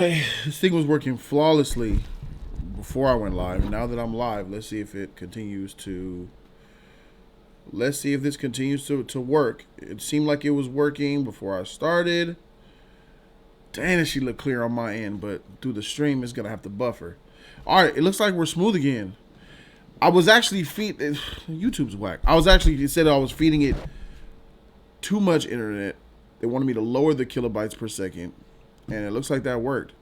This thing was working flawlessly before I went live. Now that I'm live, let's see if it continues to. Let's see if this continues to work. It seemed like it was working before I started. Dang, that she looked clear on my end, but through the stream, it's gonna have to buffer. All right, it looks like we're smooth again. I was actually YouTube's whack. I was actually, it said I was feeding it too much internet. They wanted me to lower the kilobytes per second, and it looks like that worked.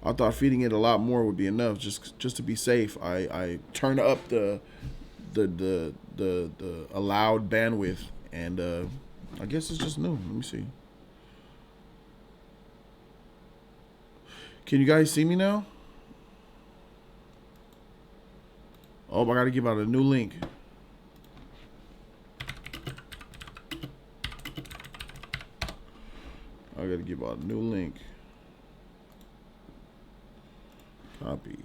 I thought feeding it a lot more would be enough, just to be safe. I turned up the allowed bandwidth, and I guess it's just new. Let me see. Can you guys see me now? Oh, I gotta give out a new link. I gotta give out a new link. Copy.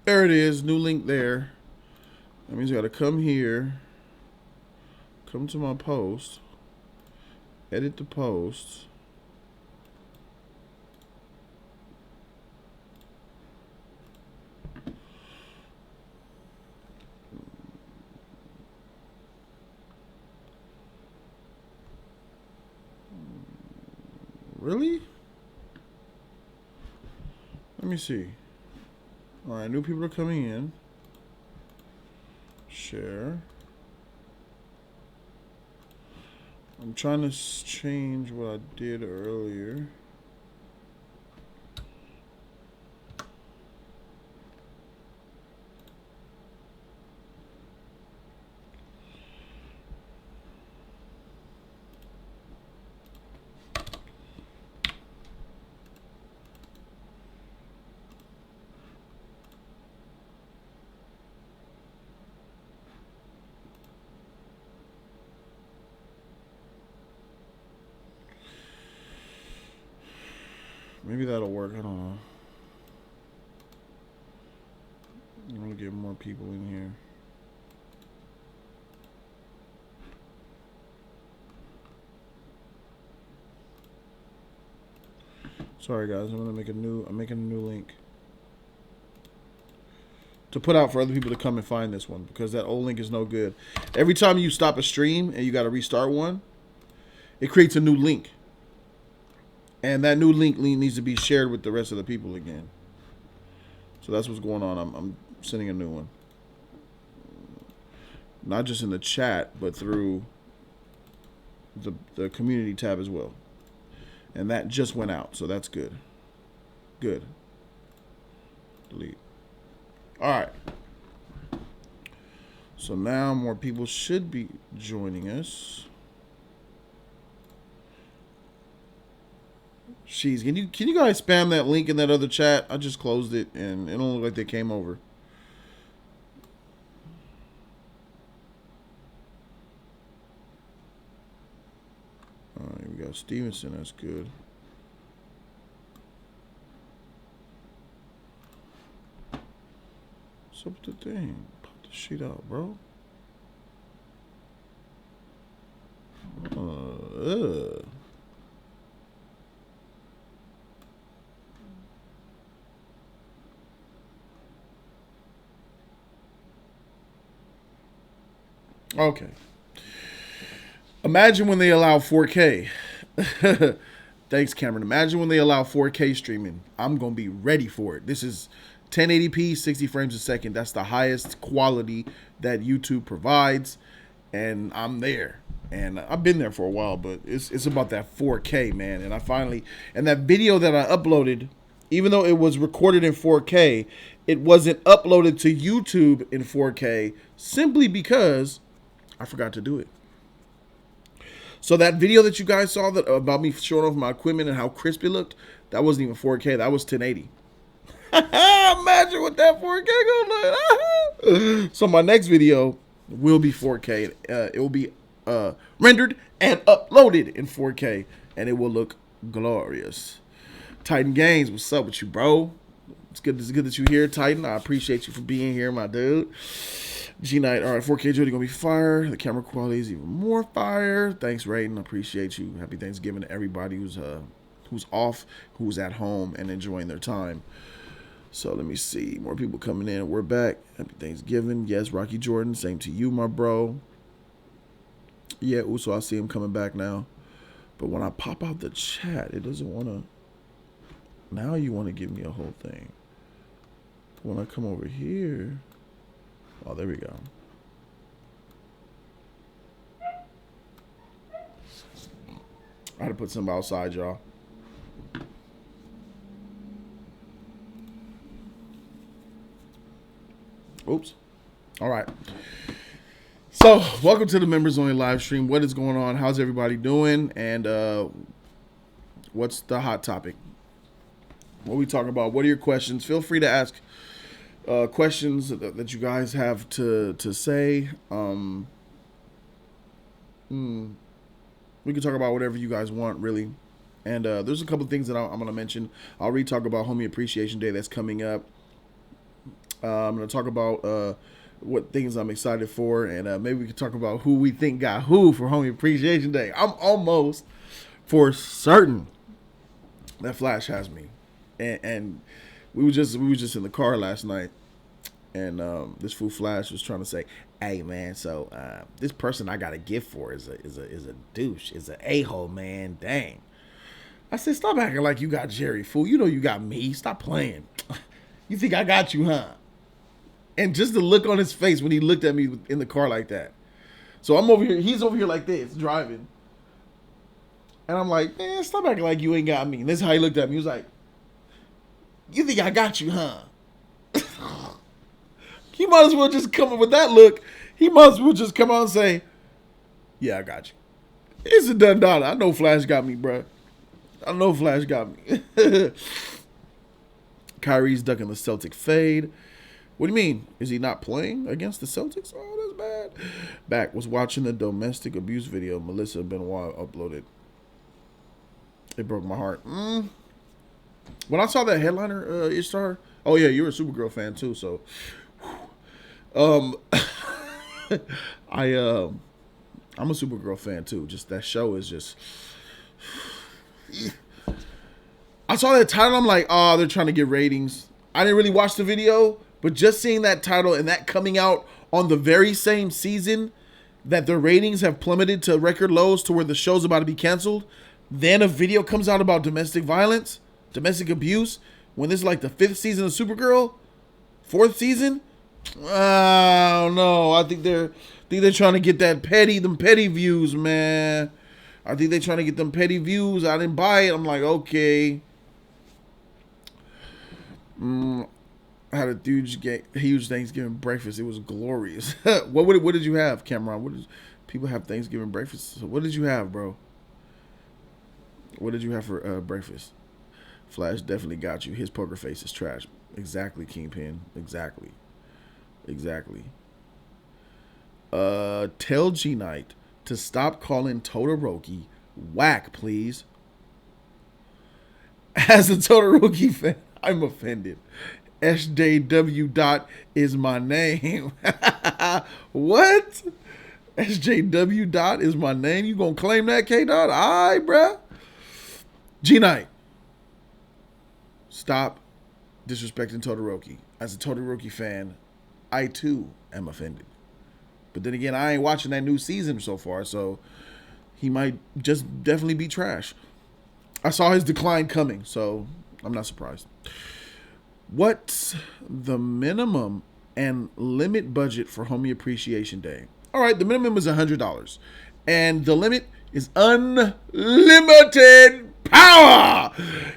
There it is, new link there. That means I gotta come here, come to my post, edit the post. Really? Let me see. All right, new people are coming in. Share. I'm trying to change what I did earlier. Maybe that'll work. I don't know. I'm gonna get more people in here. Sorry guys, I'm making a new link to put out for other people to come and find this one, because that old link is no good. Every time you stop a stream and you got to restart one, it creates a new link. And that new link needs to be shared with the rest of the people again. So that's what's going on. I'm sending a new one. Not just in the chat, but through the community tab as well. And that just went out, so that's good. Good. Delete. All right. So now more people should be joining us. Jeez, can you guys spam that link in that other chat? I just closed it and it don't look like they came over. All right, we got Stevenson. That's good. What's up with the thing? Pop the shit out, bro. Okay. Imagine when they allow 4K. Thanks, Cameron. Imagine when they allow 4K streaming. I'm going to be ready for it. This is 1080p, 60 frames a second. That's the highest quality that YouTube provides. And I'm there. And I've been there for a while, but it's about that 4K, man. And and that video that I uploaded, even though it was recorded in 4K, it wasn't uploaded to YouTube in 4K simply because I forgot to do it. So that video that you guys saw about me showing off my equipment and how crisp it looked, that wasn't even 4K. That was 1080. Imagine what that 4K gonna look. So my next video will be 4K. It will be rendered and uploaded in 4K, and it will look glorious. Titan Games, what's up with you, bro? It's good that you're here, Titan. I appreciate you for being here, my dude. G Knight, all right, 4K Jody gonna be fire. The camera quality is even more fire. Thanks, Raiden. I appreciate you. Happy Thanksgiving to everybody who's off, who's at home and enjoying their time. So let me see. More people coming in. We're back. Happy Thanksgiving. Yes, Rocky Jordan. Same to you, my bro. Yeah, Uso, I see him coming back now. But when I pop out the chat, it doesn't want to. Now you want to give me a whole thing. When I come over here. Oh, there we go. I had to put something outside, y'all. Oops. All right. So, welcome to the members only live stream. What is going on? How's everybody doing? And what's the hot topic? What are we talking about? What are your questions? Feel free to ask questions that you guys have to say. We can talk about whatever you guys want, really. And there's a couple things that I'm going to mention. I'll talk about Homie Appreciation Day that's coming up. I'm going to talk about what things I'm excited for, and maybe we can talk about who we think got who for Homie Appreciation Day. I'm almost for certain that Flash has me, and we were just in the car last night, and this fool Flash was trying to say, "Hey man, so this person I got a gift for is a douche, is an a-hole, man. Dang." I said, "Stop acting like you got Jerry, fool. You know you got me. Stop playing. You think I got you, huh?" And just the look on his face when he looked at me in the car like that. So I'm over here. He's over here like this, driving. And I'm like, "Man, stop acting like you ain't got me." And this is how he looked at me. He was like, "You think I got you, huh?" He might as well just come up with that look. He might as well just come out and say, "Yeah, I got you." It's a done dollar. I know Flash got me, bro. I know Flash got me. Kyrie's ducking the Celtic fade. What do you mean? Is he not playing against the Celtics? Oh, that's bad. Back was watching the domestic abuse video Melissa Benoit uploaded. It broke my heart. When I saw that headliner, Ishtar. Oh yeah, you're a Supergirl fan too, so. I'm a Supergirl fan too. Just that show is just. I saw that title. I'm like, oh, they're trying to get ratings. I didn't really watch the video. But just seeing that title and that coming out on the very same season that the ratings have plummeted to record lows to where the show's about to be canceled, then a video comes out about domestic violence, domestic abuse, when this is like the 5th season of Supergirl, 4th season. I don't know. I think they're trying to get them petty views, man. I think they're trying to get them petty views. I didn't buy it. I'm like, okay. I had a huge Thanksgiving breakfast. It was glorious. What did you have, Cameron? People have Thanksgiving breakfast? So what did you have, bro? What did you have for breakfast? Flash definitely got you. His poker face is trash. Exactly, Kingpin. Exactly. Tell G Knight to stop calling Todoroki whack, please. As a Todoroki fan, I'm offended. SJW dot is my name. What? SJW dot is my name? You gonna claim that, K dot? All right, bruh. G Knight, stop disrespecting Todoroki. As a Todoroki fan, I too am offended. But then again, I ain't watching that new season so far, so he might just definitely be trash. I saw his decline coming, so I'm not surprised. What's the minimum and limit budget for Homie Appreciation Day? All right, the minimum is $100, and the limit is unlimited power.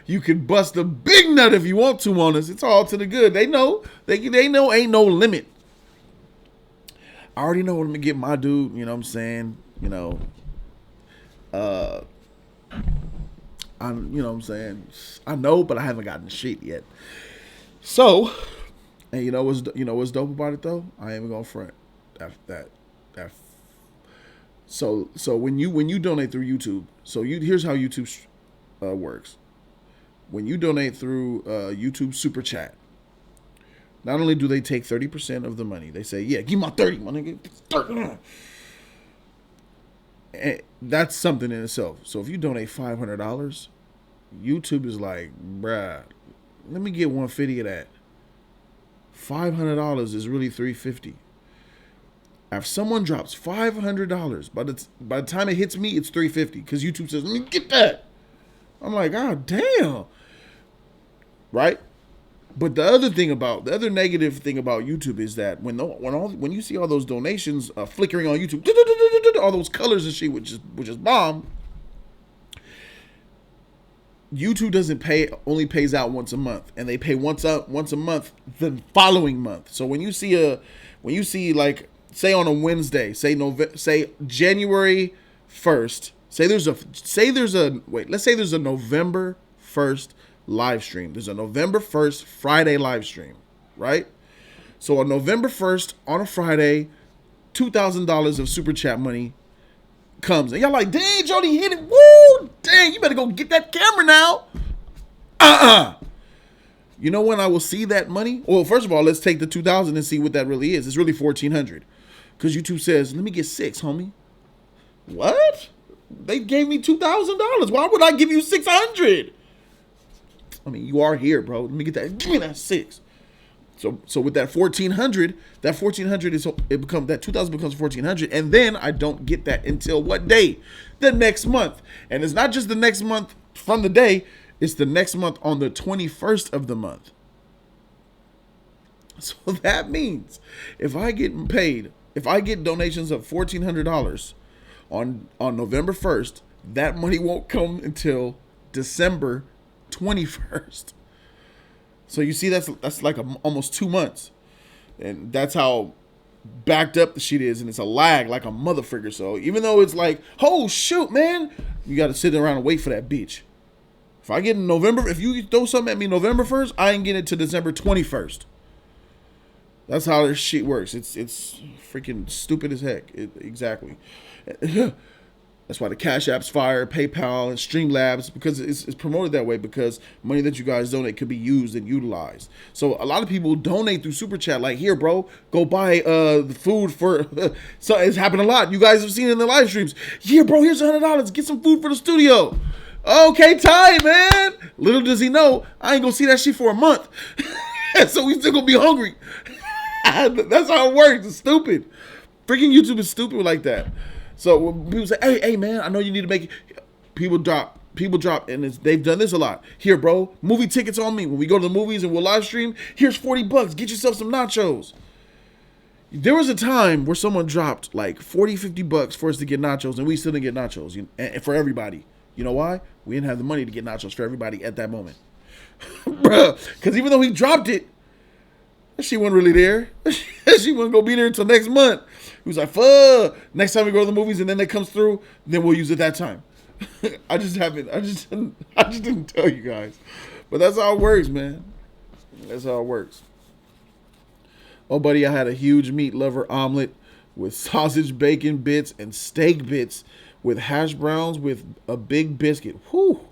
You can bust a big nut if you want to on us. It's all to the good. They know. They know ain't no limit. I already know what I'm gonna get my dude. You know what I'm saying? You know what I'm saying? I know, but I haven't gotten shit yet. So, and you know what's dope about it though? I ain't even gonna front. So when you donate through YouTube, here's how YouTube works. When you donate through YouTube Super Chat, Not only do they take 30% of the money, they say, yeah, give me my 30, my nigga. 30. And that's something in itself. So if you donate $500, YouTube is like, bruh, let me get 150 of that. $500 is really $350. If someone drops $500, by the time it hits me, it's $350 because YouTube says, let me get that. I'm like, God damn. Right? But the other negative thing about YouTube is that when you see all those donations flickering on YouTube, all those colors and shit, which is bomb. YouTube only pays out once a month, and they pay once a month the following month. So when you see like, say on a Wednesday, say January 1st, let's say there's a November 1st live stream. There's a November 1st Friday live stream, right? So on November 1st on a Friday, $2,000 of super chat money comes, and y'all like, dang, Jody hit it. Woo! Dang, you better go get that camera now. You know when I will see that money? Well, first of all, let's take the 2,000 and see what that really is. It's really 1,400, because YouTube says, let me get 6, homie. What? They gave me $2,000. Why would I give you 600? I mean, you are here, bro. Let me get that. Give me that 6. So with that 1,400, that 2,000 becomes 1,400, and then I don't get that until what day? The next month. And it's not just the next month from the day, it's the next month on the 21st of the month. So that means if I get donations of $1,400 on November 1st, that money won't come until December 21st. So you see, that's like almost 2 months, and that's how backed up the shit is, and it's a lag like a motherfucker. So even though it's like, oh shoot, man, you got to sit around and wait for that bitch. If I get in November, if you throw something at me November 1st, I ain't getting it to December 21st. That's how this shit works. It's freaking stupid as heck. Exactly. That's why the Cash App's fire, PayPal, and Streamlabs, because it's promoted that way, because money that you guys donate could be used and utilized. So a lot of people donate through Super Chat, like, here, bro, go buy the food for... So it's happened a lot. You guys have seen it in the live streams. Yeah, bro, here's $100. Get some food for the studio. Okay, Ty, man. Little does he know, I ain't gonna see that shit for a month. So we still gonna be hungry. That's how it works. It's stupid. Freaking YouTube is stupid like that. So when people say, hey, man, I know you need to make it. People drop, and they've done this a lot. Here, bro, movie tickets on me. When we go to the movies and we'll live stream, here's $40. Get yourself some nachos. There was a time where someone dropped like $40-$50 for us to get nachos, and we still didn't get nachos, and for everybody. You know why? We didn't have the money to get nachos for everybody at that moment. Bruh, because even though he dropped it, she wasn't really there. She wasn't gonna be there until next month. He was like, fuck. Next time we go to the movies and then it comes through, then we'll use it that time. I just didn't tell you guys. But that's how it works, man. That's how it works. Oh, buddy, I had a huge meat lover omelet with sausage, bacon bits, and steak bits with hash browns with a big biscuit. Whew.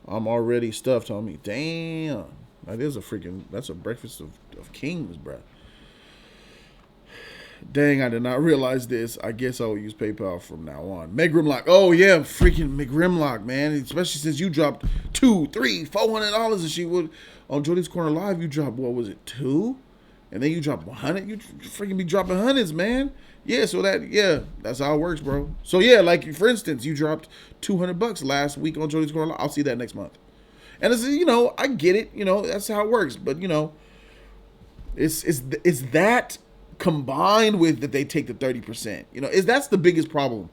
I'm already stuffed on me. Damn. That's a breakfast of kings, bro. Dang, I did not realize this. I guess I will use PayPal from now on. Meg Grimlock. Oh, yeah, freaking Meg Grimlock, man. Especially since you dropped $200, $300, $400 and she would. On Jody's Corner Live, you dropped, what was it, 2? And then you dropped 100? You freaking be dropping hundreds, man. Yeah, that's how it works, bro. So, yeah, like, for instance, you dropped $200 last week on Jody's Corner Live. I'll see that next month. And it's, I get it, that's how it works. But, it's that combined with that they take the 30%. That's the biggest problem.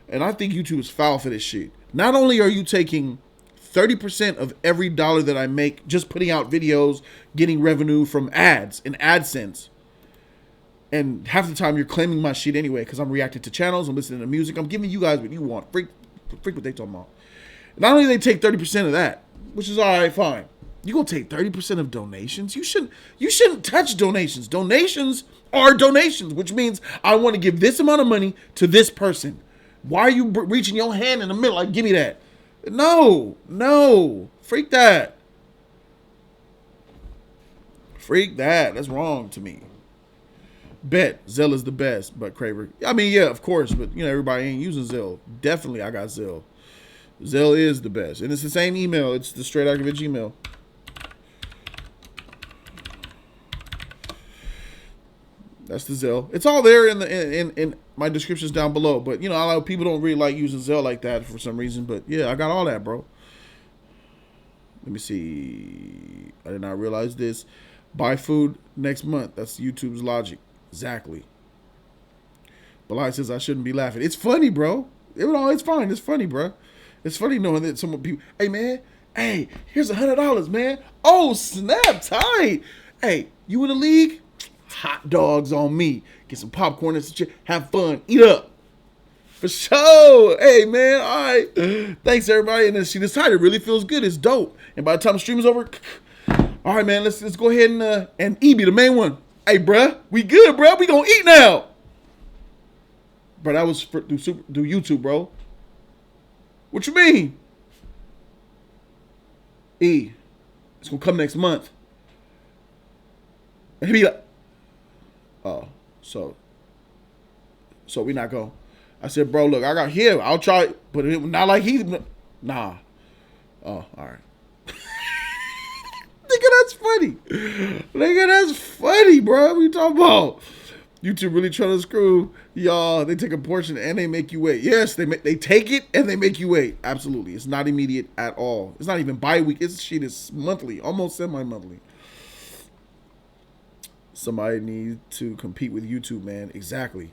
And I think YouTube is foul for this shit. Not only are you taking 30% of every dollar that I make just putting out videos, getting revenue from ads and AdSense, and half the time you're claiming my shit anyway because I'm reacting to channels, I'm listening to music, I'm giving you guys what you want. Freak what they talking about. Not only they take 30% of that, which is all right, fine. You gonna take 30% of donations? You shouldn't touch donations. Donations are donations, which means I want to give this amount of money to this person. Why are you reaching your hand in the middle like, give me that? No, freak that. Freak that. That's wrong to me. Bet Zelle is the best, but Craver. I mean, yeah, of course, but everybody ain't using Zelle. Definitely, I got Zelle. Zelle is the best, and it's the same email. It's the Straight Activate email. That's the Zelle. It's all there in my descriptions down below. But a lot of people don't really like using Zelle like that for some reason. But yeah, I got all that, bro. Let me see. I did not realize this. Buy food next month. That's YouTube's logic. Exactly. Belai says I shouldn't be laughing. It's funny, bro. It's fine. It's funny, bro. It's funny knowing that some people, hey, man, hey, here's $100, man. Oh, snap, tight. Hey, you in the league? Hot dogs on me. Get some popcorn and some shit. Have fun. Eat up. For sure. Hey, man. All right. Thanks, everybody. And then see, this title really feels good. It's dope. And by the time the stream is over, all right, man, let's go ahead and be the main one. Hey, bruh, we good, bruh. We gonna eat now. Bro, that was through YouTube, bro. What you mean? E, it's gonna come next month. And he be like, oh, so we not going. I said, bro, look, I got here. I'll try, but not like he's, nah. Oh, all right. Nigga, that's funny. Nigga, that's funny, bro. What you talking about? YouTube really trying to screw y'all. They take a portion and they make you wait. Yes, they take it and they make you wait. Absolutely. It's not immediate at all. It's not even bi-week. It's monthly, almost semi-monthly. Somebody needs to compete with YouTube, man. Exactly.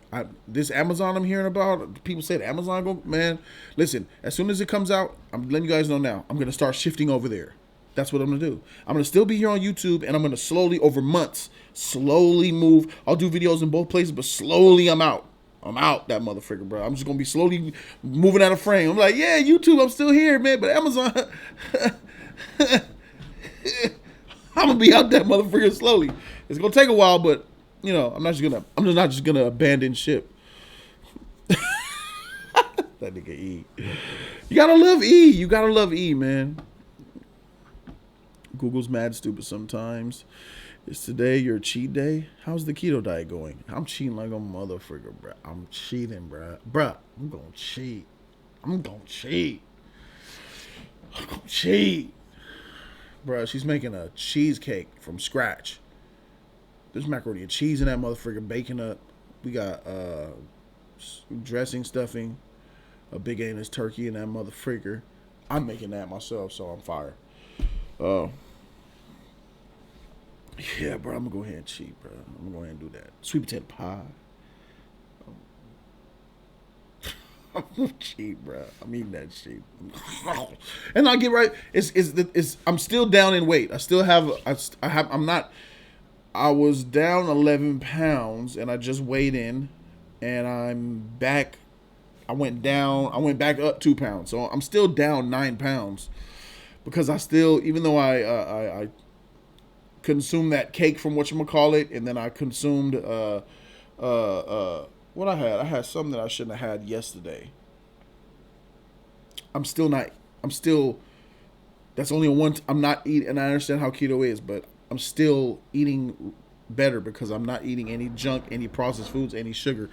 This Amazon I'm hearing about, people said Amazon go, man. Listen, as soon as it comes out, I'm letting you guys know now. I'm going to start shifting over there. That's what I'm going to do. I'm going to still be here on YouTube, and I'm going to slowly, over months, slowly move. I'll do videos in both places, but slowly I'm out. I'm out, that motherfucker, bro. I'm just going to be slowly moving out of frame. I'm like, yeah, YouTube, I'm still here, man, but Amazon, I'm going to be out that motherfucker slowly. It's going to take a while, but, I'm just not just going to abandon ship. That nigga E. You got to love E. You got to love E, man. Google's mad stupid sometimes. Is today your cheat day? How's the keto diet going? I'm cheating like a motherfucker, bro. I'm cheating, bro. Bro, I'm going to cheat. I'm going to cheat. I'm going to cheat. Bro, she's making a cheesecake from scratch. There's macaroni and cheese in that motherfucker, baking up. We got dressing, stuffing, a big anus turkey in that motherfucker. I'm making that myself, so I'm fired. Yeah, bro, I'm gonna go ahead and cheat, bro. I'm gonna go ahead and do that. Sweet potato pie. I'm gonna cheat, bro. I'm eating that shit. And I'll get right. I'm still down in weight. I still have. I was down 11 pounds, and I just weighed in, and I'm back. I went back up 2 pounds, so I'm still down 9 pounds. Because I still, even though I consumed that cake from whatchamacallit, and then I consumed what I had something that I shouldn't have had yesterday. That's only I'm not eating, and I understand how keto is, but I'm still eating better because I'm not eating any junk, any processed foods, any sugar.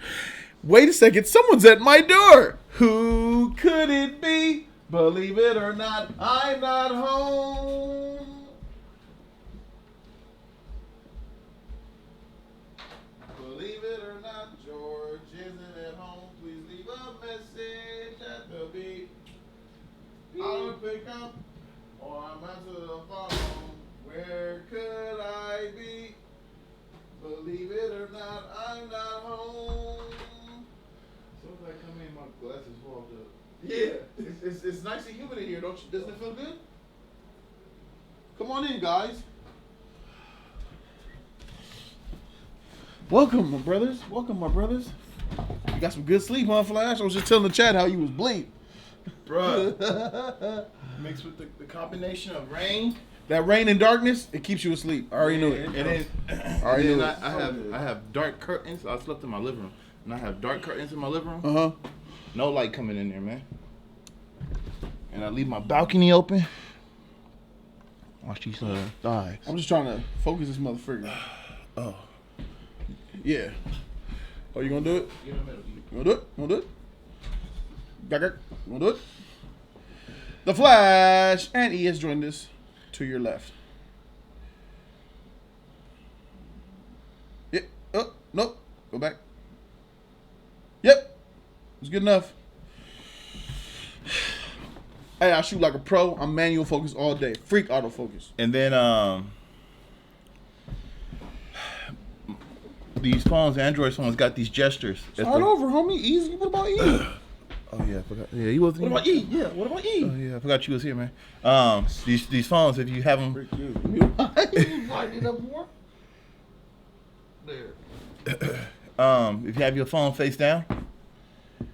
Wait a second, someone's at my door. Who could it be? Believe it or not, I'm not home. Believe it or not, George isn't at home. Please leave a message at the beep. I'll pick up or I'm answer the phone. Where could I be? Believe it or not, I'm not home. Sometimes I come in, my glasses fogged up. Yeah, it's nice and humid in here, don't you? Doesn't it feel good? Come on in, guys. Welcome, my brothers. You got some good sleep, huh, Flash? I was just telling the chat how you was bleep. Bruh. Mixed with the combination of rain. That rain and darkness, it keeps you asleep. I already knew it. And then I have dark curtains. I slept in my living room. And I have dark curtains in my living room. Uh-huh. No light coming in there, man. And I leave my balcony open. Watch these thighs. I'm just trying to focus this motherfucker. Oh. Yeah. Oh, you gonna do it? You gonna do it? You gonna do it? You gonna do it? The Flash and E has joined us to your left. Yeah. Oh, nope. Go back. Yep. It's good enough. Hey, I shoot like a pro. I'm manual focus all day. Freak autofocus. And then these phones, Android phones, got these gestures. Start over, homie. Easy. What about E? Oh yeah, I forgot. Yeah, you wasn't. What about E? Yeah. What about E? Oh yeah, I forgot you was here, man. These phones, if you have them, Freak you. You light it up more. There. if you have your phone face down,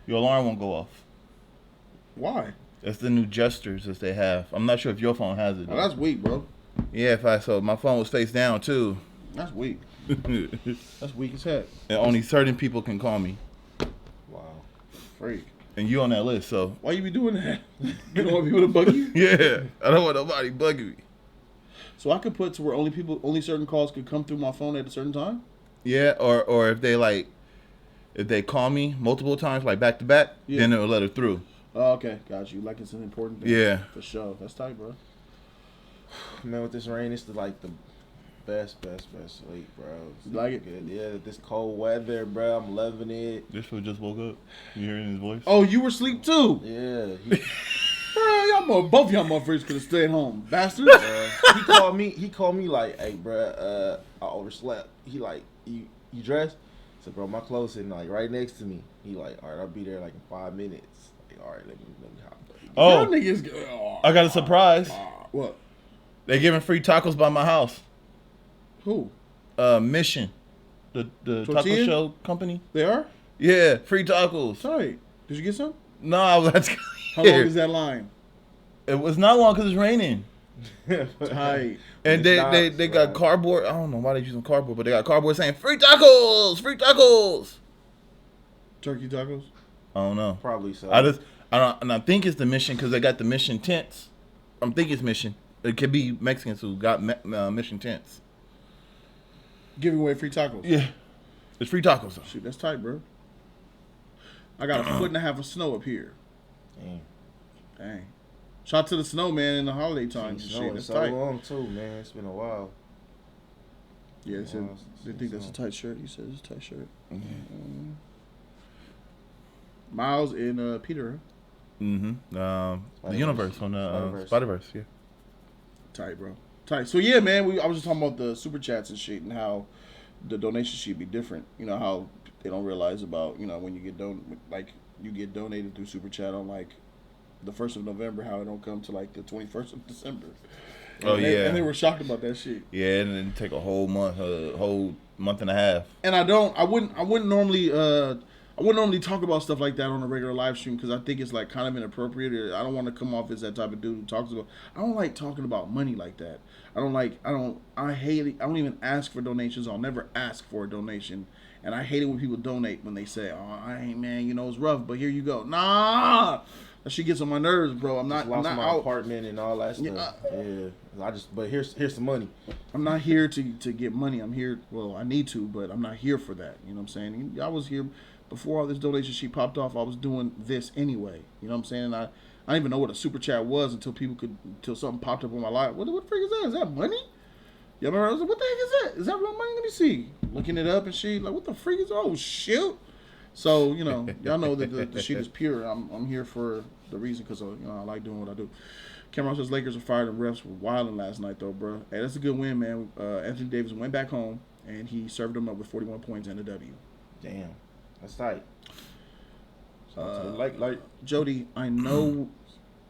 your alarm won't go off. Why? That's the new gestures that they have. I'm not sure if your phone has it. Oh, that's weak, bro. Yeah, so my phone was face down too. That's weak. And That's weak as heck. only certain people can call me. Wow. Freak. And you on that list, so Why you be doing that? You don't want people to bug you? yeah, I don't want nobody bugging me. So I could put to where only certain calls could come through my phone at a certain time? Yeah, or if they call me multiple times, like back to back, then it'll let her through. Oh, okay. Got you. Like it's an important thing. Yeah. For sure. That's tight, bro. Man, with this rain, it's like the best sleep, bro. You like it? Good. Yeah, this cold weather, bro. I'm loving it. This fool just woke up. You hearing his voice? Oh, you were asleep too? Yeah. Bro, both y'all motherfuckers could have stayed home. Bastards. He called me like, hey, bro, I overslept. He like, you dressed? I said, bro, my clothes sitting like right next to me. He like, all right, I'll be there like in 5 minutes. Like, all right, let me hop. Oh, Y'all niggas, I got a surprise. What? They giving free tacos by my house. Who? Mission, the taco Tortilla? show company. They are? Yeah, free tacos. Sorry. Did you get some? No, that's How long is that line? It was not long because it's raining. Tight. And they got cardboard. I don't know why they using cardboard, but they got cardboard saying free tacos, free tacos. Turkey tacos? I don't know. Probably so. I think it's the Mission because they got the Mission tents. I'm thinking it's Mission. It could be Mexicans who got Mission tents. Giving away free tacos. Yeah, it's free tacos though. Shoot, that's tight, bro. I got a foot and a half of snow up here. Dang. Shout out to the snow, man, in the holiday time. Shit, that's so tight. long too, man. It's been a while. Yeah, they think that's a tight shirt. You said it's a tight shirt. Miles and Peter. The universe on the Spider-Verse, yeah. Tight, bro. Tight. So yeah, man, I was just talking about the super chats and shit and how the donation sheet be different. You know how they don't realize about, you know, when you get you get donated through super chat on like the 1st of November, how it don't come to like the 21st of December. And they were shocked about that shit. Yeah, and then take a whole month and a half. And I wouldn't normally talk about stuff like that on a regular live stream because I think it's like kind of inappropriate. I don't want to come off as that type of dude who talks about. I don't like talking about money like that. I hate it. I don't even ask for donations. I'll never ask for a donation. And I hate it when people donate when they say, "Oh, I ain't, man, you know it's rough, but here you go." Nah, that shit gets on my nerves, bro. I'm not my out. apartment and all that stuff. But here's some money. I'm not here to get money. I'm here. Well, I need to, but I'm not here for that. You know what I'm saying? I was here before all this donation sheet popped off. I was doing this anyway. You know what I'm saying? And I didn't even know what a super chat was until something popped up on my live. What the freak is that? Is that money? You remember? I was like, what the heck is that? Is that real money? Let me see. Looking it up and shit. Like, what the freak is that? Oh, shoot. So, you know, y'all know that the shit is pure. I'm here for the reason because, you know, I like doing what I do. Cameron says Lakers are fired and refs were wilding last night, though, bro. Hey, that's a good win, man. Anthony Davis went back home, and he served them up with 41 points and a W. Damn. That's tight. Jody, I know.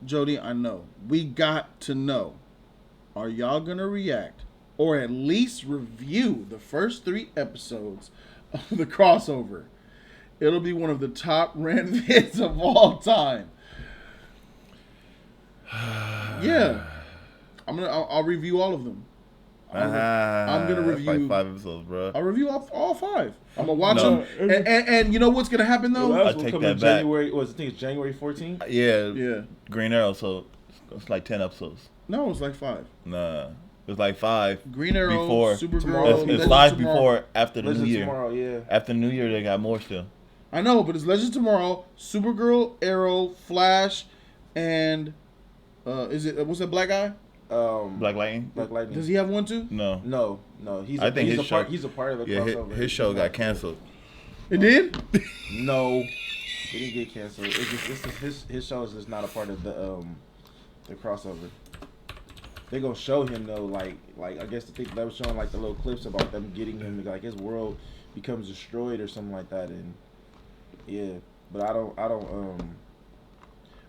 Jody, I know. We got to know. Are y'all going to react or at least review the first 3 episodes of the crossover? It'll be one of the top rant vids of all time. Yeah. I'll review all of them. I'm gonna review like 5 episodes, bro. I'll review all 5. I'm gonna watch them, and you know what's gonna happen though? I take that back. January. I think it's January 14th. Yeah. Green Arrow. So it's like 10 episodes. No, it's like 5. Nah, it was like 5. Green Arrow, before. Supergirl. Tomorrow. It's Legends 5 of Tomorrow. before after the Legends New Year. tomorrow, yeah. After New Year, they got more still. I know, but it's Legends of Tomorrow, Supergirl, Arrow, Flash, and is it what's that black guy? Black Lightning. Black Lightning. Does he have one too? No. No. He's I think he's his a part. show- He's a part of the Yeah, crossover. his show got canceled. It did. No, it didn't get canceled. It's just his show is just not a part of the crossover. They gonna show him though, like I guess they was showing like the little clips about them getting him, like his world becomes destroyed or something like that, and yeah. But I don't.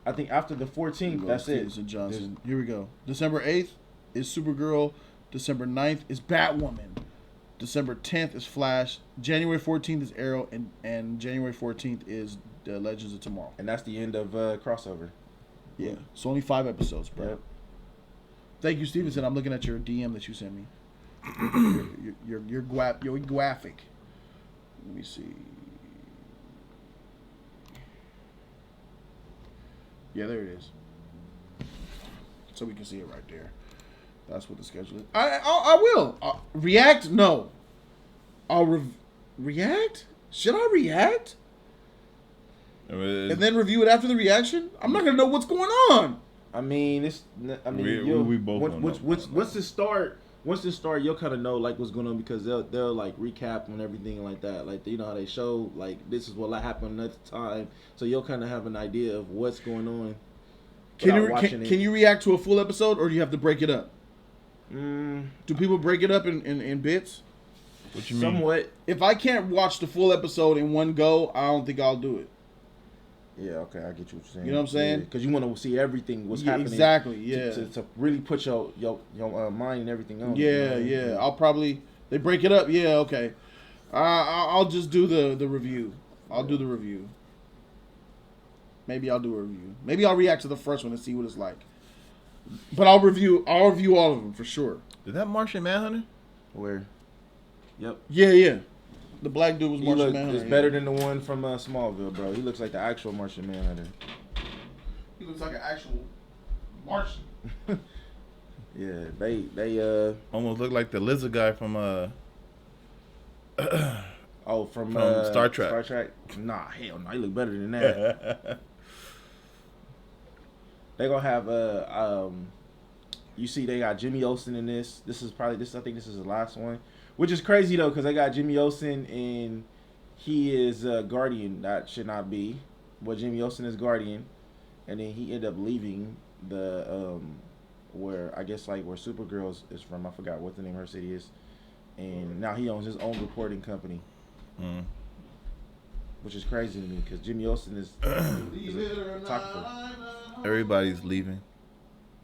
I think after the 14th, that's it. Stevenson Johnson. Here we go. December 8th is Supergirl. December 9th is Batwoman. December 10th is Flash. January 14th is Arrow, and January 14th is the Legends of Tomorrow. And that's the end of crossover. Yeah, it's only 5 episodes, bro. Yep. Thank you, Stevenson. I'm looking at your DM that you sent me. Your graphic. Let me see. Yeah, there it is. So we can see it right there. That's what the schedule is. I will react. No, I'll react. Should I react and then review it after the reaction? I'm not gonna know what's going on. I mean, we both don't know. Once it start, you'll kind of know like what's going on because they'll like recap on everything like that. Like you know how they show like this is what happened at the time, so you'll kind of have an idea of what's going on. Can you react to a full episode or do you have to break it up? Do people break it up in bits? What you mean? Somewhat. If I can't watch the full episode in one go, I don't think I'll do it. Yeah, okay, I get you what you're saying. You know what I'm saying? Because you want to see everything, what's Yeah, happening. exactly, yeah. To really put your mind and everything on. Yeah, yeah. I'll probably they break it up. Yeah, okay. I'll just do the review. I'll do the review. Maybe I'll do a review. Maybe I'll react to the first one and see what it's like. But I'll review all of them for sure. Is that Martian Manhunter? Where? Yep. Yeah. The black dude was He Martian Manhunter. It's better than the one from Smallville, bro. He looks like the actual Martian Manhunter. He looks like an actual Martian. Yeah, they Almost look like the lizard guy from from Star Trek. Star Trek. Nah, hell no. He look better than that. They gonna have you see they got Jimmy Olsen in this. I think this is the last one. Which is crazy though, because they got Jimmy Olsen and he is Guardian. That should not be. But Jimmy Olsen is Guardian, and then he ended up leaving the where Supergirl is from. I forgot what the name of her city is, and now he owns his own reporting company, which is crazy to me because Jimmy Olsen is a photographer. Everybody's leaving,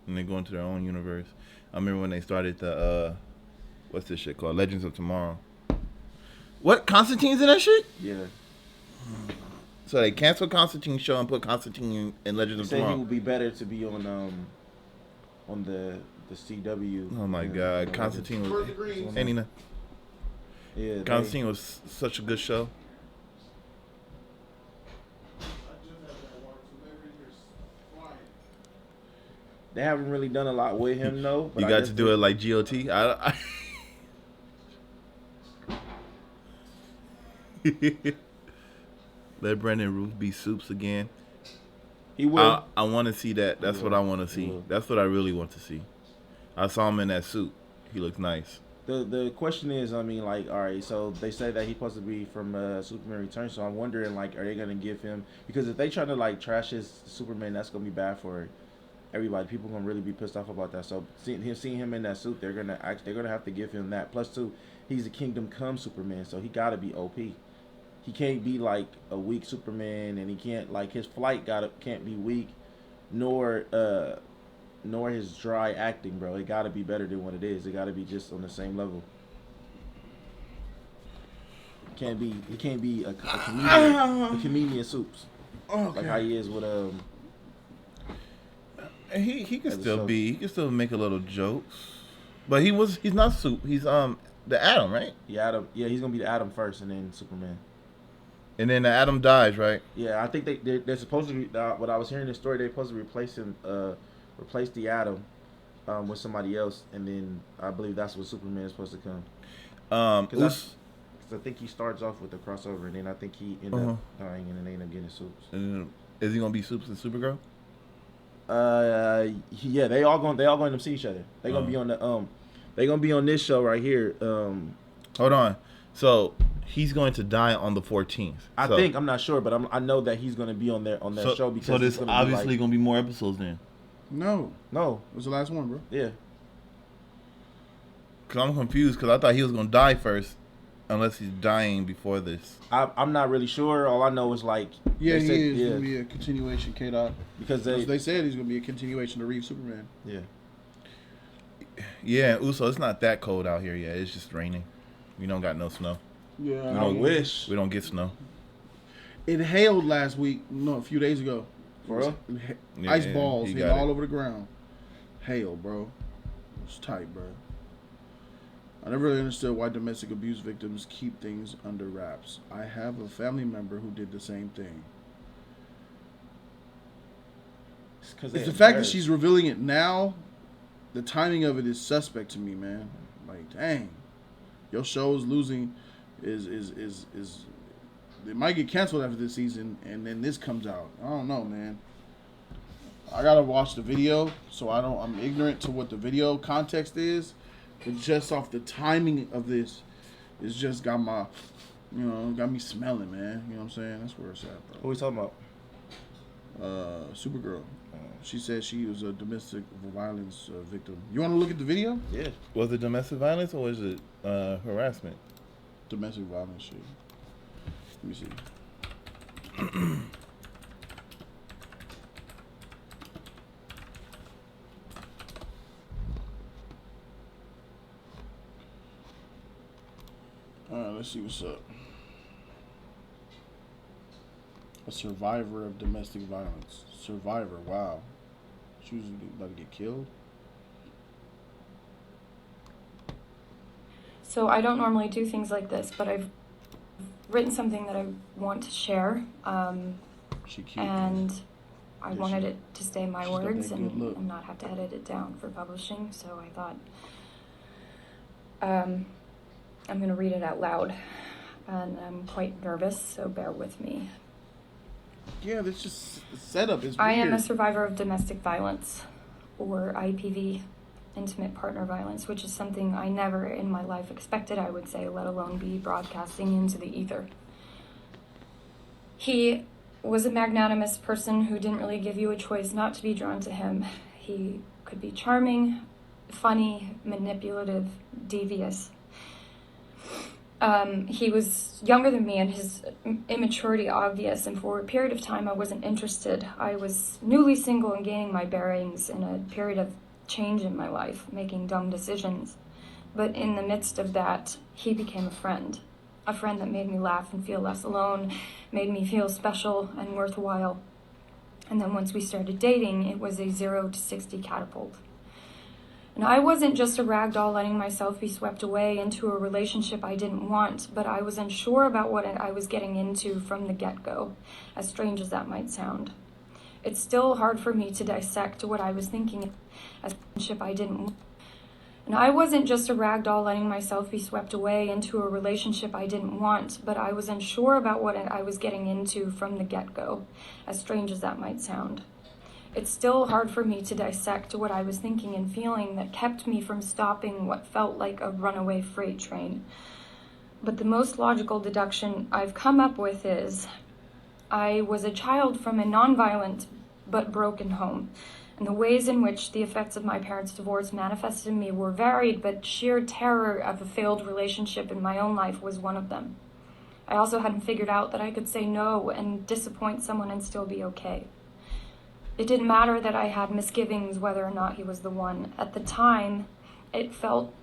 and they're going to their own universe. I remember when they started the what's this shit called? Legends of Tomorrow. What? Constantine's in that shit? Yeah. So they canceled Constantine's show and put Constantine in Legends of He Tomorrow. would be better to be on the CW. Oh my God, Constantine was. Ain't he not? Yeah. Constantine was such a good show. They haven't really done a lot with him though. But You got to do it like GOT. Let Brandon Ruth be Soups again. He will. I want to see that. That's what I want to see. That's what I really want to see. I saw him in that suit. He looks nice. The question is, I mean, like, all right, so they say that he's supposed to be from Superman Returns, so I'm wondering, like, are they gonna give him, because if they try to like trash his Superman, that's gonna be bad for everybody. People gonna really be pissed off about that. So seeing him in that suit, they're gonna have to give him that. Plus, too, he's a Kingdom Come Superman, so he gotta be OP. He can't be like a weak Superman, and he can't like his flight can't be weak, nor his dry acting, bro. It gotta be better than what it is. It gotta be just on the same level. He can't be a comedian Soups. Okay. Like how he is with He can As a still show. be. He can still make a little jokes. But he's not Soup. He's the Atom, right? Adam. Yeah, he's gonna be the Atom first, and then Superman. And then the Atom dies, right? Yeah, I think they're supposed to be. What I was hearing in the story, they're supposed to replace him. Replace the Atom with somebody else, and then I believe that's what Superman is supposed to come. Because I think he starts off with the crossover, and then I think he end up dying, and then they end up getting Supes. Is he gonna be Supes and Supergirl? Yeah, they all going to see each other. They gonna be on the they gonna be on this show right here. Hold on. So he's going to die on the 14th. I think, I'm not sure, but I know that he's gonna be on that show because so there's obviously gonna be more episodes then. No, no, it was the last one, bro. Yeah. Cause I'm confused because I thought he was gonna die first, unless he's dying before this. I'm not really sure. All I know is like he is gonna be a continuation, K-Dot, because they said he's gonna be a continuation of Reeve Superman. Yeah. Yeah, Uso, it's not that cold out here yet. It's just raining. We don't got no snow. Yeah, I wish we don't get snow. It hailed last week. No, a few days ago. For real? Ice balls hit all over the ground. Hail, bro. It's tight, bro. I never really understood why domestic abuse victims keep things under wraps. I have a family member who did the same thing. It's the fact that she's revealing it now. The timing of it is suspect to me, man. Like, dang, your show's losing. Is it might get canceled after this season, and then this comes out. I don't know, man. I gotta watch the video, so I'm ignorant to what the video context is. But just off the timing of this, it's just got my, got me smelling, man. You know what I'm saying? That's where it's at, bro. What are we talking about? Supergirl. She said she was a domestic violence victim. You want to look at the video? Yeah. Was it domestic violence or was it harassment? Domestic violence shit. Let me see. Alright, let's see what's up. A survivor of domestic violence. Survivor, wow. She was about to get killed? So I don't normally do things like this, but I've written something that I want to share. She cute, and man. I wanted it to stay my words and not have to edit it down for publishing. So I thought I'm going to read it out loud. And I'm quite nervous, so bear with me. Yeah, this just setup is weird. I am a survivor of domestic violence, or IPV, intimate partner violence, which is something I never in my life expected I would say, let alone be broadcasting into the ether. He was a magnanimous person who didn't really give you a choice not to be drawn to him. He could be charming, funny, manipulative, devious. He was younger than me and his immaturity obvious, and for a period of time I wasn't interested. I was newly single and gaining my bearings in a period of change in my life, making dumb decisions. But in the midst of that, he became a friend that made me laugh and feel less alone, made me feel special and worthwhile. And then once we started dating, it was a 0 to 60 catapult. And I wasn't just a ragdoll letting myself be swept away into a relationship I didn't want, but I was unsure about what I was getting into from the get-go, as strange as that might sound. It's still hard for me to dissect what I was thinking as a relationship I didn't want. And I wasn't just a ragdoll letting myself be swept away into a relationship I didn't want, but I was unsure about what I was getting into from the get-go, as strange as that might sound. It's still hard for me to dissect what I was thinking and feeling that kept me from stopping what felt like a runaway freight train. But the most logical deduction I've come up with is I was a child from a nonviolent but broken home, and the ways in which the effects of my parents' divorce manifested in me were varied, but sheer terror of a failed relationship in my own life was one of them. I also hadn't figured out that I could say no and disappoint someone and still be okay. It didn't matter that I had misgivings whether or not he was the one. At the time, it felt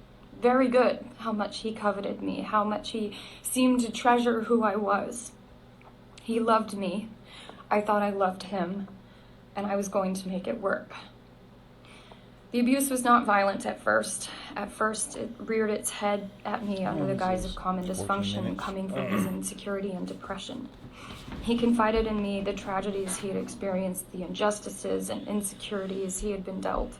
very good how much he coveted me, how much he seemed to treasure who I was. He loved me. I thought I loved him, and I was going to make it work. The abuse was not violent at first. At first, it reared its head at me under the guise of common dysfunction coming from his insecurity and depression. He confided in me the tragedies he had experienced, the injustices and insecurities he had been dealt.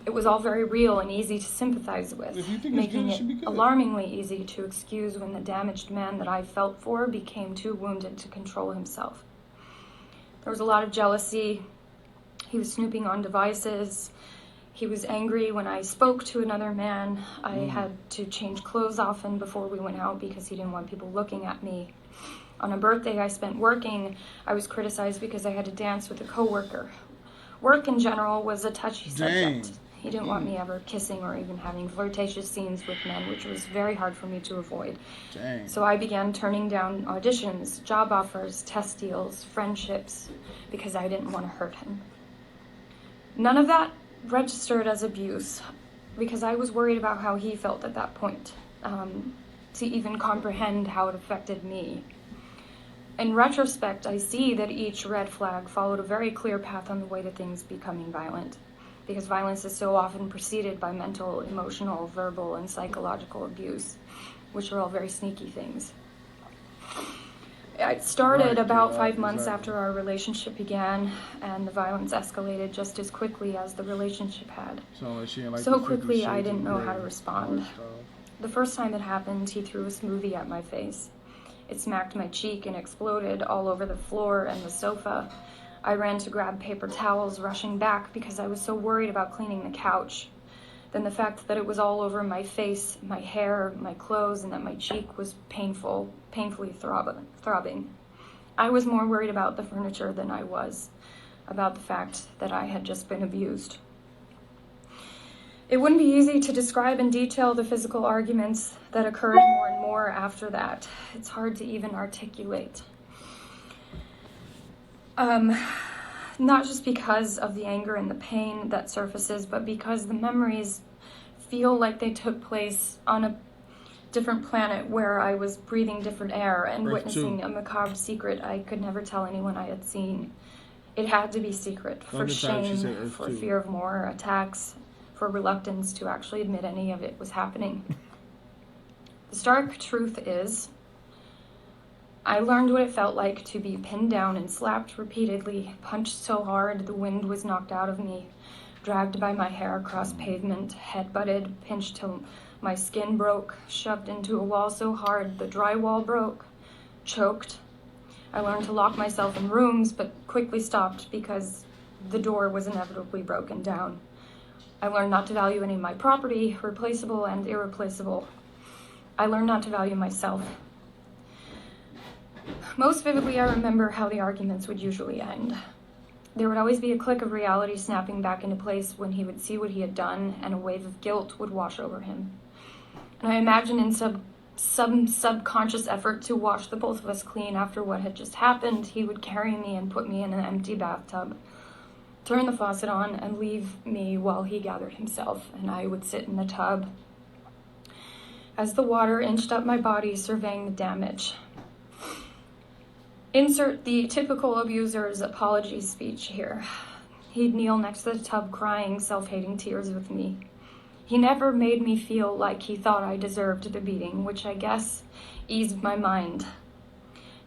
It was all very real and easy to sympathize with, If you think it's making good, it it should be good. alarmingly easy to excuse when the damaged man that I felt for became too wounded to control himself. There was a lot of jealousy. He was snooping on devices. He was angry when I spoke to another man. I had to change clothes often before we went out because he didn't want people looking at me. On a birthday I spent working, I was criticized because I had to dance with a coworker. Work in general was a touchy subject. He didn't want me ever kissing or even having flirtatious scenes with men, which was very hard for me to avoid. Dang. So I began turning down auditions, job offers, test deals, friendships, because I didn't want to hurt him. None of that registered as abuse, because I was worried about how he felt at that point, to even comprehend how it affected me. In retrospect, I see that each red flag followed a very clear path on the way to things becoming violent, because violence is so often preceded by mental, emotional, verbal, and psychological abuse, which are all very sneaky things. It started about 5 months after our relationship began, and the violence escalated just as quickly as the relationship had. So quickly, I didn't know how to respond. The first time it happened, he threw a smoothie at my face. It smacked my cheek and exploded all over the floor and the sofa. I ran to grab paper towels, rushing back because I was so worried about cleaning the couch. Then the fact that it was all over my face, my hair, my clothes, and that my cheek was painfully throbbing. I was more worried about the furniture than I was about the fact that I had just been abused. It wouldn't be easy to describe in detail the physical arguments that occurred more and more after that. It's hard to even articulate. Not just because of the anger and the pain that surfaces, but because the memories feel like they took place on a different planet where I was breathing different air and witnessing a macabre secret I could never tell anyone I had seen. It had to be secret, for shame, for fear of more attacks, for reluctance to actually admit any of it was happening. The stark truth is, I learned what it felt like to be pinned down and slapped repeatedly, punched so hard the wind was knocked out of me, dragged by my hair across pavement, head-butted, pinched till my skin broke, shoved into a wall so hard the drywall broke, choked. I learned to lock myself in rooms, but quickly stopped because the door was inevitably broken down. I learned not to value any of my property, replaceable and irreplaceable. I learned not to value myself. Most vividly, I remember how the arguments would usually end. There would always be a click of reality snapping back into place when he would see what he had done, and a wave of guilt would wash over him. And I imagine in some subconscious effort to wash the both of us clean after what had just happened, he would carry me and put me in an empty bathtub, turn the faucet on, and leave me while he gathered himself, and I would sit in the tub as the water inched up my body, surveying the damage. Insert the typical abuser's apology speech here. He'd kneel next to the tub crying self-hating tears with me. He never made me feel like he thought I deserved the beating, which I guess eased my mind.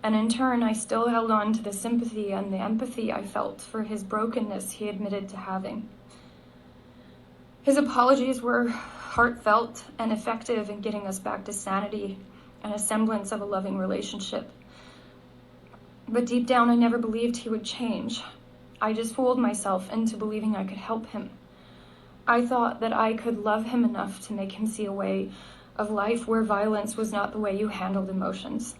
And in turn, I still held on to the sympathy and the empathy I felt for his brokenness he admitted to having. His apologies were heartfelt and effective in getting us back to sanity and a semblance of a loving relationship. But deep down, I never believed he would change. I just fooled myself into believing I could help him. I thought that I could love him enough to make him see a way of life where violence was not the way you handled emotions.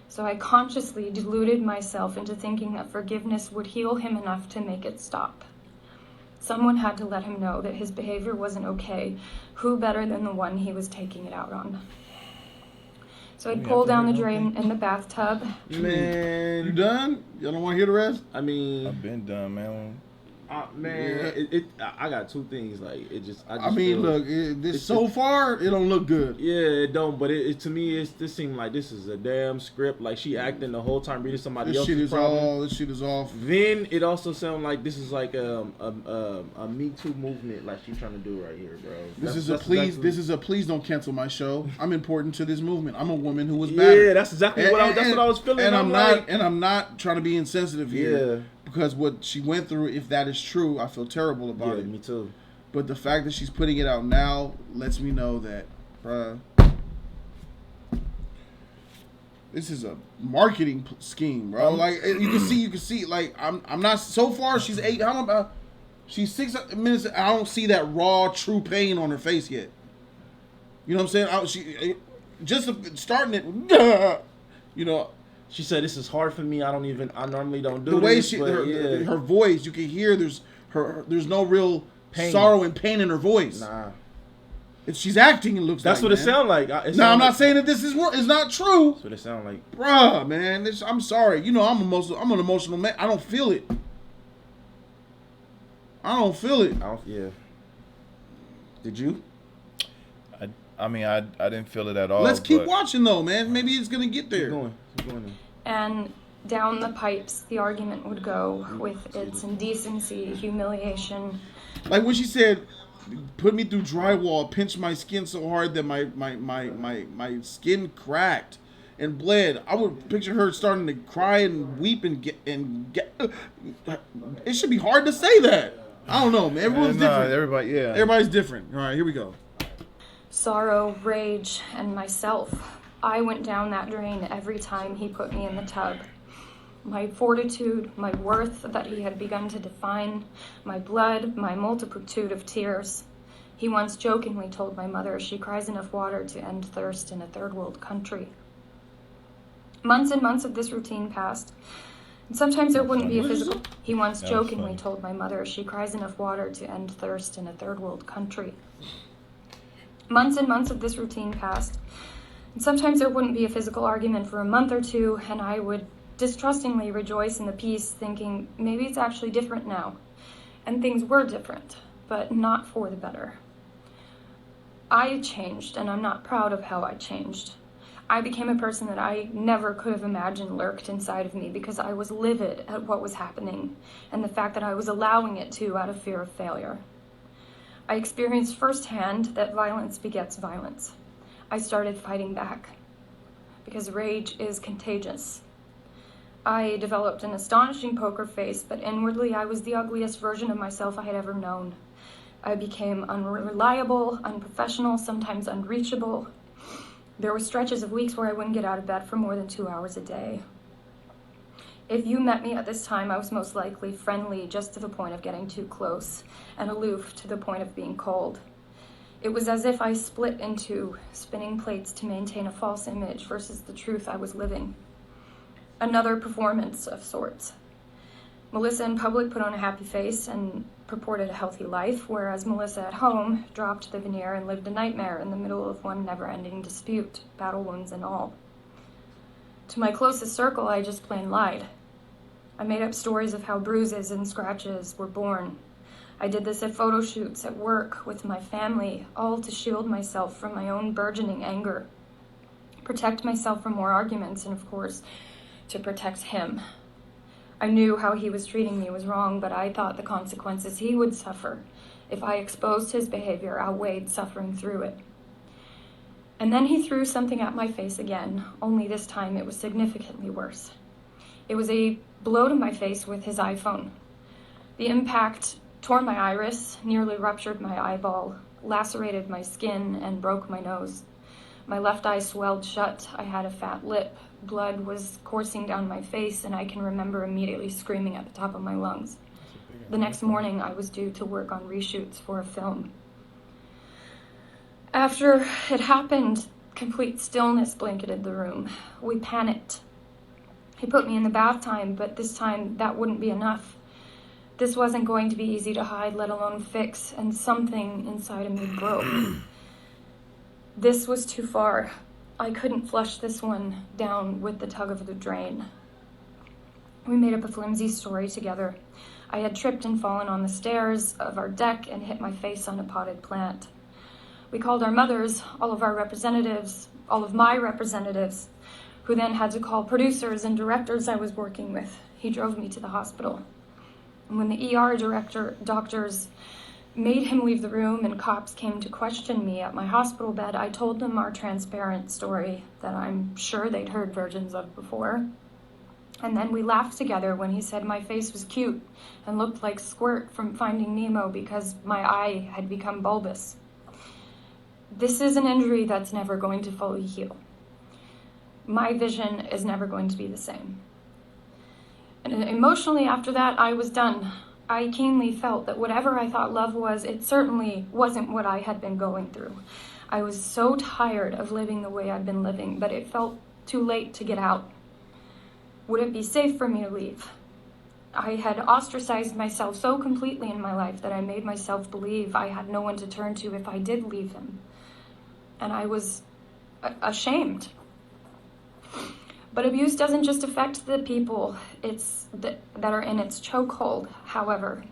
So I consciously deluded myself into thinking that forgiveness would heal him enough to make it stop. Someone had to let him know that his behavior wasn't okay. Who better than the one he was taking it out on? So I'd pull down the drain in the bathtub. Man, You done? Y'all don't want to hear the rest? I mean, I've been done, man. man, I got two things. Like I mean, look, so far it don't look good. Yeah, it don't. But to me, this seemed like this is a damn script. Like she acting the whole time, reading somebody else's problem. This shit is off. Then it also sounded like this is like a Me Too movement, like she's trying to do right here, bro. This is a please don't cancel my show. I'm important to this movement. I'm a woman who was battered. Yeah, that's exactly what I was feeling. And I'm not trying to be insensitive here. Yeah. Because what she went through, if that is true, I feel terrible about it. Me too. But the fact that she's putting it out now lets me know that, bruh, this is a marketing scheme, bro. Like you can see. Like I'm not so far. She's 8. How about? She's 6 minutes. I don't see that raw, true pain on her face yet. You know what I'm saying? She just starting it. You know. She said, "This is hard for me. I normally don't do The way this." her voice, you can hear there's no real Pain. sorrow and pain in her voice. Nah. She's acting. It looks. That's like, what man. it sounds like. I'm not saying that this is it's not true. That's what it sounds like. Bruh, man. I'm sorry. You know, I'm an emotional man. I don't feel it. Yeah. Did you? I mean, I didn't feel it at all. Let's keep watching, though, man. Maybe it's going to get there. Keep going. And down the pipes, the argument would go with its indecency, humiliation. Like when she said, put me through drywall, pinched my skin so hard that my skin cracked and bled. I would picture her starting to cry and weep and get. It should be hard to say that. I don't know, man. Everyone's different. Everybody's different. All right, here we go. Sorrow, rage, and myself. I went down that drain every time he put me in the tub. My fortitude, my worth that he had begun to define, my blood, my multitude of tears. He once jokingly told my mother she cries enough water to end thirst in a third world country. Months and months of this routine passed. And sometimes there wouldn't be a physical... He once jokingly told my mother she cries enough water to end thirst in a third world country. Months and months of this routine passed. And sometimes there wouldn't be a physical argument for a month or two, and I would distrustingly rejoice in the peace, thinking maybe it's actually different now. And things were different, but not for the better. I changed, and I'm not proud of how I changed. I became a person that I never could have imagined lurked inside of me because I was livid at what was happening and the fact that I was allowing it to out of fear of failure. I experienced firsthand that violence begets violence. I started fighting back because rage is contagious. I developed an astonishing poker face, but inwardly I was the ugliest version of myself I had ever known. I became unreliable, unprofessional, sometimes unreachable. There were stretches of weeks where I wouldn't get out of bed for more than 2 hours a day. If you met me at this time, I was most likely friendly just to the point of getting too close, and aloof to the point of being cold. It was as if I split into spinning plates to maintain a false image versus the truth I was living. Another performance of sorts. Melissa in public put on a happy face and purported a healthy life, whereas Melissa at home dropped the veneer and lived a nightmare in the middle of one never-ending dispute, battle wounds and all. To my closest circle, I just plain lied. I made up stories of how bruises and scratches were born. I did this at photo shoots, at work, with my family, all to shield myself from my own burgeoning anger, protect myself from more arguments, and of course, to protect him. I knew how he was treating me was wrong, but I thought the consequences he would suffer if I exposed his behavior outweighed suffering through it. And then he threw something at my face again, only this time it was significantly worse. It was a blow to my face with his iPhone. The impact tore my iris, nearly ruptured my eyeball, lacerated my skin, and broke my nose. My left eye swelled shut. I had a fat lip. Blood was coursing down my face, and I can remember immediately screaming at the top of my lungs. The next morning, I was due to work on reshoots for a film. After it happened, complete stillness blanketed the room. We panicked. He put me in the bath time, but this time that wouldn't be enough. This wasn't going to be easy to hide, let alone fix, and something inside of me broke. This was too far. I couldn't flush this one down with the tug of the drain. We made up a flimsy story together. I had tripped and fallen on the stairs of our deck and hit my face on a potted plant. We called our mothers, all of my representatives, who then had to call producers and directors I was working with. He drove me to the hospital. And when the ER doctors made him leave the room and cops came to question me at my hospital bed, I told them our transparent story that I'm sure they'd heard versions of before. And then we laughed together when he said my face was cute and looked like Squirt from Finding Nemo because my eye had become bulbous. This is an injury that's never going to fully heal. My vision is never going to be the same. And emotionally after that, I was done. I keenly felt that whatever I thought love was, it certainly wasn't what I had been going through. I was so tired of living the way I'd been living, but it felt too late to get out. Would it be safe for me to leave? I had ostracized myself so completely in my life that I made myself believe I had no one to turn to if I did leave him. And I was ashamed. But abuse doesn't just affect the people that are in its chokehold, however.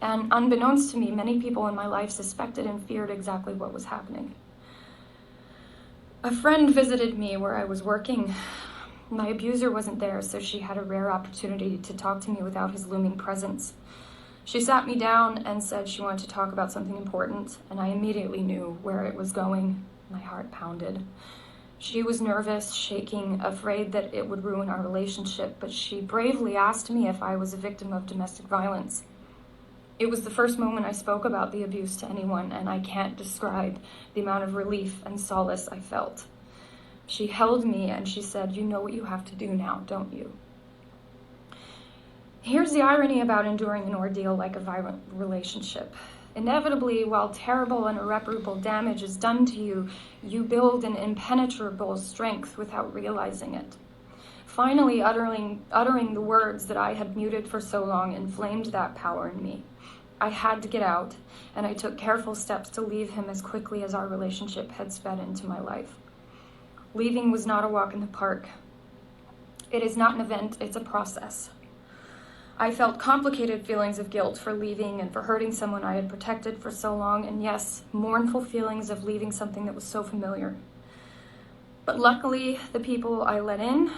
And unbeknownst to me, many people in my life suspected and feared exactly what was happening. A friend visited me where I was working. My abuser wasn't there, so she had a rare opportunity to talk to me without his looming presence. She sat me down and said she wanted to talk about something important, and I immediately knew where it was going. My heart pounded. She was nervous, shaking, afraid that it would ruin our relationship, but she bravely asked me if I was a victim of domestic violence. It was the first moment I spoke about the abuse to anyone, and I can't describe the amount of relief and solace I felt. She held me and she said, "You know what you have to do now, don't you?" Here's the irony about enduring an ordeal like a violent relationship. Inevitably, while terrible and irreparable damage is done to you, you build an impenetrable strength without realizing it. Finally, uttering the words that I had muted for so long inflamed that power in me. I had to get out, and I took careful steps to leave him as quickly as our relationship had sped into my life. Leaving was not a walk in the park. It is not an event, it's a process. I felt complicated feelings of guilt for leaving and for hurting someone I had protected for so long, and yes, mournful feelings of leaving something that was so familiar. But luckily, the people I let in,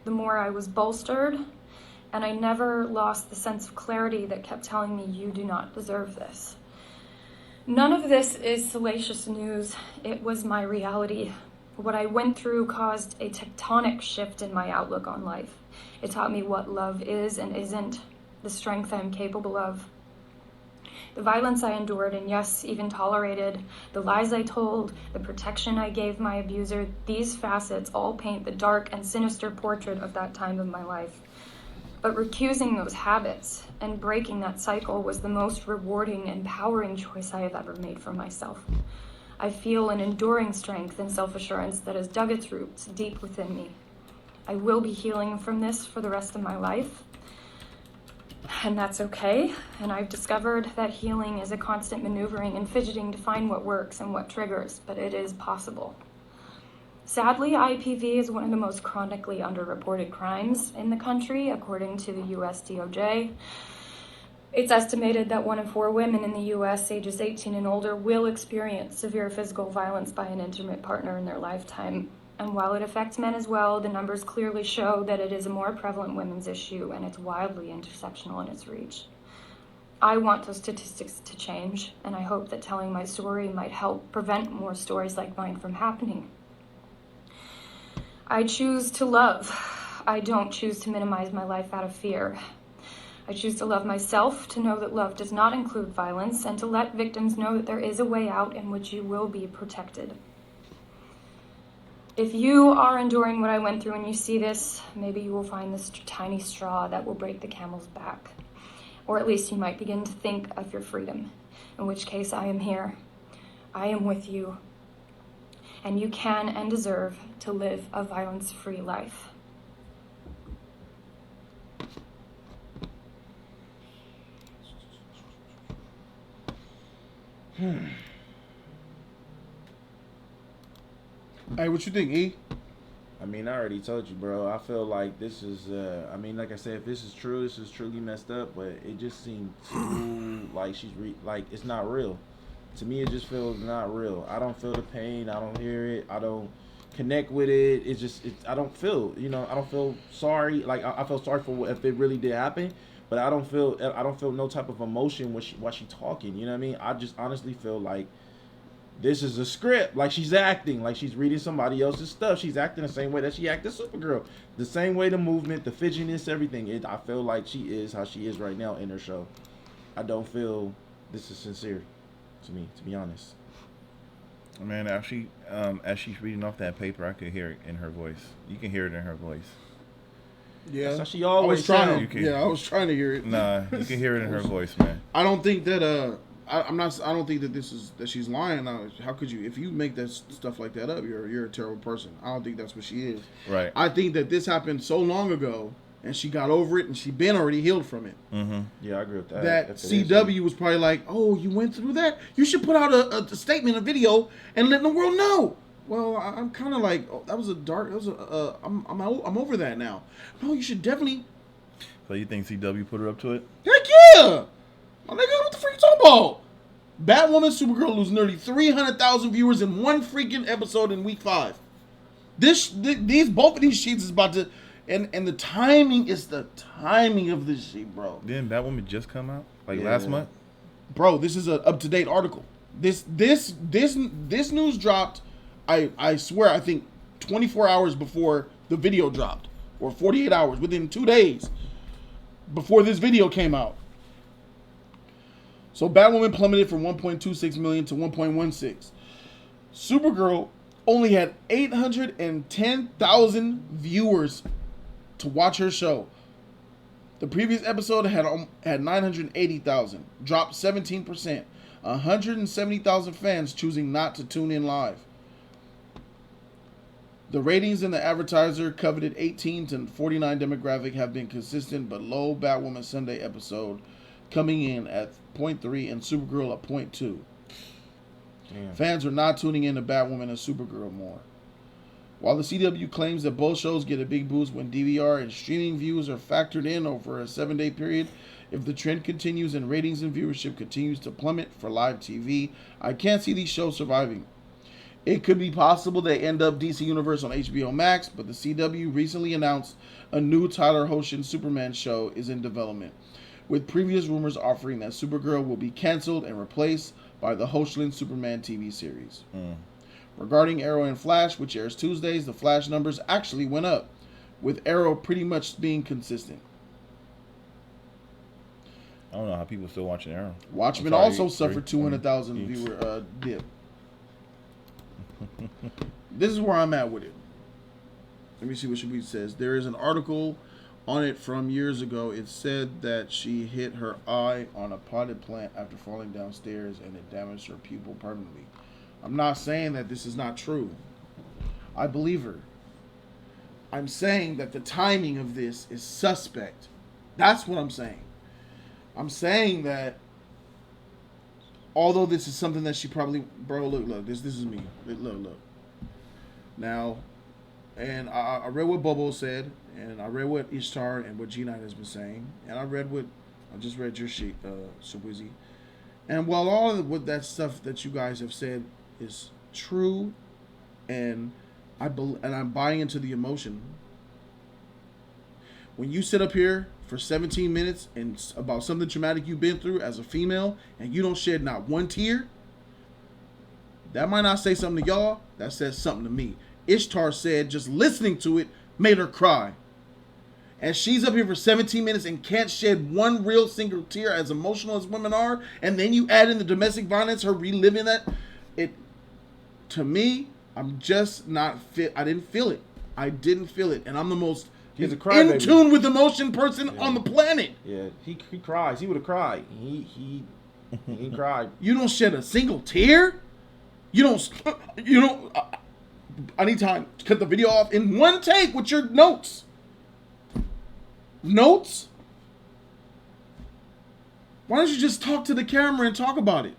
the more I was bolstered, and I never lost the sense of clarity that kept telling me, "You do not deserve this." None of this is salacious news. It was my reality. What I went through caused a tectonic shift in my outlook on life. It taught me what love is and isn't, the strength I'm capable of. The violence I endured and yes, even tolerated, the lies I told, the protection I gave my abuser, these facets all paint the dark and sinister portrait of that time of my life. But recusing those habits and breaking that cycle was the most rewarding, empowering choice I have ever made for myself. I feel an enduring strength and self-assurance that has dug its roots deep within me. I will be healing from this for the rest of my life, and that's okay. And I've discovered that healing is a constant maneuvering and fidgeting to find what works and what triggers, but it is possible. Sadly, IPV is one of the most chronically underreported crimes in the country, according to the US DOJ. It's estimated that 1 in 4 women in the U.S. ages 18 and older will experience severe physical violence by an intimate partner in their lifetime. And while it affects men as well, the numbers clearly show that it is a more prevalent women's issue, and it's wildly intersectional in its reach. I want those statistics to change, and I hope that telling my story might help prevent more stories like mine from happening. I choose to love. I don't choose to minimize my life out of fear. I choose to love myself, to know that love does not include violence, and to let victims know that there is a way out in which you will be protected. If you are enduring what I went through and you see this, maybe you will find this tiny straw that will break the camel's back. Or at least you might begin to think of your freedom, in which case I am here. I am with you. And you can and deserve to live a violence-free life. Hey, what you think, E? I mean, I already told you, bro. I feel like this is, I mean, like I said, if this is true, this is truly messed up, but it just seems too, like, like, it's not real. To me, it just feels not real. I don't feel the pain. I don't hear it. I don't connect with it. It's just, I don't feel, I don't feel sorry. Like, I feel sorry for if it really did happen, but I don't feel no type of emotion while she talking, you know what I mean? I just honestly feel like this is a script. Like, she's acting. Like, she's reading somebody else's stuff. She's acting the same way that she acted Supergirl. The same way, the movement, the fidgetiness, everything. I feel like she is how she is right now in her show. I don't feel this is sincere to me, to be honest. Man, as she's reading off that paper, I could hear it in her voice. You can hear it in her voice. Yeah, that's how she always I was trying to hear it. Nah, you can hear it in her voice, man. I don't think that I don't think that that she's lying. How could you? If you make that stuff like that up, you're a terrible person. I don't think that's what she is. Right. I think that this happened so long ago, and she got over it, and she been already healed from it. Mm-hmm. Yeah, I agree with that. That CW was probably like, "Oh, you went through that? You should put out a statement, a video, and let the world know." Well, I'm kind of like, oh, that was a dark. That was I'm over that now. No, you should definitely. So you think CW put her up to it? Heck yeah! My nigga, what the freak you talking about? Batwoman, Supergirl lose nearly 300,000 viewers in one freaking episode in week 5. Both of these sheets is about to, and the timing is the timing of this shit, bro. Didn't Batwoman just come out last month? Bro, this is an up to date article. This news dropped. I swear, I think 24 hours before the video dropped, or 48 hours, within 2 days before this video came out. So Batwoman plummeted from 1.26 million to 1.16. Supergirl only had 810,000 viewers to watch her show. The previous episode had 980,000, dropped 17%. 170,000 fans choosing not to tune in live. The ratings in the advertiser coveted 18 to 49 demographic have been consistent, but low Batwoman Sunday episode coming in at 0.3 and Supergirl at 0.2. Damn. Fans are not tuning in to Batwoman and Supergirl more. While the CW claims that both shows get a big boost when DVR and streaming views are factored in over a 7-day period, if the trend continues and ratings and viewership continues to plummet for live TV, I can't see these shows surviving. It could be possible they end up DC Universe on HBO Max, but the CW recently announced a new Tyler Hoechlin Superman show is in development, with previous rumors offering that Supergirl will be canceled and replaced by the Hoechlin Superman TV series. Regarding Arrow and Flash, which airs Tuesdays, the Flash numbers actually went up, with Arrow pretty much being consistent. I don't know how people still watching Arrow. Watchmen also suffered 200,000 viewer dip. This is where I'm at with it. Let me see what Shabit says. There is an article on it from years ago. It said that she hit her eye on a potted plant after falling downstairs and it damaged her pupil permanently. I'm not saying that this is not true. I believe her. I'm saying that the timing of this is suspect. That's what I'm saying. I'm saying that although this is something that she probably, bro, look, this is me. Look. Now, and I read what Bobo said, and I read what Ishtar and what G9 has been saying, and I just read your sheet, Subwizzy. And while all of what that stuff that you guys have said is true, and I'm buying into the emotion, when you sit up here for 17 minutes and about something traumatic you've been through as a female and you don't shed not one tear, that might not say something to y'all. That says something to me. Ishtar said just listening to it made her cry. And she's up here for 17 minutes and can't shed one real single tear, as emotional as women are. And then you add in the domestic violence, her reliving that. To me, I'm just not fit. I didn't feel it. And I'm the most He's a in crybaby. tune with emotion person on the planet. Yeah, he cries. He would have cried. He cried. You don't shed a single tear. You don't. I need time to cut the video off in one take with your notes. Notes? Why don't you just talk to the camera and talk about it?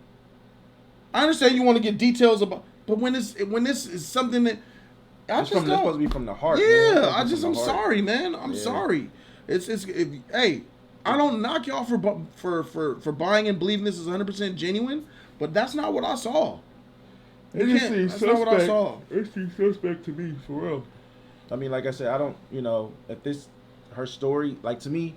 I understand you want to get details about, but when this is something that It's supposed to be from the heart. Yeah, man. I'm sorry, man. I'm sorry. Hey, I don't knock y'all for buying and believing this is 100% genuine, but that's not what I saw. That's not what I saw. It seems suspect to me, for real. I mean, like I said, I don't, if this, her story, like, to me,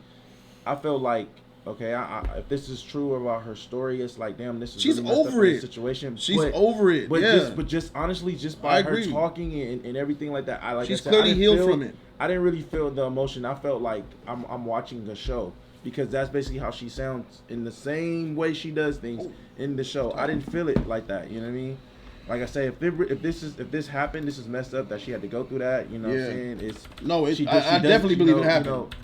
I feel like Okay, if this is true about her story, it's like, damn, this is she's really messed over up in it. this situation. She's over it. Yeah. But just honestly, just by her talking and everything like that, she's clearly healed from it. I didn't really feel the emotion. I felt like I'm watching a show because that's basically how she sounds in the same way she does things in the show. I didn't feel it like that. You know what I mean? Like I say, if this happened, this is messed up that she had to go through that. You know what I'm saying? I definitely believe it happened.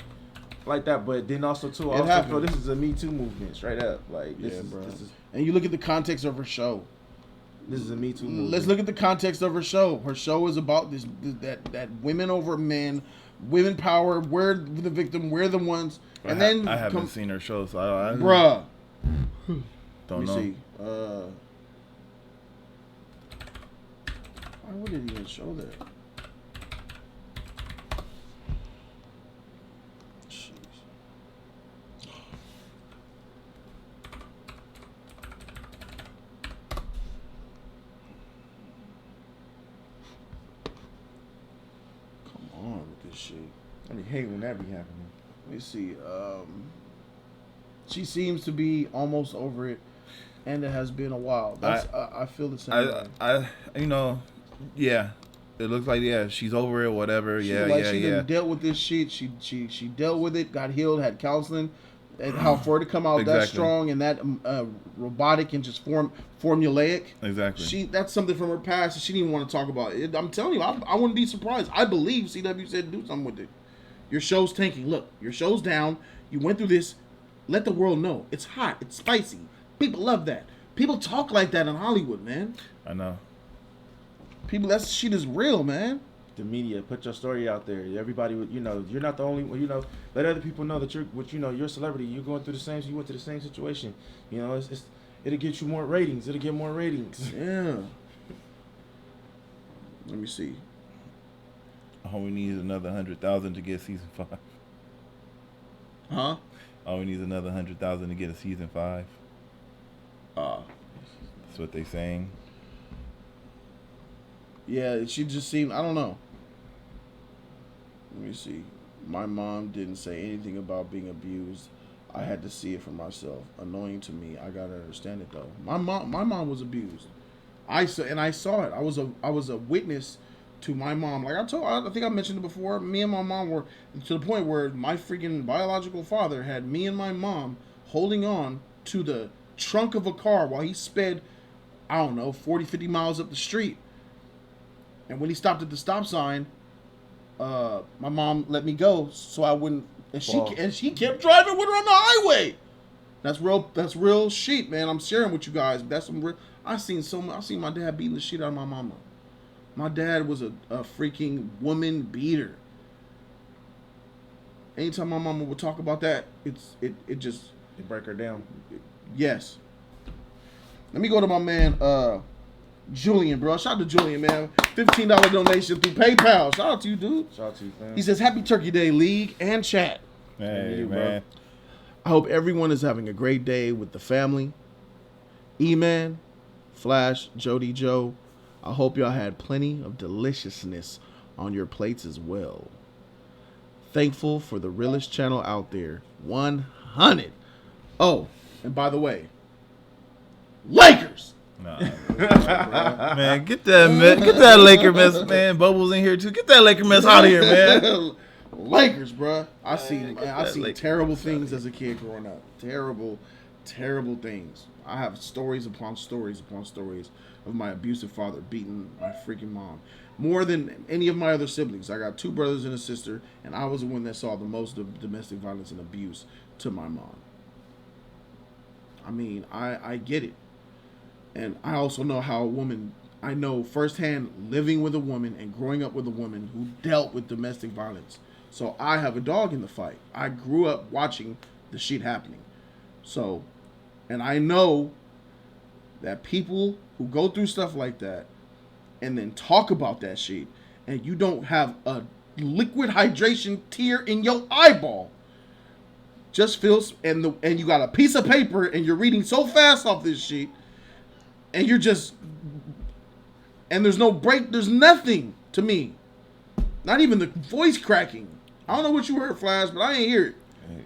Like that, but then also too, I also feel this is a Me Too movement, straight up. Like this is. And you look at the context of her show. This is a Me Too movement. Let's look at the context of her show. Her show is about that women over men, women power. We're the victim. We're the ones. And then I haven't seen her show, so I bruh. Don't know. See. Why would it even show that? Shit. I mean, hate when that be happening. Let me see. She seems to be almost over it, and it has been a while. I feel the same way. Yeah. It looks like she's over it. Whatever. She dealt with this shit. She dealt with it. Got healed. Had counseling. And how for her to come out that strong and that robotic and just formulaic. Exactly. That's something from her past that she didn't even want to talk about. I'm telling you, I wouldn't be surprised. I believe CW said do something with it. Your show's tanking. Look, your show's down. You went through this. Let the world know. It's hot. It's spicy. People love that. People talk like that in Hollywood, man. I know. People, that shit is real, man. The media, put your story out there. Everybody, you're not the only one. Let other people know that you're a celebrity. You're going through you went through the same situation. It'll get you more ratings. It'll get more ratings. Yeah. Let me see. All we need is another 100,000 to get season 5. Huh? All we need is another 100,000 to get a season 5. That's what they saying. Yeah, she just seemed, I don't know. Let me see. My mom didn't say anything about being abused. I had to see it for myself. Annoying to me. I gotta understand it though. My mom was abused. I saw it. I was a witness to my mom. Like I think I mentioned it before. Me and my mom were to the point where my freaking biological father had me and my mom holding on to the trunk of a car while he sped, I don't know, 40, 50 miles up the street. And when he stopped at the stop sign, my mom let me go so I wouldn't. And she kept driving with her on the highway. That's real shit, man. I'm sharing with you guys. That's some real. I seen my dad beating the shit out of my mama. My dad was a freaking woman beater. Anytime my mama would talk about that, it just break her down. Yes. Let me go to my man. Julian, bro. Shout out to Julian, man. $15 donation through PayPal. Shout out to you, dude. Shout out to you, man. He says, Happy Turkey Day, League and chat. Hey, man. I hope everyone is having a great day with the family. E-Man, Flash, Jody, Joe. I hope y'all had plenty of deliciousness on your plates as well. Thankful for the realest channel out there. 100. Oh, and by the way, Lakers. Nah, man, get that Laker mess, man. Bubbles in here too. Get that Laker mess out of here, man. Lakers, bro. I seen terrible things as a kid growing up. Terrible things. I have stories upon stories upon stories of my abusive father beating my freaking mom. More than any of my other siblings. I got 2 brothers and a sister, and I was the one that saw the most of domestic violence and abuse to my mom. I mean, I get it. And I also know how I know firsthand living with a woman and growing up with a woman who dealt with domestic violence. So I have a dog in the fight. I grew up watching the shit happening. So, and I know that people who go through stuff like that and then talk about that shit and you don't have a liquid hydration tear in your eyeball just feels, and you got a piece of paper and you're reading so fast off this shit and you're just, and there's no break, there's nothing to me. Not even the voice cracking. I don't know what you heard, Flash, but I ain't hear it.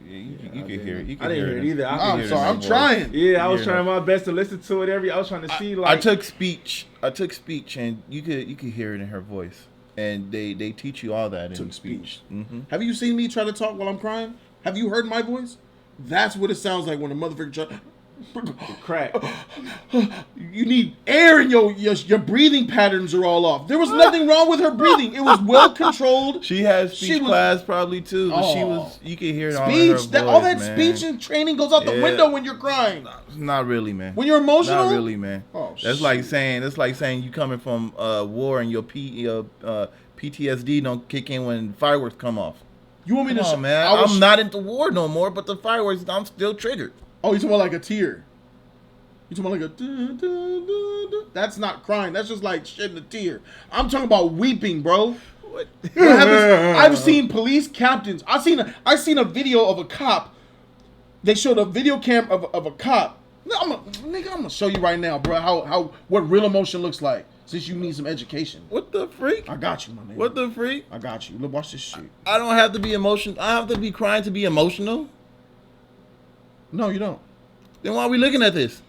You can hear it. You I can didn't hear hear it it either. I'm hear it sorry. in I'm her voice. trying. Yeah, I was Yeah. trying my best to listen to it I was trying to see like I took speech, and you could hear it in her voice, and they teach you all that in Took speech. speech. Have you seen me try to talk while I'm crying? Have you heard my voice? That's what it sounds like when a motherfucker try. crack. You need air in your breathing patterns are all off. There was nothing wrong with her breathing. It was well controlled. She had speech She was- class probably too, but Oh. you could hear it all in her Speech. voice, All that man. speech and training goes out the Yeah. window when you're crying. Not really, man. When you're emotional? Not really, man. Oh, that's like saying you coming from war and your PTSD don't kick in when fireworks come off. You want me Come to on, man. I'm not into war no more, but the fireworks, I'm still triggered. Oh, you talking about like a tear? You talking about like a? Dun, dun, dun, dun. That's not crying. That's just like shedding a tear. I'm talking about weeping, bro. What? What happens? I've seen police captains. I seen a video of a cop. They showed a video cam of a cop. I'm gonna show you right now, bro. How what real emotion looks like. Since you need some education. What the freak? I got you, my nigga. What the freak? I got you. Look, watch this shit. I don't have to be emotional. I have to be crying to be emotional. No, you don't. Then why are we looking at this?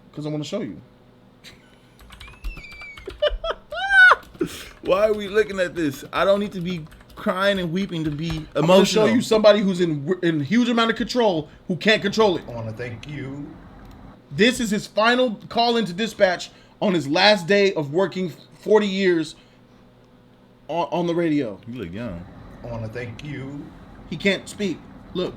Because I want to show you. Why are we looking at this? I don't need to be crying and weeping to be emotional. I'm gonna show you somebody who's in huge amount of control who can't control it. I want to thank you. This is his final call into dispatch on his last day of working 40 years on the radio. You look young. I want to thank you. He can't speak. Look.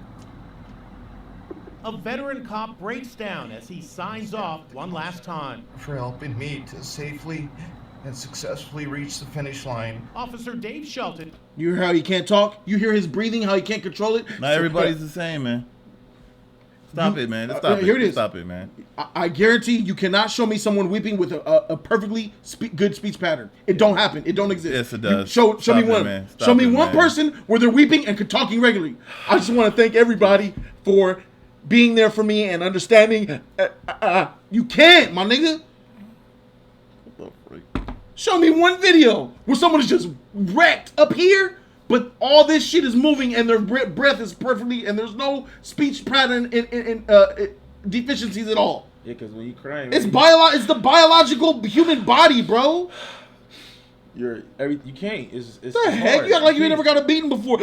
A veteran cop breaks down as he signs off one last time. For helping me to safely and successfully reach the finish line. Officer Dave Shelton. You hear how he can't talk? You hear his breathing, how he can't control it? Not everybody's the same, man. Stop it, man. Stop it. Here it is. Stop it, man. I guarantee you cannot show me someone weeping with a perfectly good speech pattern. It don't happen. It don't exist. Yes, it does. Show Stop me it, one. man. Stop Show me it, one man. person where they're weeping and talking regularly. I just want to thank everybody for being there for me and understanding. You can't, my nigga. What the freak? Show me one video where someone is just wrecked up here, but all this shit is moving and their breath is perfectly, and there's no speech pattern in deficiencies at all. Yeah, because when you crying, It's it's the biological human body, bro. you can't. It's What the heck? hard. You act like you ain't can't. never got a beating before.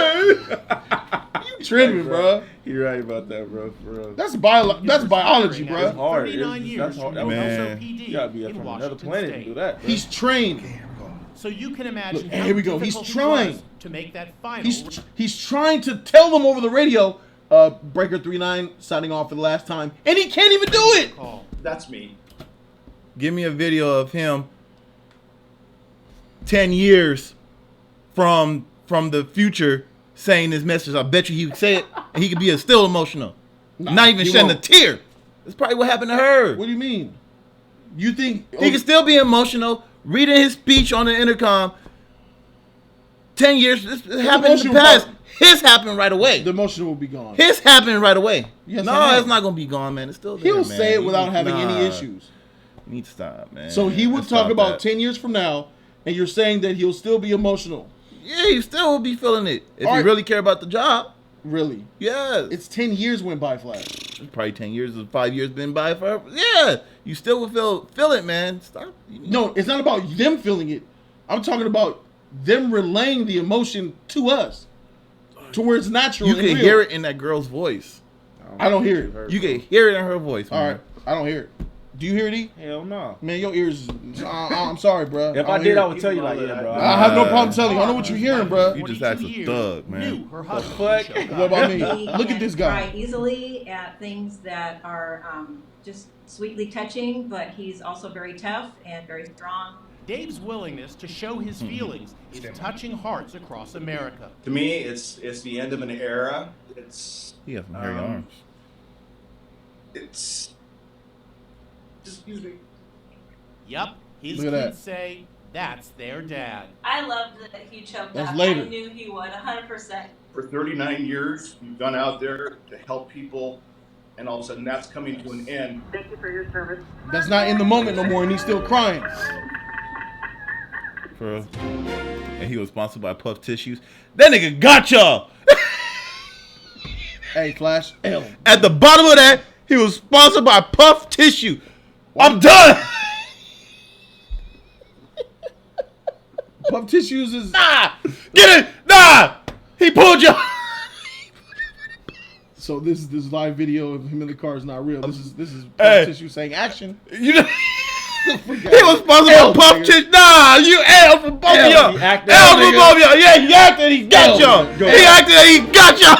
You tripping, bro. You're right about that, bro. For real. That's biology, It's bro. hard. 39 years That's hard. from That the was- Man. PD You gotta be up in from another Washington planet State. to do that. Bro. He's trained. Here we go. So you can imagine Look, how here we go. He's difficult he trying. was to make that final. He's trying to tell them over the radio. Breaker 39 signing off for the last time, and he can't even do it. call. That's me. Give me a video of him 10 years from the future saying this message. I bet you he would say it, and he could be still emotional. Not even he shedding a won't. tear. That's probably what happened to her. What do you mean? You think He can still be emotional, reading his speech on the intercom. 10 years, this happened in the emotional past. part. His happened right away. the emotion will be gone? His happened right away. Yes, no, I know. it's not going to be gone, man. It's still there, He'll man. say it without having Nah. any issues. You need to stop, man. So he would Let's talk stop about that. 10 years from now, and you're saying that he'll still be emotional. Yeah, you still will be feeling it. If All you right. really care about the job, Really? yes. It's 10 years went by flash. It's probably 10 years or 5 years been by for. Yeah, you still will feel it, man. Stop. No, it's not about them feeling it. I'm talking about them relaying the emotion to us, to where it's natural. You and can real. hear it in that girl's voice. I don't hear it. You can hear it in her voice, man. All right, I don't hear it. Do you hear it, E? Hell no. Man, your ears. I'm sorry, bro. If I don't did, hear I it. would tell you like, yeah, bro. I have no problem telling you. I know what you're hearing, bro. You just 42 act a years, thug, man. knew her husband fuck? showed What up. about me? He Look at this can guy. cry easily at things that are just sweetly touching, but he's also very tough and very strong. Dave's willingness to show his feelings is touching hearts across America. To me, it's the end of an era. It's He has some hairy arms. it's excuse me. Yup, his Look at kids that. say that's their dad. I loved that he choked That's up. later. I knew he would, 100%. For 39 years, you've gone out there to help people, and all of a sudden that's coming to an end. Thank you for your service. That's not in the moment no more, and he's still crying. For real. And he was sponsored by Puff Tissues. That nigga got y'all. Hey, Flash. L. At the bottom of that, he was sponsored by Puff Tissue. I'm done. Puff Tissues is... Nah. Get it. Nah. He pulled y'all. So this live video of him in the car is not real. This is Puff Hey. Tissue saying action. You know, he was sponsored by Puff Tissue. Nah, you L for both of y'all. L for both of y'all. Yeah, he acted. He got y'all. He acted. He got y'all.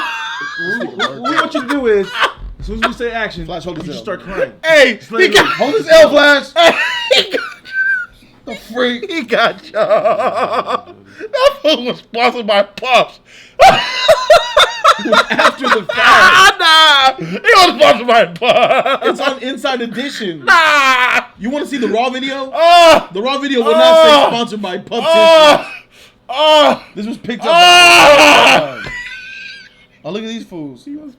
What we want you to do is, as soon as we say action, Flash, hold you this just L. start crying. Hey, he got, Hold this L, Flash. he got The freak. He got y'all. That fool was sponsored by Puffs. After the fact. Nah, he was sponsored by Puffs. It's on Inside Edition. Nah. You want to see the raw video? Oh. The raw video will not say sponsored by Puff Tissue. This was picked up by Oh, look at these fools. He was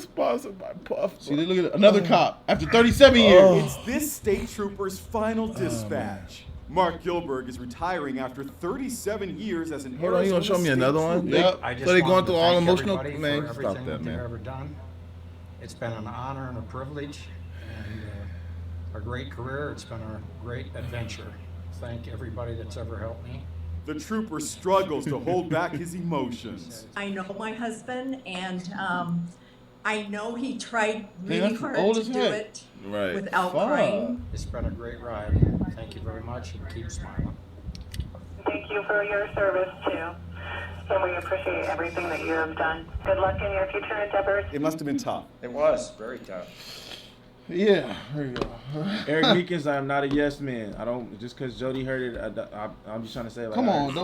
sponsored by Puff. See, look at it. Another cop after 37 years. It's this state trooper's final dispatch. Mark Gilberg is retiring after 37 years as an Hold on, you gonna show me another one? Yep. I just So they wanted going to through all thank emotional. everybody Man, for stop everything that, they've man. ever done. It's been an honor and a privilege, and a great career. It's been a great adventure. Thank everybody that's ever helped me. The trooper struggles to hold back his emotions. I know my husband, and I know he tried really that's hard old to as do heck. it Right. without Fuck. crying. It's been a great ride. Thank you very much, and keep smiling. Thank you for your service, too. And we appreciate everything that you have done. Good luck in your future endeavors. It must have been tough. It was very tough. Yeah, there you go. Eric Meekins, I am not a yes man. I don't just because Jody heard it. I'm just trying to say like. Come on, right.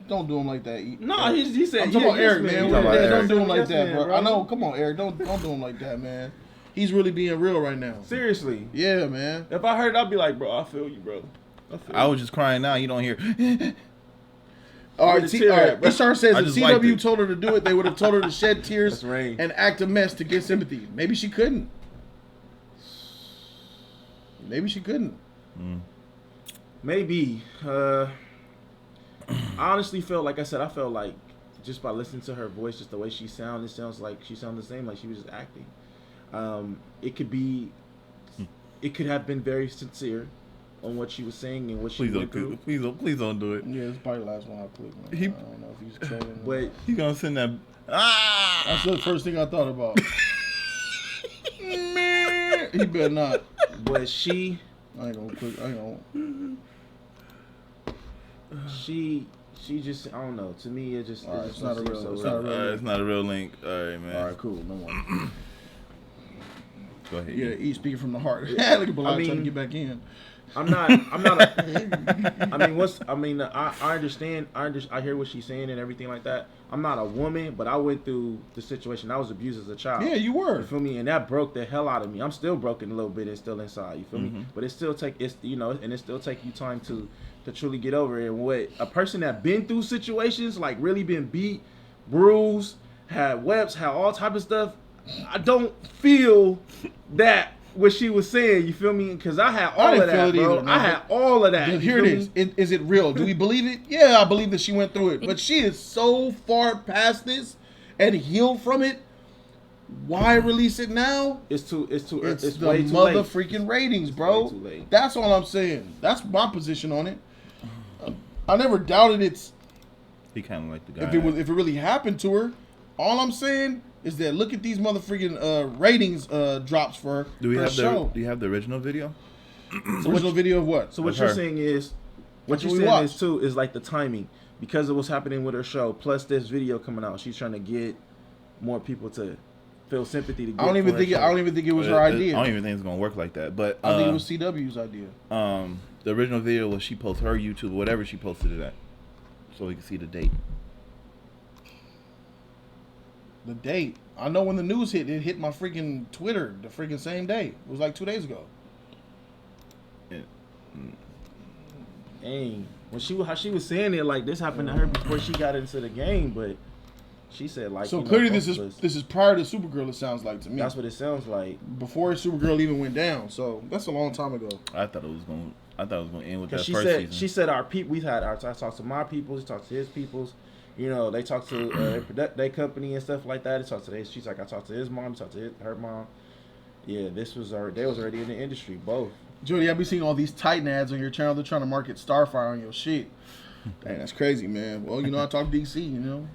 don't do him like that. No, he said. I'm talking about Eric, man. He's talking about Don't Eric. do him like Yes, that, man, bro. bro. I know. Come on, Eric. Don't do him like that, man. He's really being real right now. Seriously, Yeah, man. if I heard it, I'd be like, bro, I feel you, bro. I was just crying now. You don't hear. All Where right, the tear at, bro? Ishar says I if just wiped CW it. told her to do it, they would have told her to shed tears That's rain. and act a mess to get sympathy. Maybe she couldn't. Maybe she couldn't. Maybe. I honestly felt like I said. I felt like just by listening to her voice, just the way she sounds, it sounds like she sounded the same, like she was just acting. It could be. It could have been very sincere on what she was saying and what she Please went through. don't. Please don't do it. Yeah, it's probably the last one I clicked, man. He- I don't know if he's trolling. But He gonna send that. That's the first thing I thought about. Man, he better not. but she I ain't gonna click. I ain't gonna. she just I don't know. To me, it just All right, it it's just not a seems real- so it's real. not a real- It's not a real link. All right, man. All right, cool. No more. Go ahead. Yeah, he's speaking from the heart. Look at Bilal trying to mean- get back in. I'm not. I understand. I hear what she's saying and everything like that. I'm not a woman, but I went through the situation. I was abused as a child. Yeah, you were. You feel me? And that broke the hell out of me. I'm still broken a little bit and still inside. You feel me? But it still take and it still take you time to truly get over it. And what a person that been through situations like really been beat, bruised, had webs, had all type of stuff. I don't feel that what she was saying. You feel me? Because I had all of that, bro. I had all of that. Here it is. Is it real? Do we believe it? Yeah, I believe that she went through it. But she is so far past this and healed from it. Why release it now? It's too. It's the way too mother late. freaking ratings, It's bro. way too late. That's all I'm saying. That's my position on it. I never doubted it's He kind of like the guy. if it really happened to her. All I'm saying is that look at these motherfucking ratings drops for her. Do we her have show. Do you have the original video? Original video of what? So what Of you're her. saying is, what That's you're what we saying is watched. too is like the timing because of what's happening with her show. Plus this video coming out, she's trying to get more people to feel sympathy. To get I don't even for her think show. it was her idea. I don't even think it's gonna work like that. But I think it was CW's idea. the original video was she posted her YouTube, whatever she posted it at, so we can see the date. The date. I know when the news hit, it hit my freaking Twitter the freaking same day. It was like 2 days ago. Dang. When how she was saying it like this happened to her before she got into the game, but She said like. So clearly, this is prior to Supergirl. It sounds like to me. That's what it sounds like. Before Supergirl even went down. So that's a long time ago. I thought it was going to end with that She first said, season. She said our people. I talked to my peoples. Talked to his peoples. You know, they talked to their company and stuff like that. They talked to his. She's like, I talked to his mom. Talked to her mom. Yeah, they was already in the industry, both. Jody, I be seeing all these Titan ads on your channel. They're trying to market Starfire on your shit. Dang, that's crazy, man. Well, you know, I talk DC, you know.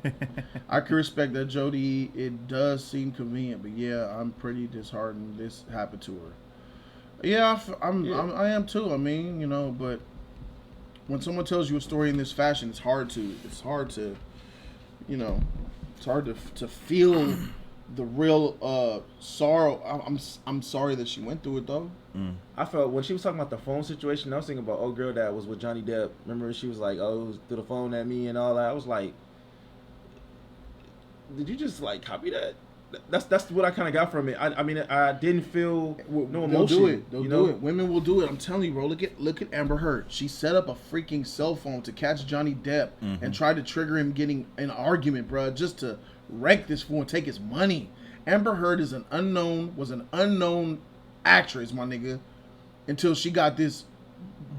I can respect that, Jody. It does seem convenient, but yeah, I'm pretty disheartened this happened to her. Yeah, I am too. I mean, you know, but when someone tells you a story in this fashion, it's hard to, you know, it's hard to feel the real sorrow. I'm sorry that she went through it though. I felt when she was talking about the phone situation, I was thinking about old girl that was with Johnny Depp. Remember she was like, "Oh, it was through the phone at me and all that." I was like, "Did you just like copy that?" That's what I kind of got from it. I mean, I didn't feel no emotion. They'll do it. They'll do it. Women will do it. I'm telling you, bro. Look at Amber Heard. She set up a freaking cell phone to catch Johnny Depp and tried to trigger him getting an argument, bro, just to wreck this fool and take his money. Amber Heard was an unknown actress, my nigga, until she got this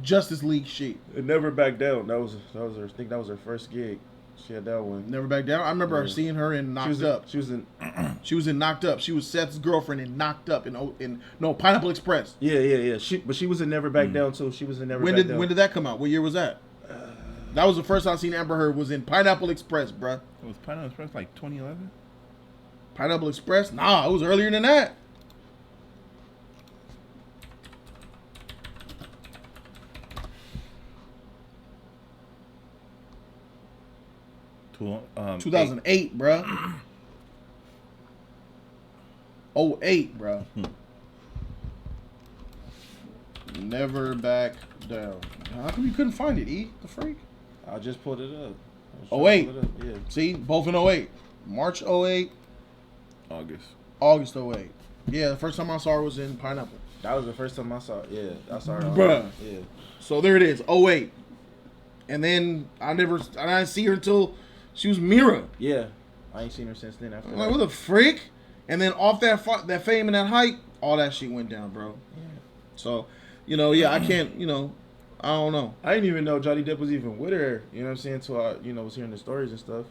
Justice League shit. It never backed down. That was her. I think that was her first gig. She had that one. Never back down. I remember her seeing her in Knocked Up. She was in Knocked Up. She was Seth's girlfriend in Knocked Up in Pineapple Express. Yeah. She was in Never Back Down too. She was in Never Back Down. When did that come out? What year was that? That was the first time I seen Amber Heard was in Pineapple Express, bruh. Was Pineapple Express like 2011? Pineapple Express? Nah, it was earlier than that. To 2008, bruh. 08, bruh. Never back down. How come you couldn't find it, E? The freak? I just pulled it up. 08. Yeah. See, both in 08. March 08. August 08. Yeah, the first time I saw her was in Pineapple. That was the first time I saw her. Yeah, I saw her. Bruh. Yeah. So there it is, 08. And then I didn't see her until she was Mira. Yeah. I ain't seen her since then. After I'm like, what the freak? And then off that fame and that hype, all that shit went down, bro. Yeah. So, you know, yeah, I can't, you know, I don't know. I didn't even know Johnny Depp was even with her. You know what I'm saying? Until I, was hearing the stories and stuff.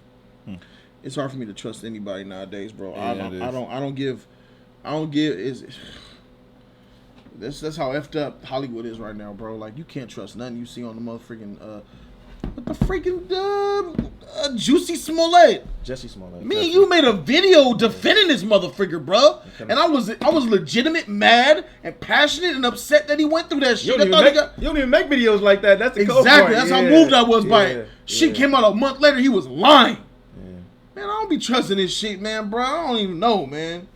It's hard for me to trust anybody nowadays, bro. Yeah, I don't give. That's how effed up Hollywood is right now, bro. Like, you can't trust nothing you see on the motherfucking what the freaking Juicy Smollett. Jesse Smollett. Me and you made a video defending this motherfucker, bro. And I was legitimate mad and passionate and upset that he went through that shit. You don't even make videos like that. That's the cold part. That's how moved I was by it. Shit came out a month later. He was lying. Man, I don't be trusting this shit, man, bro. I don't even know, man.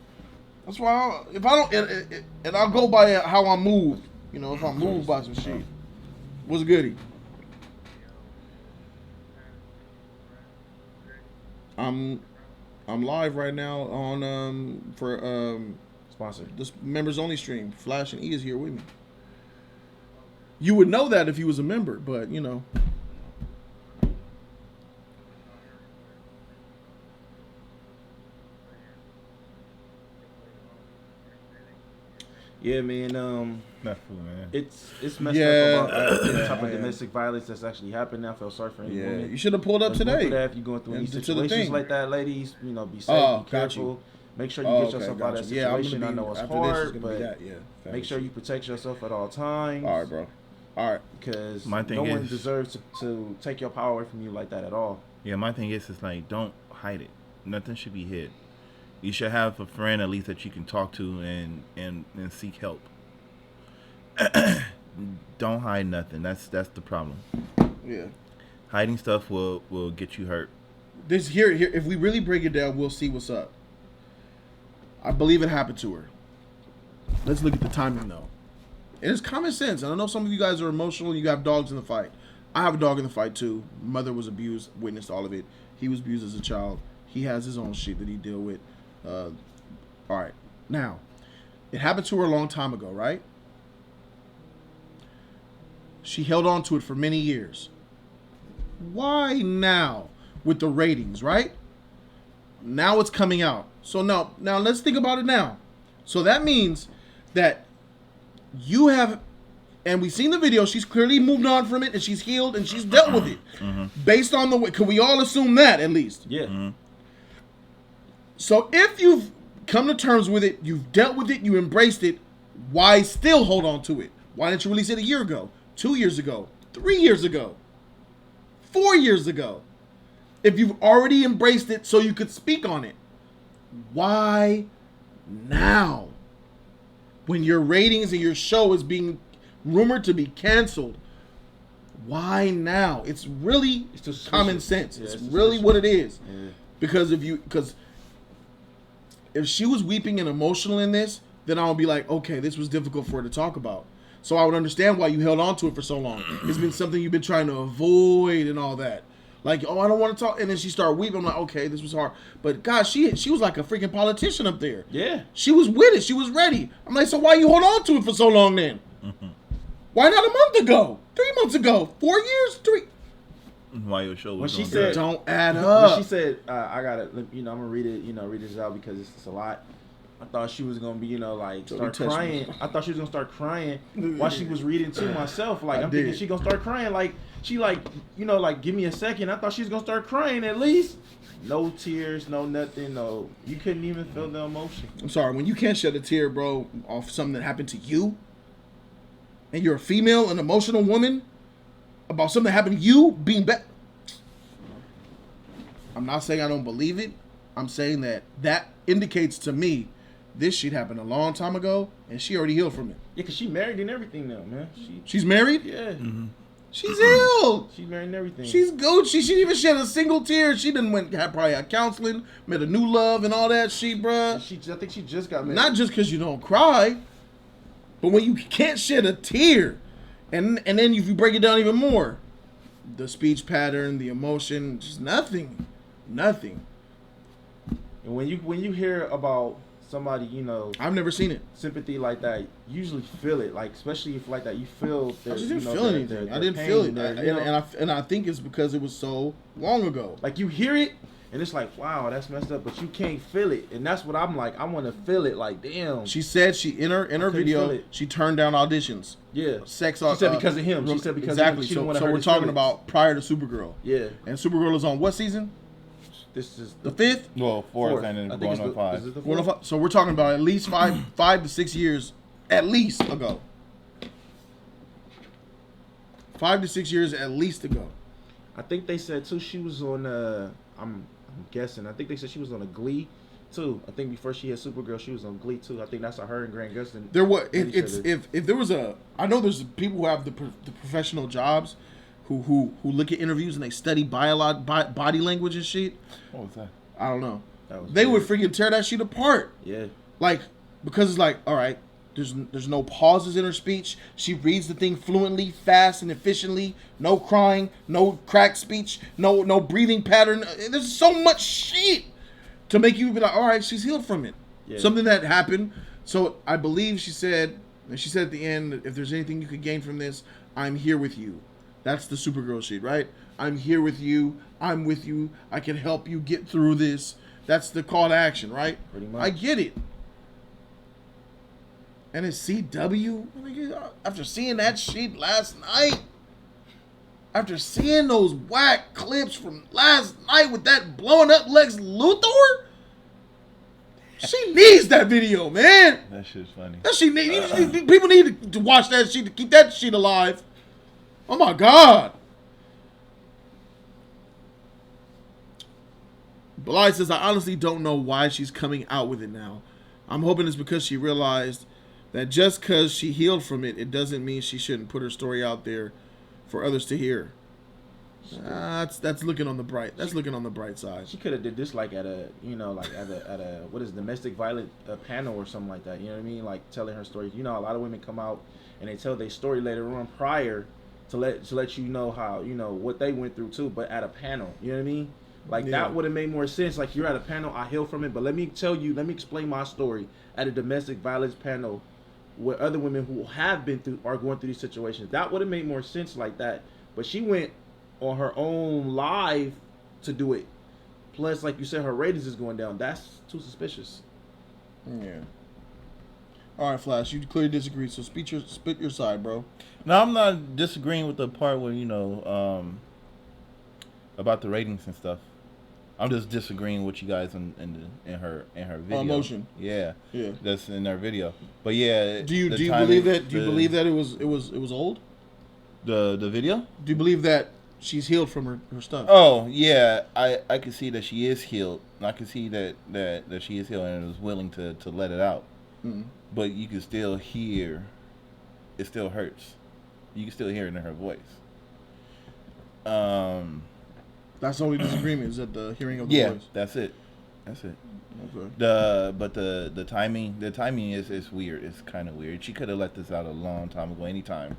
That's why I'll go by how I move. You know, if I'm moved by some shit. What's goody? I'm live right now on for sponsor this members only stream. Flash and E is here with me. You would know that if you was a member, but you know. Yeah, man. Not cool, man. It's messed up about the type of domestic violence that's actually happening. I feel sorry for any woman. You should have pulled up today. If you're going through any situations like that, ladies, be safe, be careful. Make sure you get yourself out of that situation. I know it's hard, but make sure you protect yourself at all times. All right, bro. All right. Because no one deserves to take your power away from you like that at all. Yeah, my thing is like, don't hide it. Nothing should be hid. You should have a friend at least that you can talk to and seek help. Don't hide nothing. That's the problem. Yeah. Hiding stuff will get you hurt. This here if we really break it down, we'll see what's up. I believe it happened to her. Let's look at the timing though. And it's common sense. And I know some of you guys are emotional and you have dogs in the fight. I have a dog in the fight too. Mother was abused, witnessed all of it. He was abused as a child. He has his own shit that he deal with. All right. Now, it happened to her a long time ago, right? She held on to it for many years. Why now with the ratings, right? Now it's coming out. So now let's think about it now. So that means that you have, and we've seen the video, she's clearly moved on from it, and she's healed, and she's dealt with it. Based on the way, can we all assume that at least? Yeah. So if you've come to terms with it, you've dealt with it, you embraced it, why still hold on to it? Why didn't you release it a year ago, 2 years ago, 3 years ago, 4 years ago? If you've already embraced it so you could speak on it, why now? When your ratings and your show is being rumored to be canceled, why now? It's really common sense. Yeah, it's really what it is. Yeah. Because if she was weeping and emotional in this, then I would be like, okay, this was difficult for her to talk about. So I would understand why you held on to it for so long. It's been something you've been trying to avoid and all that. Like, oh, I don't want to talk. And then she started weeping. I'm like, okay, this was hard. But God, she was like a freaking politician up there. Yeah. She was with it. She was ready. I'm like, so why you hold on to it for so long then? Why not a month ago? 3 months ago? 4 years? 3. Why your show was When she going said, good. Don't add up. When she said, I gotta, I'm gonna read it, read this out because it's a lot. I thought she was gonna be, like, Jody, start touch crying. me. I thought she was gonna start crying while she was reading to myself. Like, I I'm thinking did. she gonna start crying. Like, she like, give me a second. I thought she was gonna start crying at least. No tears, no nothing, no. You couldn't even feel the emotion. I'm sorry, when you can't shed a tear, bro, off something that happened to you, and you're a female, an emotional woman, about something that happened to you being bad. I'm not saying I don't believe it. I'm saying that indicates to me this shit happened a long time ago, and she already healed from it. Yeah, because she married and everything now, man. She's married? Yeah. She's healed. She's married and everything. She's Gucci. She didn't even shed a single tear. She didn't probably had counseling, met a new love and all that shit, bruh. I think she just got married. Not just because you don't cry, but when you can't shed a tear, and then if you break it down even more, the speech pattern, the emotion, just nothing. And when you hear about somebody, I've never seen it. sympathy like that, you usually feel it. Like, especially if like that, you feel. I just didn't feel anything. I didn't feel it, and I think it's because it was so long ago. Like, you hear it, and it's like, wow, that's messed up, but you can't feel it, and that's what I'm like. I want to feel it. Like, damn. She said in her couldn't feel video it. she turned down auditions. Yeah. Sex. She said because of him. She said because exactly. of him. She didn't want to so hurt we're his talking feelings. about prior to Supergirl. Yeah. And Supergirl is on what season? This is The 5th. Well, fourth and then I think going it's on the, 5. Is it the One fourth? of- So we're talking about at least 5 to 6 years, at least ago. 5 to 6 years at least ago. I think they said too. She was on. I'm guessing. I think they said she was on a Glee too. I think before she had Supergirl, she was on Glee too. I think that's how her and Grant Gustin. There was met each it's other. if there was I know there's people who have the professional jobs, who look at interviews and they study body language and shit. What was that? I don't know. That was They would weird. freaking tear that shit apart. Yeah. Like, because it's like, all right, there's no pauses in her speech. She reads the thing fluently, fast and efficiently. No crying, no cracked speech, no breathing pattern. There's so much shit to make you be like, all right, she's healed from it. Yeah. Something that happened. So I believe she said at the end, if there's anything you could gain from this, I'm here with you. That's the Supergirl shit, right? I'm here with you. I'm with you. I can help you get through this. That's the call to action, right? Pretty much. I get it. And it's CW. After seeing that shit last night, after seeing those whack clips from last night with that blowing up Lex Luthor, she needs that video, man. That shit's funny. That shit people need to watch that shit to keep that shit alive. Oh my God. Bly says, I honestly don't know why she's coming out with it now. I'm hoping it's because she realized that just because she healed from it, it doesn't mean she shouldn't put her story out there for others to hear. That's looking on the bright. That's looking on the bright side. She could have did this like at a what is domestic violence panel or something like that. You know what I mean? Like telling her story. A lot of women come out and they tell their story later on prior to let you know how what they went through too, but at a panel. You know what I mean? Like that would have made more sense. Like you're at a panel, I heal from it, but let me explain my story at a domestic violence panel where other women who have been through are going through these situations. That would have made more sense like that. But she went on her own live to do it. Plus, like you said, her ratings is going down. That's too suspicious. Yeah. All right, Flash, you clearly disagree, so spit your side, bro. No, I'm not disagreeing with the part where, about the ratings and stuff. I'm just disagreeing with you guys in her video. Emotion. Yeah. Yeah. That's in her video. But yeah. Do you believe that? Do you believe that it was old? The video? Do you believe that she's healed from her stuff? Oh yeah, I can see that she is healed. I can see that she is healed and is willing to let it out. Mm-hmm. But you can still hear, it still hurts. You can still hear it in her voice. That's the only disagreement, is that the hearing of the voice. That's it. Okay. But the timing is weird. It's kind of weird. She could have let this out a long time ago, anytime,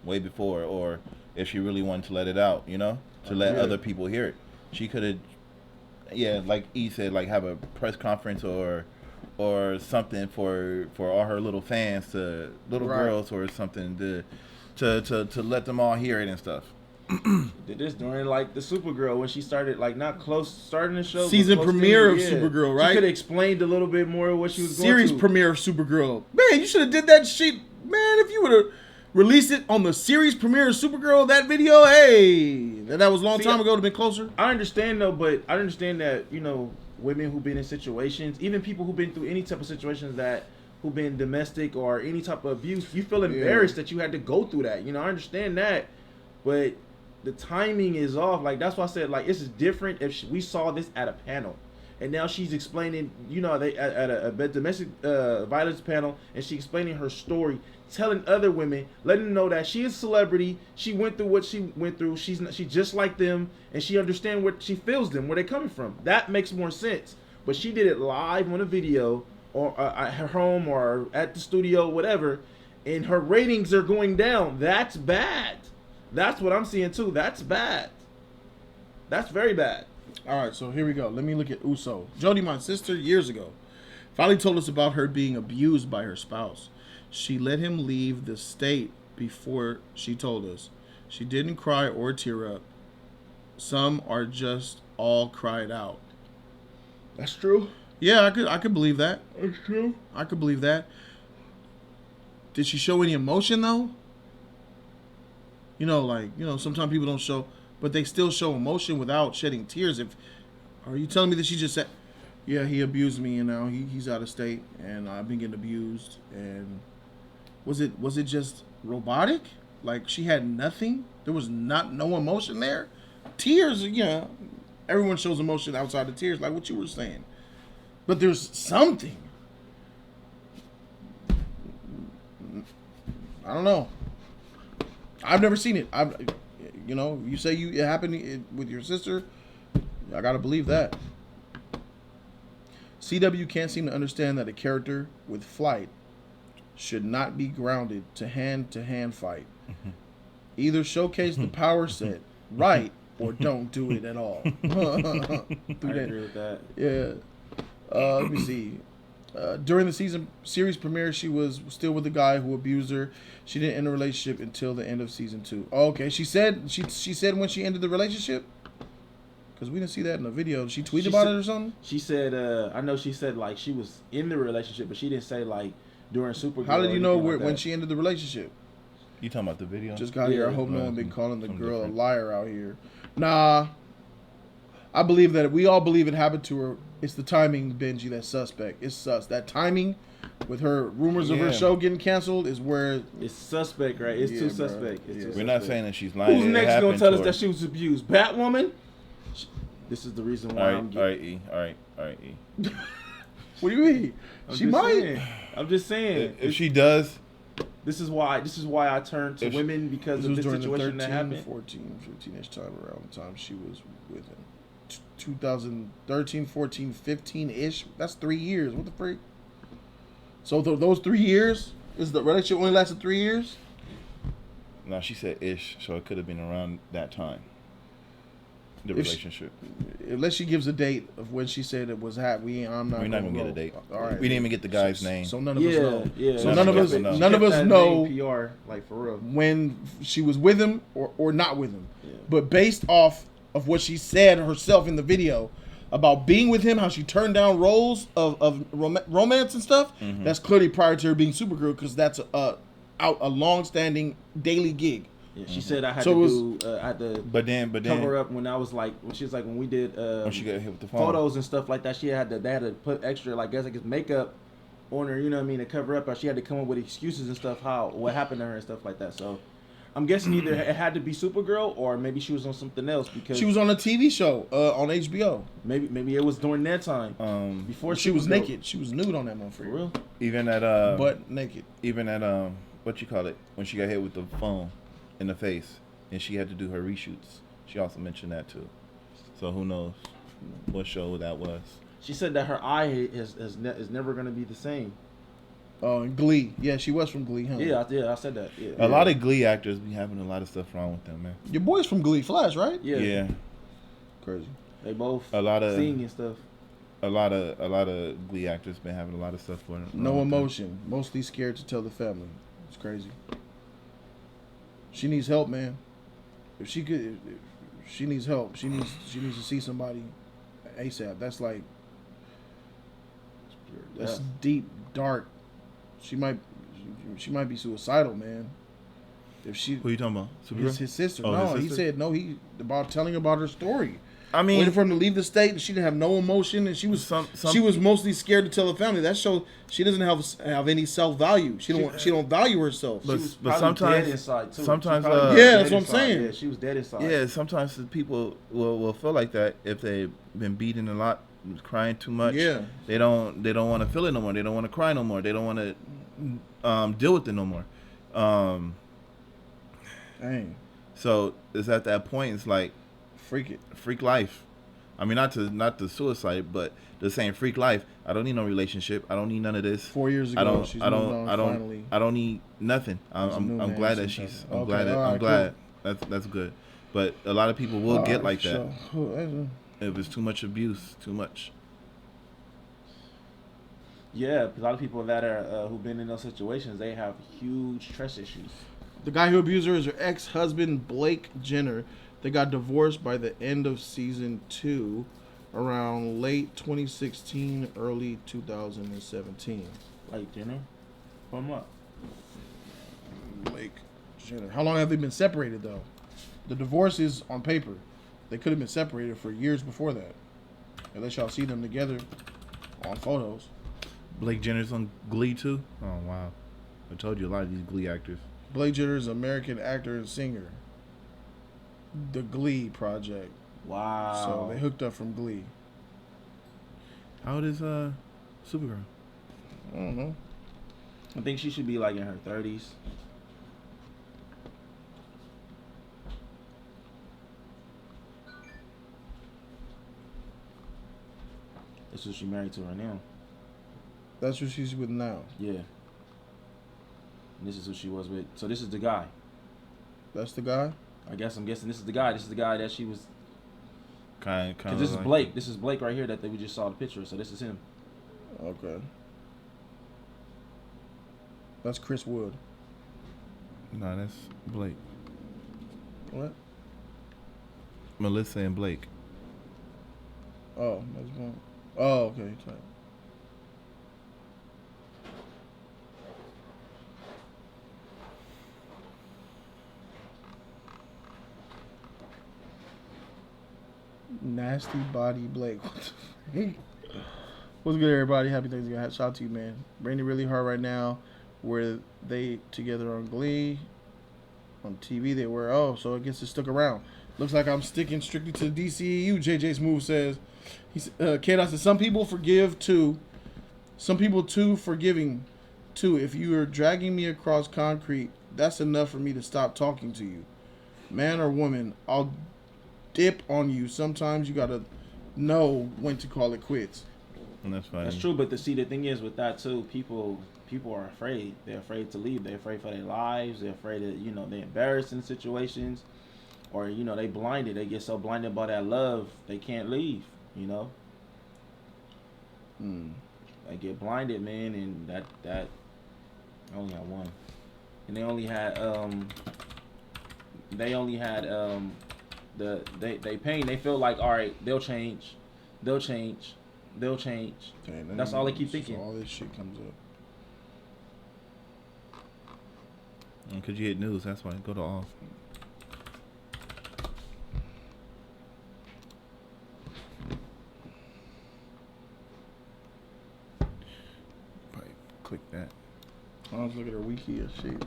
way before, or if she really wanted to let it out, to let other people hear it, she could have, like E said, like have a press conference or something for all her little fans, girls or something to let them all hear it and stuff. Did this during like the Supergirl when she started, like not close starting the show, season premiere of Supergirl, right? She could have explained a little bit more of what she was series going to. Premiere of Supergirl. Man, you should have did that shit, man. If you would have released it on the series premiere of Supergirl, that video, hey, that was a long time ago to be closer. I understand though, but I understand that women who've been in situations, even people who've been through any type of situations who've been domestic or any type of abuse, you feel embarrassed that you had to go through that. I understand that, but the timing is off. Like, that's why I said, like, it's different if we saw this at a panel. And now she's explaining, they at a domestic violence panel, and she's explaining her story, telling other women, letting them know that she is a celebrity. She went through what she went through. She's just like them, and she understands what she feels them, where they're coming from. That makes more sense. But she did it live on a video, or at her home, or at the studio, whatever, and her ratings are going down. That's bad. That's what I'm seeing too. That's bad. That's very bad. All right, so here we go. Let me look at Uso. Jody, my sister, years ago, finally told us about her being abused by her spouse. She let him leave the state before she told us. She didn't cry or tear up. Some are just all cried out. That's true. Yeah, I could believe that. That's true. I could believe that. Did she show any emotion though? Sometimes people don't show, but they still show emotion without shedding tears. Are you telling me that she just said, yeah, he abused me, he's out of state and I've been getting abused, and was it just robotic? Like she had nothing? There was no emotion there? Tears, everyone shows emotion outside of tears, like what you were saying. But there's something. I don't know. I've never seen it. You say it happened with your sister. I gotta believe that. CW can't seem to understand that a character with flight should not be grounded to hand fight. Either showcase the power set right or don't do it at all. I agree with that. Yeah. Let me see. During the series premiere, she was still with the guy who abused her. She didn't end a relationship until the end of season 2. Oh, okay, she said when she ended the relationship, because we didn't see that in the video. She tweeted about it or something. She said, I know she said like she was in the relationship, but she didn't say like during Supergirl. How did you know when she ended the relationship? You talking about the video? Just got here. I hope no one been calling the girl a liar out here. Nah, I believe that we all believe it happened to her. It's the timing, Benji, that's suspect. It's sus. That timing with her rumors of her show getting canceled is where it's suspect, right? It's too suspect. We're not saying that she's lying. Who's next going to tell us that she was abused? Batwoman? This is the reason why I'm getting... All right, E. What do you mean? She might. I'm just saying. If she does... This is why I turned to women because of the situation that happened. 14, 15-ish time around the time she was with him. 2013, 14, 15-ish. That's 3 years. What the freak? So those 3 years, is the relationship only lasted 3 years? No, she said ish, so it could have been around that time. The relationship. Unless she gives a date of when she said it was happening, we're not gonna get a date. All right. We didn't even get the guy's name. So none of us know. Yeah. So none of us know PR, like for real, when she was with him or not with him. Yeah. But based off of what she said herself in the video, about being with him, how she turned down roles of romance and stuff, that's clearly prior to her being Supergirl, because that's a long-standing daily gig. Yeah, she said I had to but then cover up when I was like, when she was like, when we did when she got hit with the phone. photos and stuff like that, they had to put extra, like, I guess makeup on her, you know what I mean, to cover up. Or she had to come up with excuses and stuff, what happened to her and stuff like that. So I'm guessing either it had to be Supergirl or maybe she was on something else, because she was on a TV show on HBO. Maybe it was during that time. Before she was naked. She was nude on that motherfucker. For real? Even at butt naked. Even at what you call it, when she got hit with the phone in the face and she had to do her reshoots. She also mentioned that too. So who knows what show that was. She said that her eye is never going to be the same. Oh, and Glee. Yeah, she was from Glee, huh? Yeah, I said that. Yeah. A lot of Glee actors be having a lot of stuff wrong with them, man. Your boy's from Glee, Flash, right? Yeah. Crazy. They both sing and stuff. A lot of Glee actors been having a lot of stuff for them. No emotion. Mostly scared to tell the family. It's crazy. She needs help, man. If she needs help. She needs to see somebody ASAP. That's deep, dark. She might be suicidal, man. If she, who you talking about? His sister. Oh, no, his he sister? said no. He about telling about her story. I mean, waiting for him to leave the state, and she didn't have no emotion, and she was she was mostly scared to tell the family. That shows she doesn't have any self value. She don't value herself. But sometimes, dead inside too. Sometimes, yeah, that's what I'm saying. Yeah, she was dead inside. Yeah, sometimes the people will feel like that if they've been beaten a lot, crying too much. Yeah, they don't want to feel it no more. They don't want to cry no more. They don't want to deal with it no more. Dang. So it's at that point. It's like freak life. I mean, not to suicide, but the same freak life. I don't need no relationship. I don't need none of this. 4 years ago, I don't need nothing. I'm glad that she's. I'm glad. That's good. But a lot of people will get like that. If it's too much abuse, too much. Yeah, a lot of people that are who've been in those situations, they have huge trust issues. The guy who abused her is her ex-husband, Blake Jenner. They got divorced by the end of season 2, around late 2016, early 2017. Blake Jenner? From what? Blake Jenner. How long have they been separated, though? The divorce is on paper. They could have been separated for years before that. Unless y'all see them together on photos. Blake Jenner's on Glee, too? Oh, wow. I told you a lot of these Glee actors. Blake Jenner is an American actor and singer. The Glee Project. Wow. So they hooked up from Glee. How old is Supergirl? I don't know. I think she should be like in her 30s. That's who she's married to right now. That's who she's with now. Yeah. And this is who she was with. So this is the guy. That's the guy? I'm guessing this is the guy. This is the guy that she was. Kind of. This is Blake. This is Blake right here that we just saw the picture. So this is him. Okay. That's Chris Wood. No, that's Blake. What? Melissa and Blake. Oh, that's one. Oh, okay. Sorry. Nasty Body Blake. What's good, everybody? Happy Thanksgiving. Shout out to you, man. Raining really hard right now. Were they together on Glee? On TV, they were. Oh, so I guess it stuck around. Looks like I'm sticking strictly to the DCEU. JJ Smooth says. K-Dot says, some people forgive too. Some people too forgiving too. If you are dragging me across concrete, that's enough for me to stop talking to you. Man or woman, I'll dip on you. Sometimes you gotta know when to call it quits. And that's fine. That's true, but the thing is with that too, people are afraid. They're afraid to leave. They're afraid for their lives. They're afraid that, they're embarrassed in situations, or they blinded. They get so blinded by that love they can't leave. They get blinded, man, and that I only had one, and they only had they pain. They feel like, all right, they'll change. They'll change. Dang, That's all they keep thinking. All this shit comes up. Because you hit news, that's why. Go to off. Probably click that. Oh, let's look at her wiki and shit.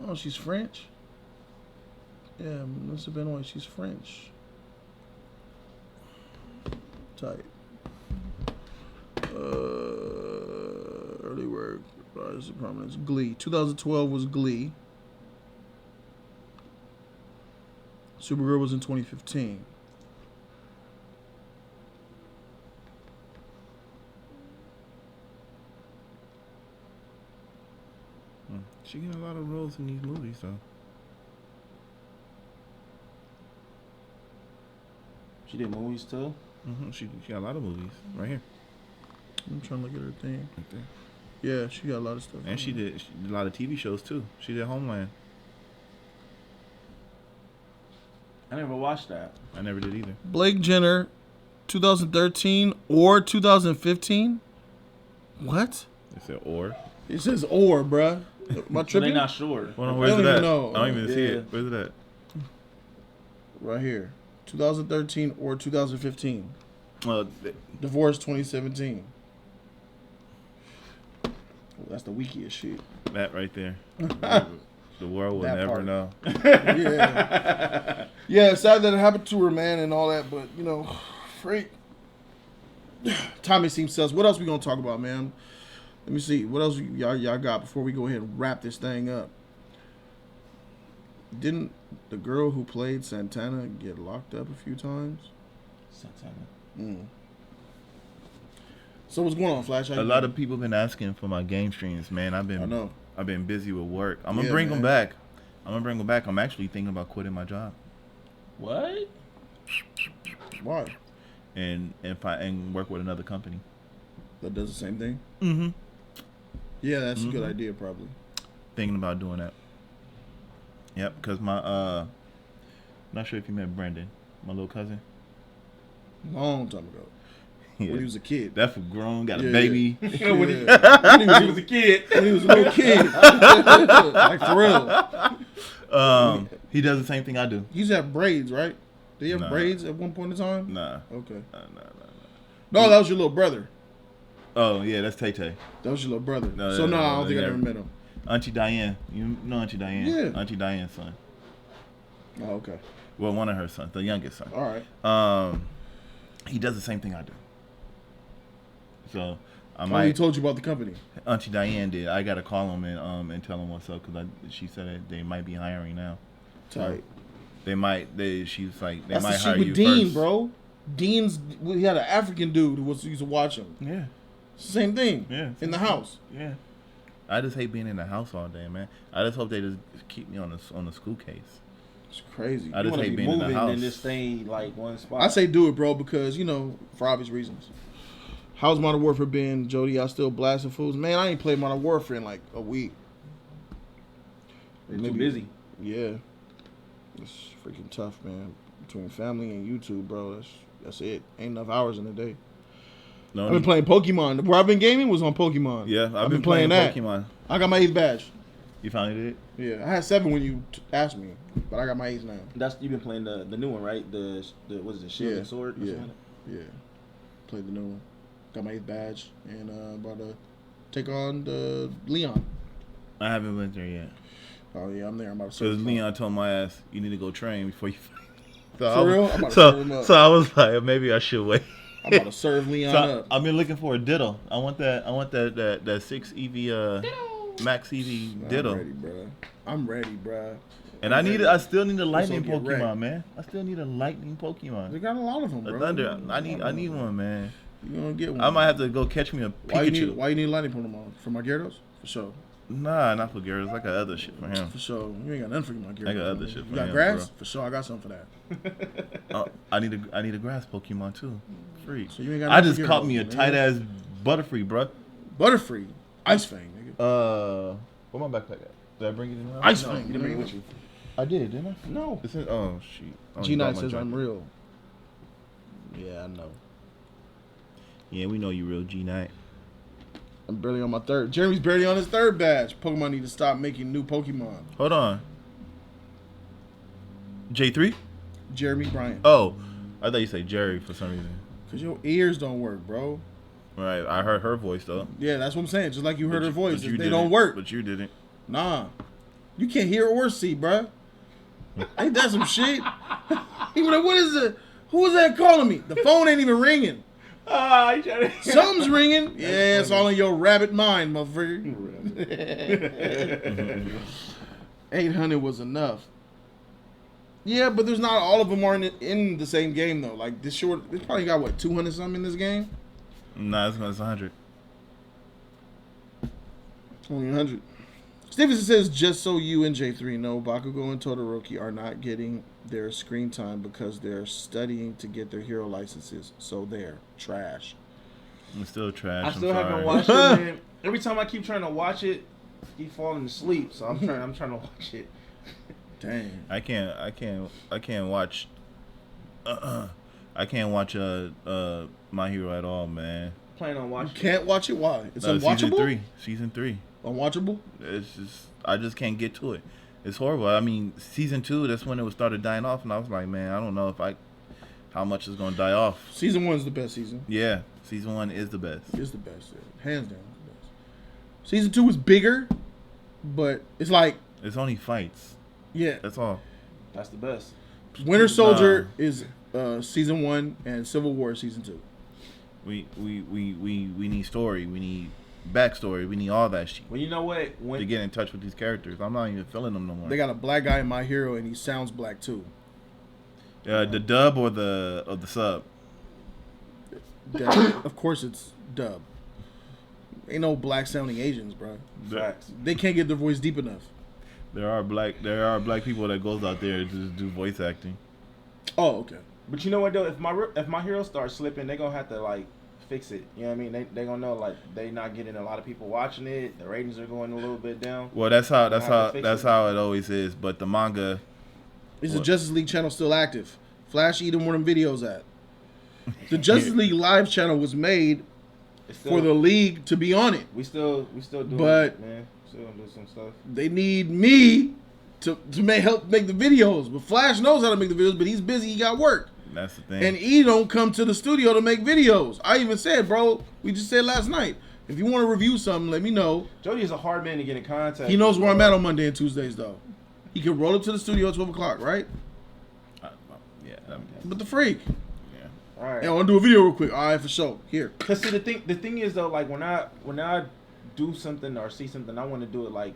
Oh, she's French. Yeah, Melissa Benoit, she's French. Tight. Early work, rise to prominence. Glee. 2012 was Glee. Supergirl was in 2015. She get a lot of roles in these movies, though. She did movies too. She got a lot of movies right here. I'm trying to look at her thing. Right there. Yeah, she got a lot of stuff. And she did a lot of TV shows too. She did Homeland. I never watched that. I never did either. Blake Jenner, 2013 or 2015. What? It said or. It says or, bruh. Am I So tripping? they not sure. Well, where's I don't it even at? know. I don't even see Yeah. it. Where's it at? Right here. 2013 or 2015. Well, Divorce 2017. Oh, that's the weakest shit. that right there. The world will That never part. know. Yeah. Yeah, it's sad that it happened to her, man, and all that, but, you know, freak. Tommy seems sus. What else we gonna talk about, man? Let me see. What else y'all got before we go ahead and wrap this thing up? Didn't the girl who played Santana get locked up a few times? Santana. So what's going on, Flash? How A you lot doing? of people been asking for my game streams, man. I know. I've been busy with work. I'm gonna Yeah, bring man. them back. I'm actually thinking about quitting my job What? Why? and work with another company. That does the same thing? Mm-hmm. Yeah, that's a good idea, probably. Thinking about doing that. Yep, because my not sure if you met Brendan, my little cousin. Long time ago. Yeah. When he was a kid. That's for grown, got a Yeah. baby. When he was a kid. When he was a little kid. Like, for real. He does the same thing I do. He used to have braids, right? Did he have Nah. braids at one point in time? Nah. Okay. Nah. No, that was your little brother. Oh yeah, that's Tay Tay. That was your little brother. No, So, no, I don't think I never- ever met him. Auntie Diane. You know Auntie Diane? Yeah. Auntie Diane's son. Oh, okay. Well, one of her sons, the youngest son. All right. He does the same thing I do. So I He might. told you about the company. Auntie Diane did. I gotta call him and tell him what's up because she said that they might be hiring now. Tight. They might. She's like they That's might the hire shit with you Dean, first. bro. Dean's, he had an African dude who used to watch him. Yeah. It's the same thing. Yeah. In the house. Yeah. I just hate being in the house all day, man. I just hope they just keep me on the school case. It's crazy. I just hate being in the moving house. and just stay like one spot. I say do it, bro, because, you know, for obvious reasons. How's Modern Warfare been, Jody? Y'all still blasting fools? Man, I ain't played Modern Warfare in like a week. You're too busy. Yeah. It's freaking tough, man. Between family and YouTube, bro, that's it. Ain't enough hours in a day. No, I've been playing Pokemon. Where I've been gaming was on Pokemon. Yeah, I've been playing that. Pokemon. I got my 8th badge. You finally did? Yeah, I had 7 when you asked me, but I got my 8th now. You've been playing the new one, right? The what is it, Shield and Sword? Or Yeah, something? yeah. Played the new one. Got my 8th badge and about to take on the Leon. I haven't went there yet. Oh yeah, I'm there. I'm about to. Because Leon told my ass, you need to go train before you fight. So For real? I'm about to serve him up. So I was like, maybe I should wait. I'm about to serve Leon up. I've been looking for a Ditto. I want that 6 EV Max EV Ditto. I'm ready, bro. I'm ready, bro. And I still need a lightning This will get Pokemon, wrecked. man. I still need a lightning Pokemon. They got a lot of them, bro. A Thunder. I need one, man. You gonna get one? I might have to go catch me a Pikachu. Why you need lightning Pokemon? For my Gyarados? For sure. Nah, not for Gyarados. I got other shit for him. For sure. You ain't got nothing for my Gyarados. I got other shit You for got him, grass? bro. For sure, I got something for that. I need a grass Pokemon too. Free. So you ain't got I nothing just for caught Gyarados, me a man. tight ass Butterfree, bro. Butterfree. Ice Fang, nigga. Where my backpack at? Did I bring it in? Ice No, Fang. you didn't bring it with you. I did, didn't I? No. It said, oh shit. Oh, you G9 brought my says jacket. I'm real. Yeah, I know. Yeah, we know you real G-Night. I'm barely on my third. Jeremy's barely on his third badge. Pokemon need to stop making new Pokemon. Hold on. J3? Jeremy Bryant. Oh, I thought you said Jerry for some reason. Because your ears don't work, bro. Right, I heard her voice, though. Yeah, that's what I'm saying. Just like you heard her voice. They don't don't work. But you didn't. Nah. You can't hear or see, bruh. Ain't that some shit? He was like, what is it? Who is that calling me? The phone ain't even ringing. Something's ringing. Yeah, it's all in your rabbit mind, motherfucker. 800 was enough. Yeah, but there's not all of them are in the same game, though. Like, this probably got, what, 200 something in this game? Nah, it's 100. Only 100. Stevenson says, just so you and J3 know, Bakugo and Todoroki are not getting their screen time because they're studying to get their hero licenses. So they're trash. It's still trash. I still haven't watched it, man. Every time I keep trying to watch it, I keep falling asleep. So I'm trying to watch it. Dang. I can't watch. I can't watch My Hero at all, man. Plan on watching. You can't watch it. Why? It's unwatchable. Season 3. Unwatchable. It's just I just can't get to it. It's horrible. I mean, season 2. That's when it was started dying off, and I was like, man, I don't know how much is gonna die off. Season 1 is the best season. Yeah, season 1 is the best. It's the best, hands down. The best. Season 2 is bigger, but it's like it's only fights. Yeah, that's all. That's the best. Winter Soldier is season 1, and Civil War is season 2. We need story. We need backstory. We need all that shit. Well, you know what? To get in touch with these characters, I'm not even feeling them no more. They got a black guy in My Hero, and he sounds black too. The dub or the sub? Of course, it's dub. Ain't no black sounding Asians, bro. They can't get their voice deep enough. There are black people that goes out there to just do voice acting. Oh, okay. But you know what though? If my hero starts slipping, they gonna have to like fix it. You know what I mean? They gonna know like they not getting a lot of people watching it. The ratings are going a little bit down. Well, that's how it always is. But the manga. Is the Justice League channel still active? Flash Eden, where them videos at? The Justice League live channel was made for the league to be on it. We still doing but it, man. Still do some stuff. They need me to help make the videos. But Flash knows how to make the videos, but he's busy. He got work. That's the thing. And he don't come to the studio to make videos. I even said, bro, we just said last night, if you want to review something, let me know. Jody is a hard man to get in contact. He knows where I'm at on Monday and Tuesdays, though. He can roll up to the studio at 12 o'clock, right? Yeah. But the freak. Yeah. All right. Hey, I want to do a video real quick. All right, for sure. Here. Cause see, the thing is though, like when I do something or see something, I want to do it like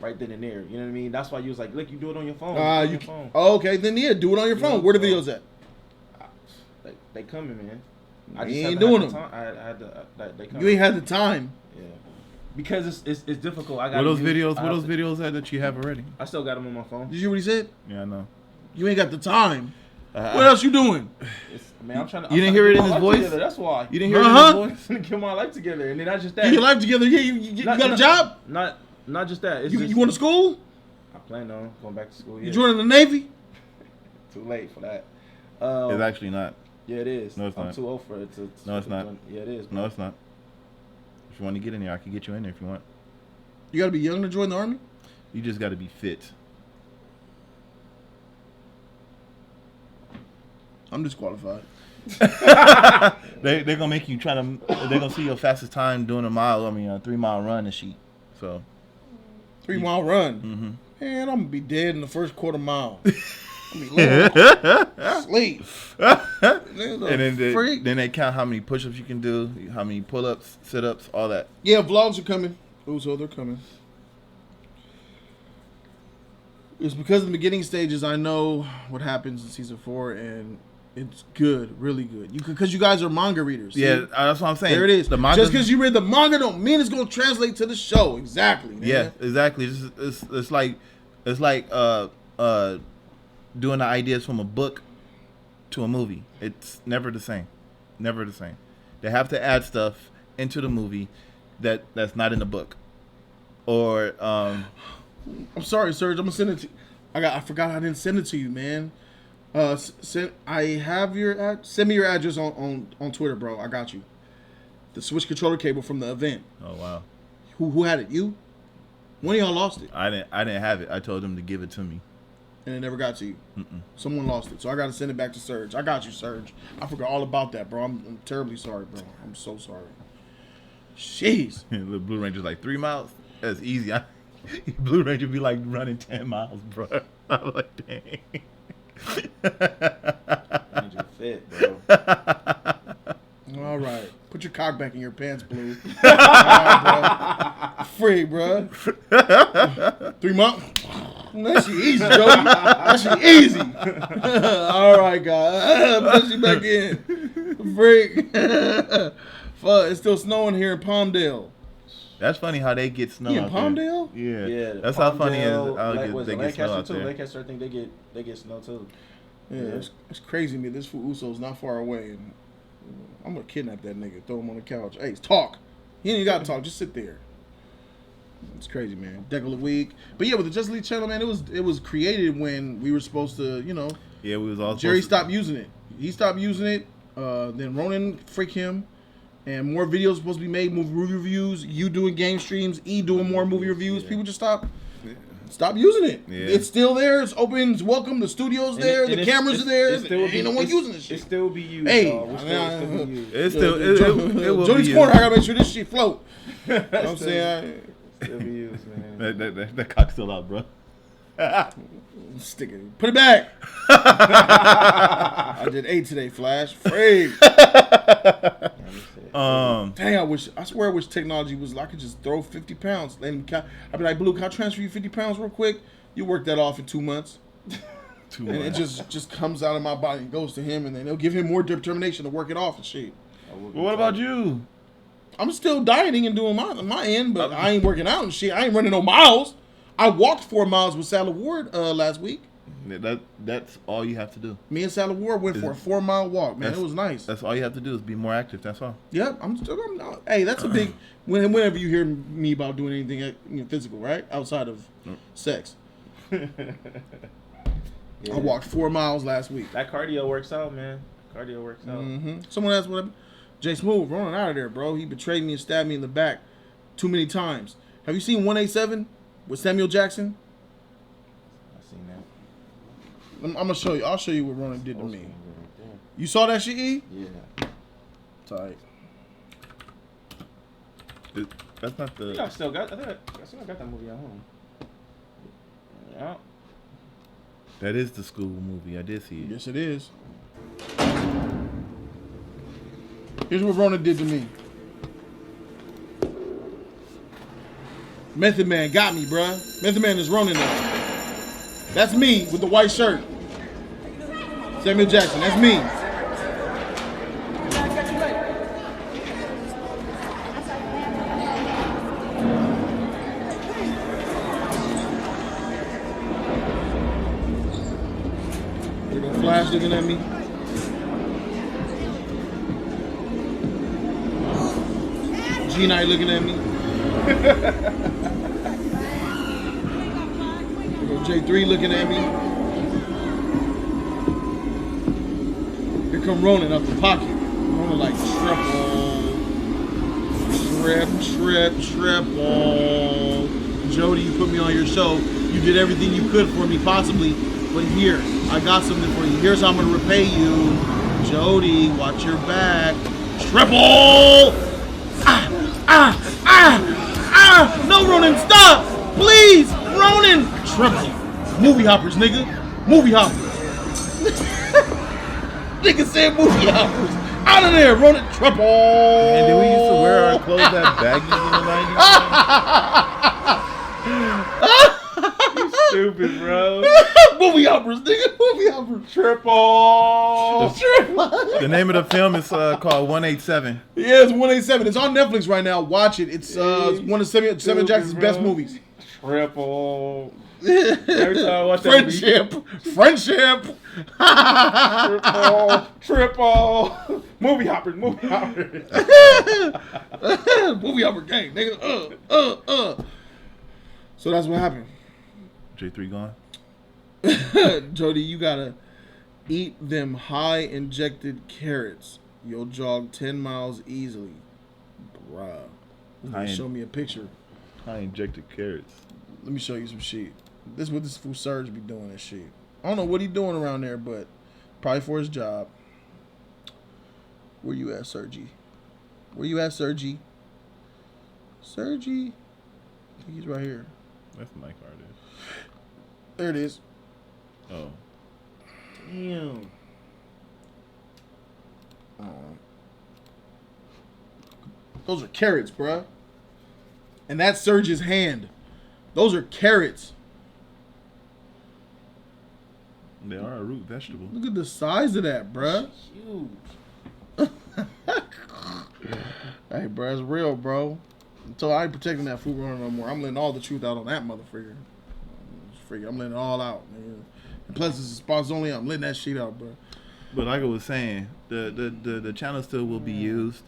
right then and there. You know what I mean? That's why you was like, look, you do it on your phone. Phone. Oh, okay, then yeah, do it on your phone. Where the videos at? They coming, man. I just ain't doing them. They coming. You ain't had the time. Yeah. Because it's difficult. I got. What those videos at that you have already? I still got them on my phone. Did you hear what he said? Yeah, I know. You ain't got the time. What else you doing? Man, I'm trying to. You didn't hear it in his voice. Together. That's why. You didn't hear it in his voice. To get my life together, and then not just that. Get your life together. Yeah, you got a job. Not just that. It's you going to school? I plan on going back to school. Yeah. You joining the Navy? Too late for that. It's actually not. Yeah, it is. No, it's not. I'm too old for it. No, it's not. Yeah, it is. No, it's not. If you want to get in there, I can get you in there if you want. You got to be young to join the Army? You just got to be fit. I'm disqualified. They're gonna make you try to. They're gonna see your fastest time doing a 3-mile run and shit. So 3-mile run. Mm-hmm. Man, I'm gonna be dead in the first quarter mile. Sleep. And then they count how many push-ups you can do, how many pull-ups, sit-ups, all that. Yeah, vlogs are coming. So they're coming. It's because of the beginning stages. I know what happens in season 4, and it's good, really good. Because you guys are manga readers. See? Yeah, that's what I'm saying. There it is. Just because you read the manga don't mean it's gonna translate to the show. Exactly. Man. Yeah, exactly. It's like doing the ideas from a book to a movie. It's never the same. Never the same. They have to add stuff into the movie that's not in the book. Or I'm sorry, Serge. I'm gonna send it to you. I forgot I didn't send it to you, man. I have your send me your address on Twitter, bro. I got you. The Switch controller cable from the event. Oh wow. Who had it? You? One of y'all lost it. I didn't have it. I told him to give it to me. And it never got to you. Mm-mm. Someone lost it, so I got to send it back to Serge. I got you, Serge. I forgot all about that, bro. I'm terribly sorry, bro. I'm so sorry. Jeez. The Blue Ranger's like 3 miles. That's easy. Blue Ranger be like running 10 miles, bro. I'm like, dang. Ranger fit, bro. All right. Put your cock back in your pants, Blue. All right, bro. Free, bro. 3 months. That shit easy, Jody. That shit easy. All right, God. Put you back in. Freak. Fuck, it's still snowing here in Palmdale. That's funny how they get snow. You in out Palmdale? There. Yeah. Yeah. That's how funny it is. They They get snow out too. there. Lancaster, I think they get snow too. Yeah, it's crazy to me. This fool Uso's not far away, and I'm gonna kidnap that nigga, throw him on the couch. Hey, talk. He ain't even gotta talk. Just sit there. It's crazy, man. Deck of the week, but yeah, with the Just League channel, man, it was created when we were supposed to, Yeah, we was all. Jerry stopped using it. He stopped using it. Then Ronan freak him, and more videos supposed to be made. Movie reviews. You doing game streams. E doing more movie reviews. People just stop using it. Yeah. It's still there. It's open. It's welcome. The studio's there. The cameras are there. Ain't no one using this shit. It still be used. Hey, It's still. It will Jody's be corner. used. I gotta make sure this shit float. You know what I'm saying? Still be used, man. That cock's still out, bro. Stick it. Put it back. I did 8 today, Flash. Free. Dang, I swear I wish technology was I could just throw 50 pounds. I'd be like, Blue, can I transfer you 50 pounds real quick? You work that off in 2 months. 2 months. And it just comes out of my body and goes to him, and then they'll give him more determination to work it off and shit. Well, what about you? I'm still dieting and doing my end, but I ain't working out and shit. I ain't running no miles. I walked 4 miles with South La Ward last week. That's all you have to do. Me and South La Ward went for a 4 mile walk, man. It was nice. That's all you have to do is be more active. That's all. Yep, hey, that's a big. Whenever you hear me about doing anything physical, right, outside of sex. Yeah. I walked 4 miles last week. That cardio works out, man. Cardio works out. Mm-hmm. Someone asked what. Jay Smooth, running out of there, bro. He betrayed me and stabbed me in the back too many times. Have you seen 187 with Samuel Jackson? I've seen that. I'm gonna show you. I'll show you what Ronan did to me. You saw that shit, E? Yeah. Tight. That's not the. I think I still got that movie at home. Yeah. That is the school movie. I did see it. Yes, it is. Here's what Ronan did to me. Method Man got me, bruh. Method Man is Ronan now. That's me with the white shirt. Samuel Jackson, that's me. There go Flash looking at me. G-Night looking at me. J3 looking at me. Here come Ronan up the pocket. Ronan like triple. Jody, you put me on your show. You did everything you could for me possibly. But here, I got something for you. Here's how I'm going to repay you. Jody, watch your back. Triple! No, Ronan, stop! Please! Ronan! Triple. Movie hoppers, nigga. Movie hoppers. Nigga said movie hoppers. Out of there, Ronan. Triple. And did we used to wear our clothes that baggy in the 90s? You stupid, bro. Movie hoppers, nigga. Movie hoppers. Triple. The name of the film is called 187. Yeah, it's 187. It's on Netflix right now. Watch it. It's one of Samuel Jackson's best movies. Triple. Every time I watch that Friendship. Triple. Movie hoppers. Movie hopper gang, nigga. So that's what happened. J3 gone. Jody, you gotta Eat them high injected carrots. You'll jog 10 miles easily. Bruh. Show me a picture. High injected carrots. Let me show you some shit. This is what this fool Serge be doing and shit. I don't know what he doing around there, but probably for his job. Where you at, Sergi? Where you at, Sergi? Sergi? I think he's right here. That's my card is. There it is. Oh. Damn. Those are carrots, bruh. And that's Serge's hand. Those are carrots. They are a root vegetable. Look at the size of that, bruh. Huge. Hey, bruh, it's real, bro. Until I ain't protecting that food runner no more, I'm letting all the truth out on that motherfucker. I'm letting it all out, man. And plus, it's a sponsor only. I'm letting that shit out, bro. But like I was saying, the channel still will be used.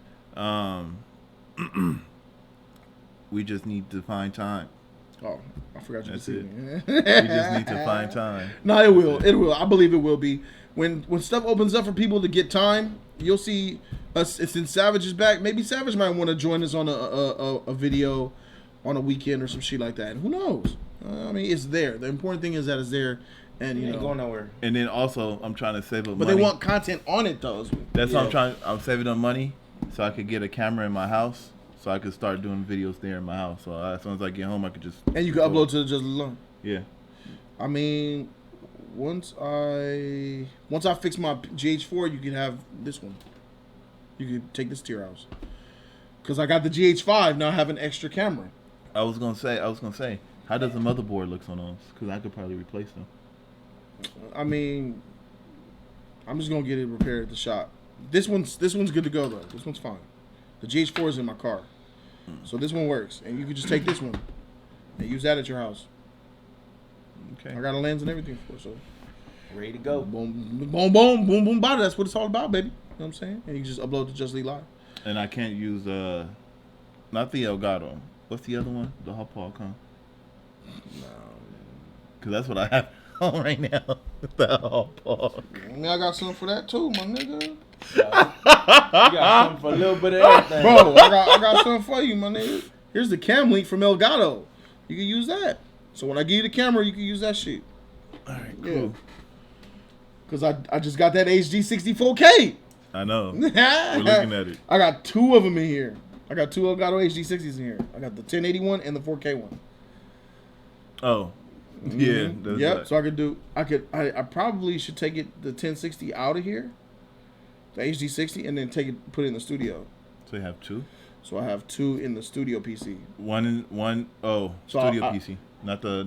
We just need to find time. Oh, I forgot you. That's to it. see We just need to find time. No, it will. It will. I believe it will be. When stuff opens up for people to get time, you'll see us. It's in Savage's back. Maybe Savage might want to join us on a video on a weekend or some shit like that. Who knows? I mean, it's there. The important thing is that it's there, and you ain't know, going nowhere. And then also, I'm trying to save up but money. they want content on it though. That's what I'm trying. I'm saving up money so I could get a camera in my house, so I could start doing videos there in my house. So as soon as I get home, I could just And you can upload to the Just Alone. Yeah. I mean, once I fix my GH4, you can have this one. You could take this to your house. Cause I got the GH5 now. I have an extra camera. I was gonna say, how does the motherboard look on those? Because I could probably replace them. I mean, I'm just gonna get it repaired at the shop. This one's good to go though. This one's fine. The GH4 is in my car, so this one works, and you can just take this one and use that at your house. Okay. I got a lens and everything for it, so ready to go. Boom, boom, boom, boom, boom, bada. That's what it's all about, baby. You know what I'm saying? And you can just upload to Just League Live. And I can't use not the Elgato. What's the other one? The Hot Park, huh? No. Because that's what I have on right now. The Hot Park. I mean, I got something for that too, my nigga. You got something for a little bit of everything. Bro, I got something for you, my nigga. Here's the cam link from Elgato. You can use that. So when I give you the camera, you can use that shit. All right, cool. Because I just got that HD 64K. I know. We're looking at it. I got two of them in here. I got two Elgato HD 60s in here. I got the 1081 and the 4K one. Oh. Yeah. Yep. So I probably should take the 1060 out of here, the HD 60, and then put it in the studio. So you have two? So I have two in the studio PC. Studio PC. Not the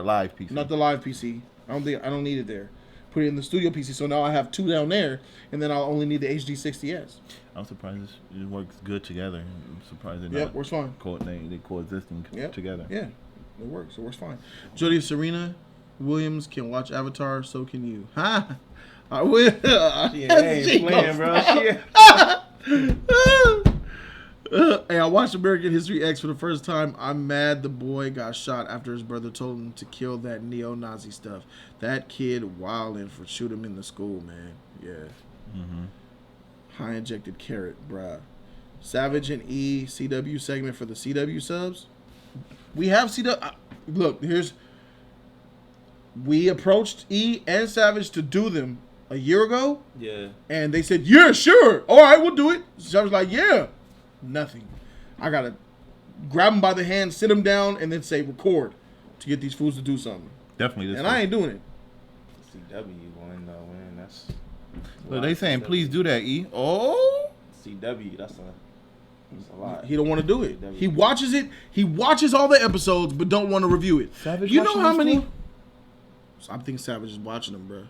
live PC. Not the live PC. I don't need it there. Put it in the studio PC. So now I have two down there, and then I'll only need the HD 60S. I'm surprised it works good together. I'm surprised it works fine. They coexisting together. Yeah, it works. It works fine. Jody Serena Williams can watch Avatar, so can you. Ha! I will. She ain't playing, bro. Hey, I watched American History X for the first time. I'm mad the boy got shot after his brother told him to kill that neo-Nazi stuff. That kid wildin' for shoot him in the school, man. Yeah. Mm-hmm. High injected carrot, bruh. Savage and E CW segment for the CW subs. We have CW. Look, we approached E and Savage to do them a year ago. Yeah. And they said, yeah, sure. All right, we'll do it. Savage was like, yeah. Nothing. I got to grab them by the hand, sit them down, and then say record to get these fools to do something. Definitely. And I ain't doing it. CW one, though, man. That's... Look, they saying, please do that, E. Oh? CW, that's a lot. He don't want to do it. He watches it. He watches all the episodes, but don't want to review it. Savage, you know how many? I think Savage is watching them, bro.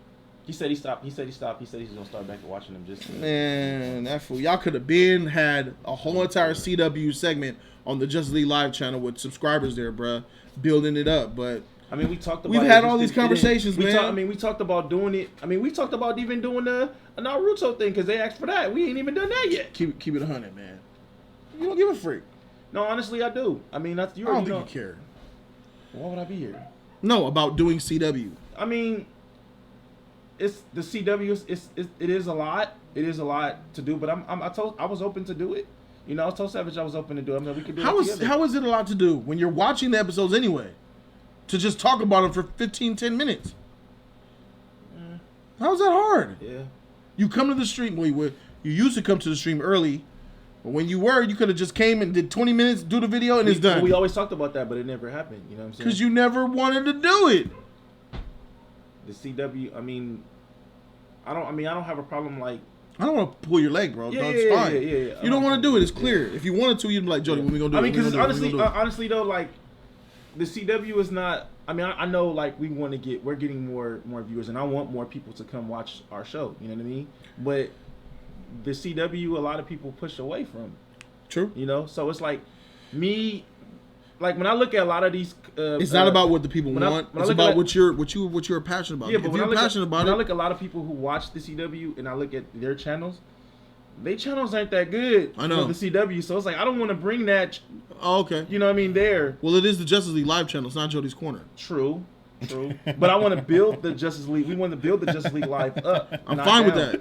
He said he stopped. He said he's gonna start back to watching them. Man, that fool. Y'all could have had a whole entire CW segment on the Just League Live channel with subscribers there, bro, building it up. But I mean, we've had all these conversations, man. We talked about doing it. I mean, we talked about even doing a Naruto thing because they asked for that. We ain't even done that yet. Keep it 100, man. You don't give a freak. No, honestly, I do. I mean, that's you. I don't think you care. Why would I be here? No, about doing CW. I mean, it's the CW. It is a lot. It is a lot to do. But I was open to do it. You know, I told Savage I was open to do it. I mean, we could do it together. How is it a lot to do when you're watching the episodes anyway? To just talk about them for 10 minutes. How's that hard? Yeah. You come to the stream. You used to come to the stream early. But when you could have just came and did 20 minutes, do the video, and it's done. We always talked about that, but it never happened. You know what I'm saying? Because you never wanted to do it. The CW, I don't have a problem like. I don't want to pull your leg, bro. Yeah, it's fine. Yeah. You don't want to do it. It's clear. If you wanted to, you'd be like, Jody, when we gonna do it? Because honestly though, like the CW is not. I know like we're getting more viewers, and I want more people to come watch our show. You know what I mean? But the CW, a lot of people push away from. True. You know, so it's like me. Like when I look at a lot of these, it's not about what the people want. It's about what you're passionate about. Yeah, but if you're passionate about it, I look at a lot of people who watch the CW, and I look at their channels. Their channels aren't that good. I know for the CW, so it's like I don't want to bring that. Oh, okay. You know what I mean? There. Well, it is the Justice League live channel. It's not Jody's Corner. True. But I want to build the Justice League. We want to build the Justice League live up. I'm fine with that.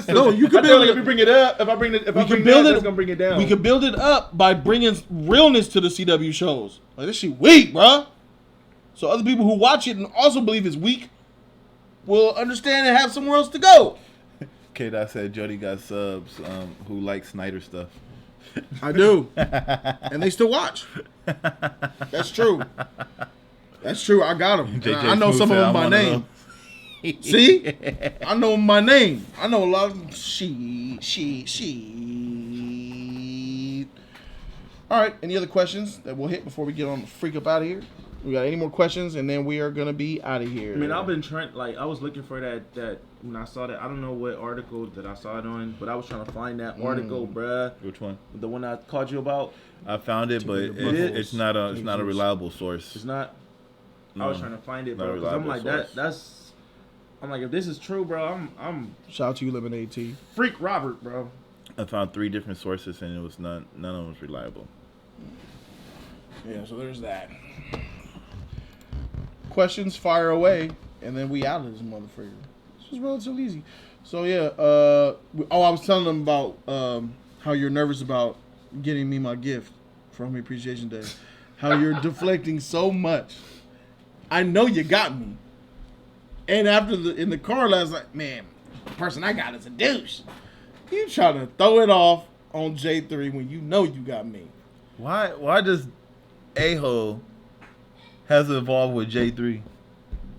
So no, you can build it. If we bring it up, if I bring it, it's gonna bring it down. We can build it up by bringing realness to the CW shows. Like this shit weak, bro. So other people who watch it and also believe it's weak will understand and have somewhere else to go. K-Dot said Jody got subs who like Snyder stuff. I do, and they still watch. That's true. That's true. I got them. I know some of them by name. See? I know them by name. I know a lot of them. She. All right. Any other questions that we'll hit before we get on the freak up out of here? We got any more questions, and then we are going to be out of here. I mean, I've been trying, like, I was looking for that when I saw that. I don't know what article that I saw it on, but I was trying to find that article, bruh. Which one? The one I called you about. I found it, but it's not a reliable source. It's not. No, I was trying to find it, bro, because I'm like that's. I'm like, if this is true, bro, I'm. Shout out to you, Lemonade T. Freak Robert, bro. I found 3 different sources, and it was none of them was reliable. Yeah, so there's that. Questions, fire away, and then we out of this motherfucker. This was relatively easy. So yeah, I was telling them about how you're nervous about getting me my gift for Homie Appreciation Day. How you're deflecting so much. I know you got me. And after in the car last night, man, the person I got is a douche. You trying to throw it off on J3 when you know you got me. Why does A-hole has evolved with J3?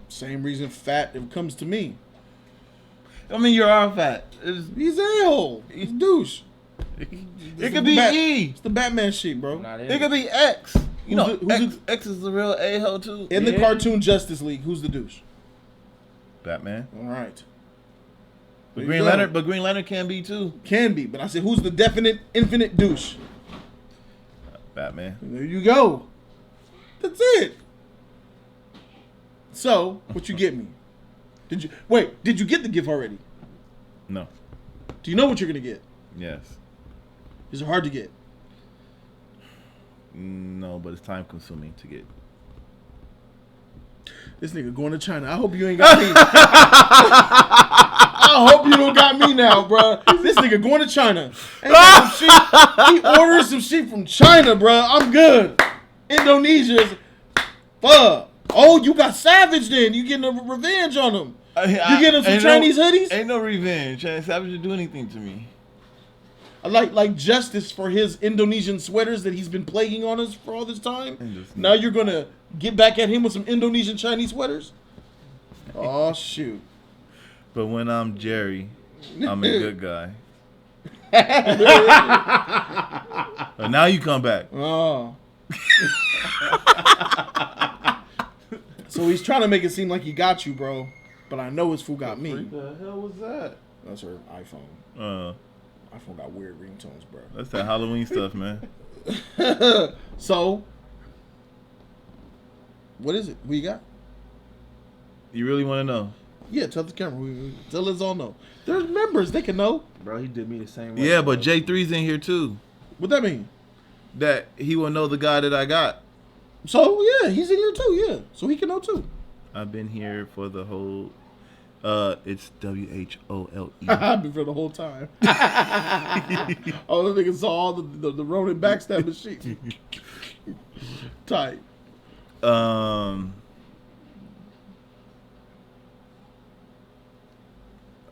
Same reason fat if it comes to me. I mean, you're all fat. He's a-hole. He's a douche. It could be E. It's the Batman shit, bro. It could be X. You know, X is the real a-hole too. In the cartoon Justice League, who's the douche? Batman. All right. But Green Lantern can be too. Can be, but I said, who's the definite, infinite douche? Batman. There you go. That's it. So, what you get me? Did you get the gift already? No. Do you know what you're gonna get? Yes. Is it hard to get? No, but it's time consuming to get. This nigga going to China. I hope you ain't got me. I hope you don't got me now, bro. This nigga going to China. Ain't got some shit. He ordered some shit from China, bro. I'm good. Indonesia is fuck. Oh, you got Savage then. You getting a revenge on him. You getting him some Chinese hoodies? Ain't no revenge. Savage didn't do anything to me. Like justice for his Indonesian sweaters that he's been plaguing on us for all this time. Now you're gonna get back at him with some Indonesian Chinese sweaters? Oh shoot. But when I'm Jerry, I'm a good guy. But now you come back. Oh. So he's trying to make it seem like he got you, bro. But I know his fool got me. What the hell was that? That's her iPhone. iPhone got weird ringtones, bro. That's that Halloween stuff, man. So, what is it? What you got? You really want to know? Yeah, tell the camera. Tell us all know. There's members. They can know. Bro, he did me the same way. Yeah, but J3's in here too. What that mean? That he will know the guy that I got. So, yeah, he's in here too, yeah. So he can know too. I've been here for the whole It's WHOLE. I've been for the whole time. Oh, the nigga saw all the Ronin backstab machine. Tight. I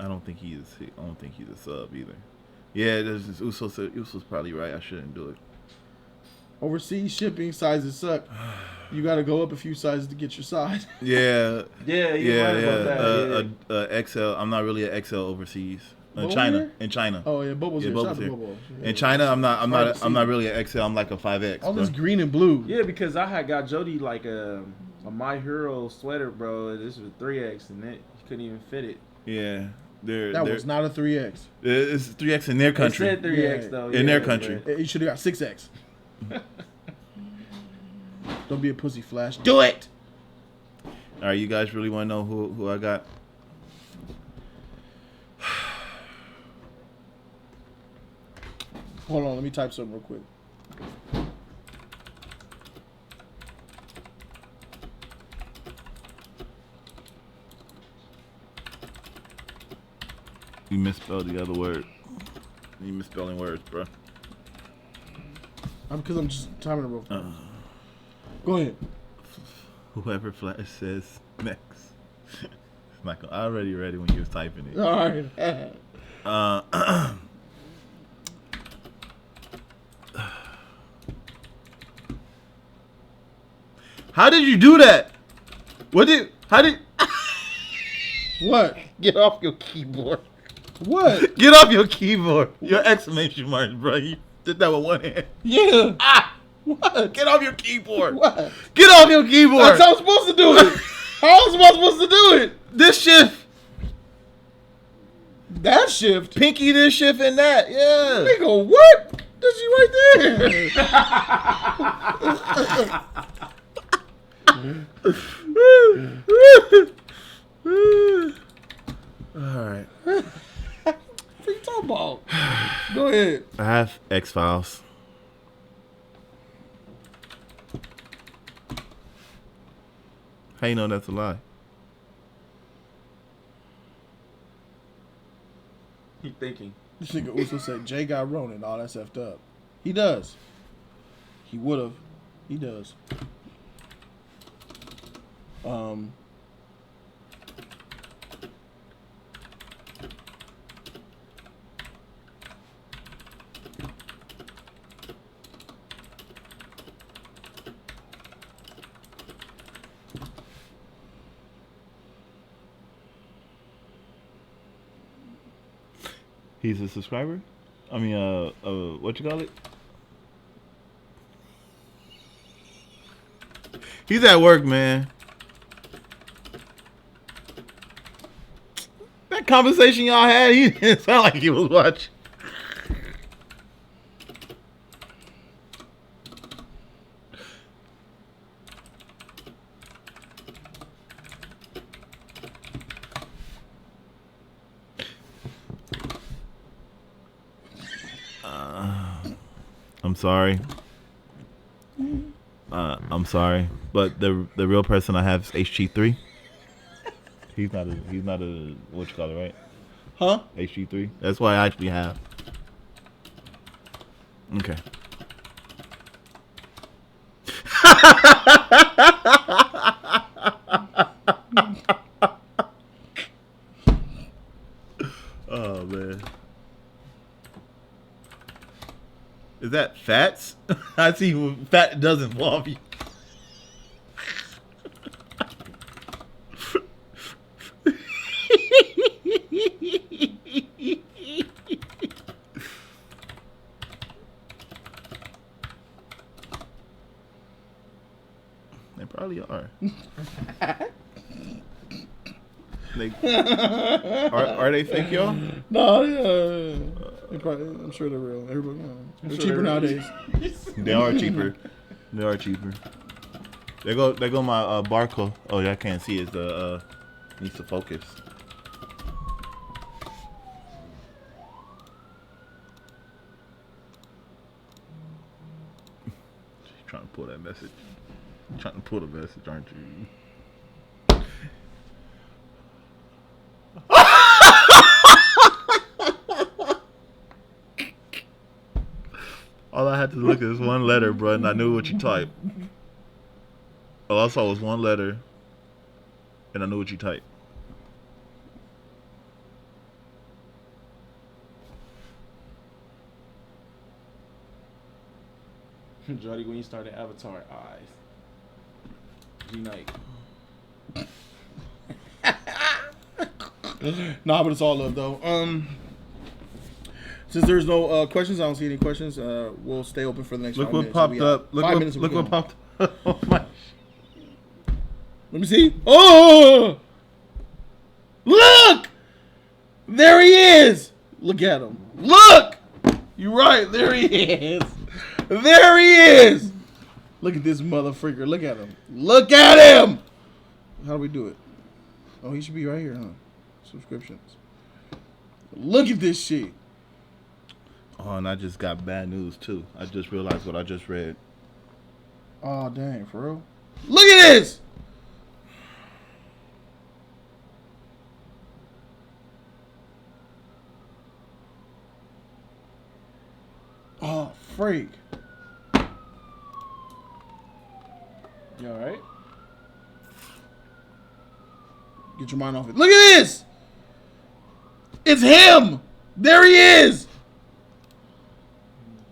don't think he's a sub either. Yeah, there's this Uso's probably right. I shouldn't do it. Overseas shipping sizes suck. You got to go up a few sizes to get your size. Yeah. Yeah. XL. I'm not really an XL overseas. In China. China. Oh yeah, Bubbles here. Bubbles Shout out to here. Bubbles. Yeah. In China, I'm not really an XL. I'm like a 5X. All bro. this green and blue. Yeah, because I had got Jody like a My Hero sweater, bro. This was 3X, and he couldn't even fit it. Yeah. That was not a 3X. It's 3X in their country. It said 3X though. In their country. You should have got 6X. Don't be a pussy, Flash. Do it. All right, you guys really want to know who I got? Hold on, let me type something real quick. You misspelled the other word. You misspelling words, bro. Because I'm just timing it real quick. Go ahead. Whoever Flash says next. It's not gonna, I already read it when you was typing it. All right. How did you do that? How did? What? Get off your keyboard. What? Get off your keyboard. Your exclamation marks, bro. You did that with one hand. Yeah. What? Get off your keyboard. What? Get off your keyboard. That's how I'm supposed to do it. How am I supposed to do it? This shift. That shift. Pinky this shift and that. Yeah. Nigga, what? That's you right there. All right. What are you talking about? Go ahead. I have X-Files. How you know that's a lie? Keep thinking. This nigga also said Jay got Ronin. All that's effed up. He does. He would have. He does. He's a subscriber? I mean, what you call it? He's at work, man. That conversation y'all had, he didn't sound like he was watching. I'm sorry. I'm sorry, but the real person I have is HG3. He's not a what you call it, right? Huh? HG3. That's why I actually have. Okay. Oh man. Is that fats? I see fat does involve you. They probably are. Are they fake, y'all? No, yeah. I'm sure they're real. Everybody, they're cheaper nowadays. They are cheaper. They are cheaper. There go my barcode. Oh, I can't see it. The needs to focus. Trying to pull that message. Trying to pull the message, aren't you? to look at this one letter, bro, and I knew what you typed. All I saw was one letter, and I knew what you typed. Jody, when you started Avatar, eyes. Unite. Nah, but it's all love though. Since there's no questions, I don't see any questions. We'll stay open for the next. Look 5 what minutes. popped up. Look what popped up. Oh my. Let me see. Oh, look! There he is. Look at him. Look. You're right. There he is. There he is. Look at this motherfucker. Look at him. Look at him. How do we do it? Oh, he should be right here, huh? Subscriptions. Look at this shit. Oh, and I just got bad news too. I just realized what I just read. Oh, dang, for real? Look at this. Oh, freak. You alright? Get your mind off it. Look at this. It's him. There he is.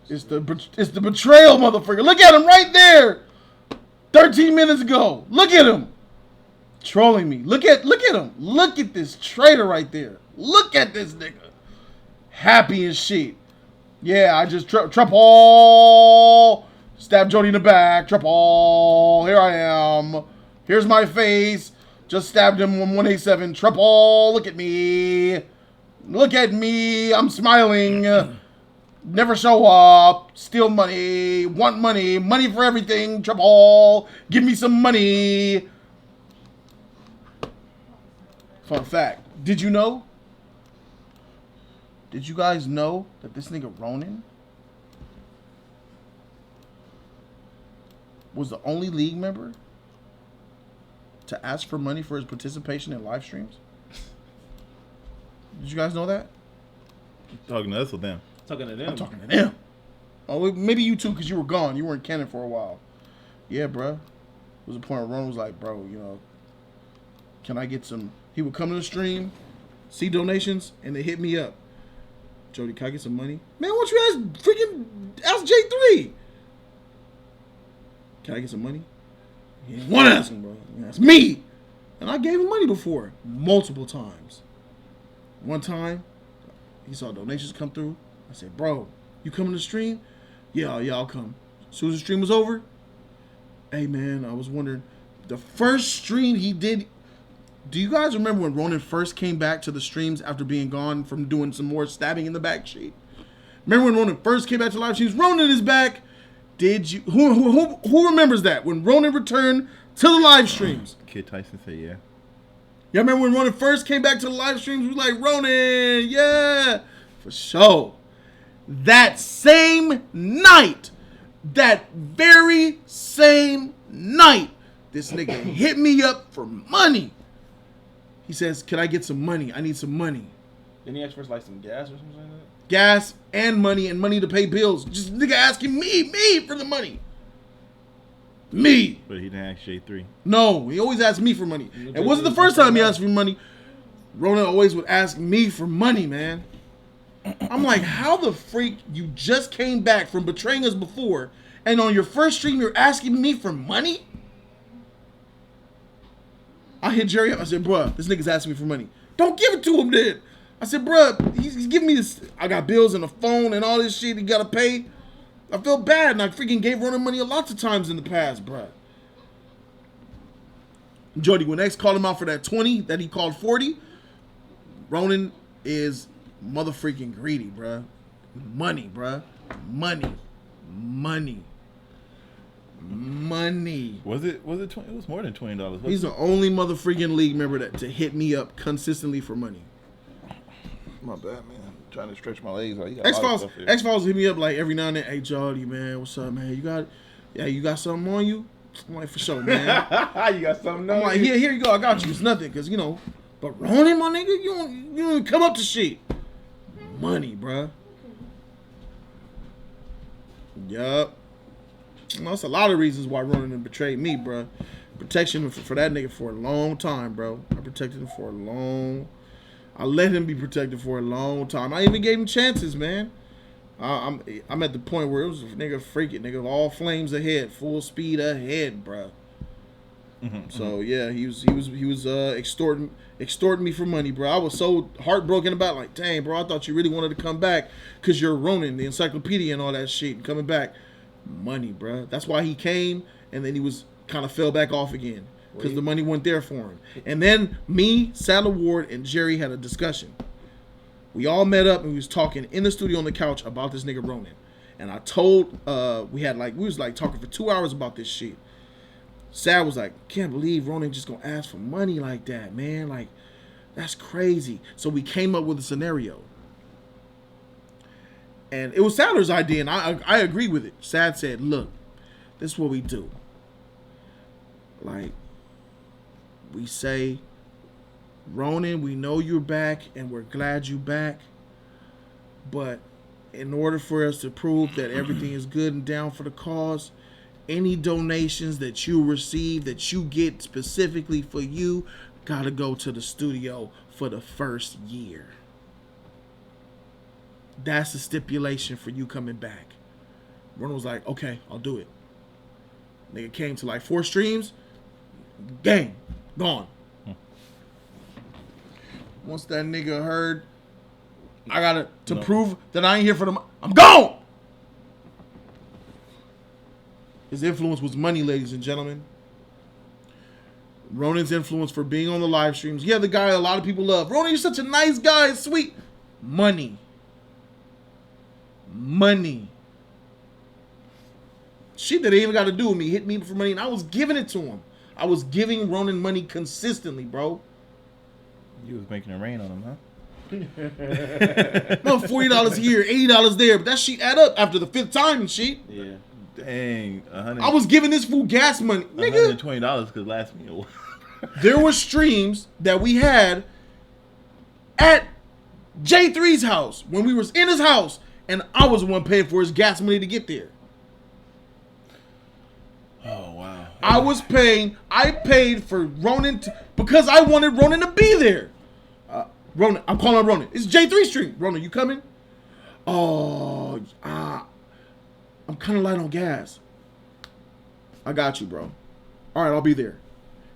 It's the betrayal, motherfucker. Look at him right there. 13 minutes ago. Look at him. Trolling me. Look at him. Look at this traitor right there. Look at this nigga. Happy as shit. Yeah, I just triple stab Jody in the back. Triple. Here I am. Here's my face. Just stabbed him 187. Triple. Look at me. Look at me. I'm smiling. Never show up. Steal money. Want money. Money for everything. Triple. Give me some money. Fun fact. Did you know? Did you guys know that this nigga Ronan was the only league member to ask for money for his participation in live streams? Did you guys know that? Talking to us or them? Talking to them. I'm talking to them. Oh, maybe you too, because you were gone. You weren't canon for a while. Yeah, bro. There was a point where Ronan was like, bro, you know, can I get some? He would come to the stream, see donations, and they hit me up. Jody, can I get some money? Man, why don't you ask J3? Can I get some money? He didn't want to ask him, bro. That's me. And I gave him money before, multiple times. One time, he saw donations come through. I said, bro, you coming to the stream? Yeah, I'll come. As soon as the stream was over, hey, man, I was wondering, the first stream he did, do you guys remember when Ronan first came back to the streams after being gone from doing some more stabbing in the back sheet? Remember when Ronan first came back to live streams? Ronan is back. Did you? Who remembers that? When Ronan returned to the live streams? Kid Tyson said, yeah. Y'all remember when Ronan first came back to the live streams? We were like, Ronan, yeah, for sure. That same night, that very same night, this nigga hit me up for money. He says, can I get some money? I need some money. Didn't he ask for like some gas or something like that? Gas and money to pay bills. Just nigga asking me for the money. Me. But he didn't ask J3. No, he always asked me for money. It wasn't the first time he asked for money. Ronan always would ask me for money, man. I'm like, how the freak you just came back from betraying us before, and on your first stream you're asking me for money? I hit Jerry up. I said, bruh, this nigga's asking me for money. Don't give it to him then. I said, bruh, he's giving me this. I got bills and a phone and all this shit he gotta pay. I felt bad, and I freaking gave Ronan money lots of times in the past, bruh. Jody, when X called him out for that 20 that he called 40, Ronan is motherfreaking greedy, bruh. Money, bruh. Money. Was it 20? It was more than $20. He's the only motherfreaking league member to hit me up consistently for money. My bad, man. I'm trying to stretch my legs out. X-Files hit me up like every now and then. Hey, Jody, man, what's up, man? You got something on you? I'm like, for sure, man. You got something on I'm like, here you go. I got you. It's nothing, because, you know. But Ronan, my nigga, you don't even come up to shit. Money, bruh. Yup. Well, that's a lot of reasons why Ronan betrayed me, bro. Protection for that nigga for a long time, bro. I protected him for a long. I let him be protected for a long time. I even gave him chances, man. I'm at the point where it was nigga freaking nigga all flames ahead, full speed ahead, bro. So yeah, he was extorting me for money, bro. I was so heartbroken about it, like, dang, bro, I thought you really wanted to come back because you're Ronan, the encyclopedia and all that shit. Coming back, money, bro. That's why he came, and then he was kind of fell back off again because the money wasn't there for him. And then me, Sadler Ward, and Jerry had a discussion. We all met up and we was talking in the studio on the couch about this nigga Ronan. And I told we was talking for 2 hours about this shit. Sad was like, can't believe Ronan just gonna ask for money like that, man. Like, that's crazy. So we came up with a scenario. And it was Sadler's idea, and I agree with it. Sad said, look, this is what we do. Like, we say, Ronan, we know you're back, and we're glad you're back. But in order for us to prove that everything is good and down for the cause, any donations that you receive, that you get specifically for you, gotta go to the studio for the first year. That's the stipulation for you coming back. Ronan was like, okay, I'll do it. Nigga came to like 4 streams, gang, gone. Once that nigga heard, I gotta, to prove that I ain't here for them, I'm gone! His influence was money, ladies and gentlemen. Ronan's influence for being on the live streams. Yeah, the guy a lot of people love. Ronan, you're such a nice guy, sweet. Money. Money. Shit that they even got to do with me. Hit me for money, and I was giving it to him. I was giving Ronan money consistently, bro. You was making it rain on him, huh? No, $40 here, $80 there, but that shit add up after the 5th time and shit. Yeah. Dang, I was giving this fool gas money, nigga. $120 could last me a while. There were streams that we had at J3's house when we was in his house, and I was the one paying for his gas money to get there. Oh wow! I paid for Ronan because I wanted Ronan to be there. Ronan, I'm calling Ronan. It's J3 stream. Ronan, you coming? Oh, I'm kind of light on gas. I got you, bro. All right, I'll be there.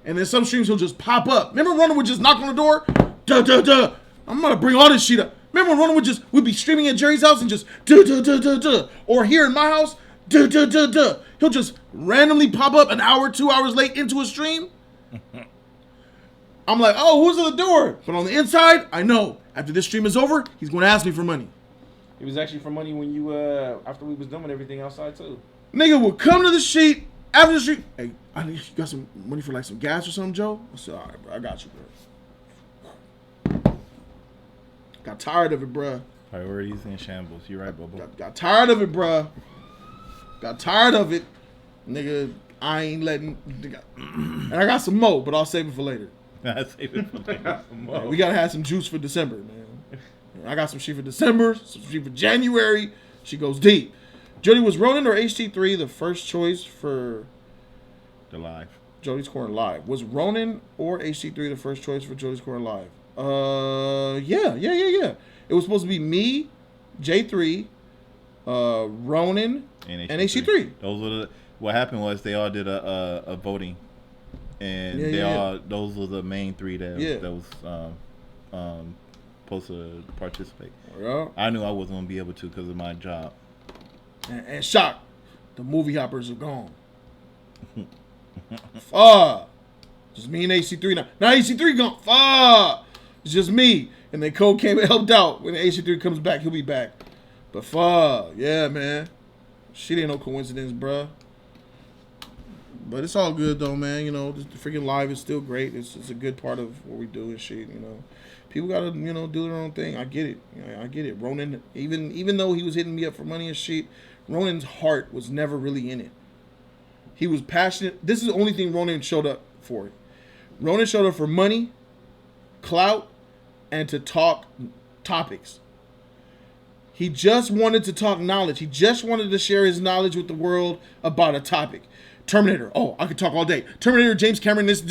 And then some streams he'll just pop up. Remember Ronan would just knock on the door? Duh, duh, duh. I'm gonna bring all this shit up. Remember when Ronan would be streaming at Jerry's house and just duh, duh, duh, duh, duh. Or here in my house, duh, duh, duh, duh. He'll just randomly pop up an hour, 2 hours late into a stream. I'm like, oh, who's at the door? But on the inside, I know. After this stream is over, he's going to ask me for money. It was actually for money when you, after we was doing everything outside too. Nigga would come to the sheet, after the street, hey, I need, you got some money for like some gas or something, Joe? I said, all right, bro, I got you, bro. Got tired of it, bro. Priorities in shambles. You're right, Bobo. Got tired of it, bro. Got tired of it. Nigga, I ain't letting, and I got some more, but I'll save it for later. Save it for later. Yeah, we gotta have some juice for December, man. I got some shit for December, some shit for January. She goes deep. Jody, was Ronan or HT3 the first choice for the live? Jody's Corner Live. Was Ronan or HT3 the first choice for Jody's Corner Live? Yeah. It was supposed to be me, J3, Ronan, and HT3. Those were what happened was they all did a voting. And those were the main 3 that was supposed to participate. Yeah. I knew I wasn't going to be able to because of my job. And shock, the movie hoppers are gone. Just me and HC3 now. Now HC3 gone. It's just me. And then Cole came and helped out. When HC3 comes back, he'll be back. But yeah, man. Shit ain't no coincidence, bruh. But it's all good though, man. You know, the freaking live is still great. It's a good part of what we do and shit. You know, people gotta do their own thing. I get it. I get it. Ronan, even though he was hitting me up for money and shit, Ronan's heart was never really in it. He was passionate. This is the only thing Ronan showed up for. Ronan showed up for money, clout, and to talk topics. He just wanted to talk knowledge. He just wanted to share his knowledge with the world about a topic. Terminator. Oh, I could talk all day. Terminator, James Cameron, this.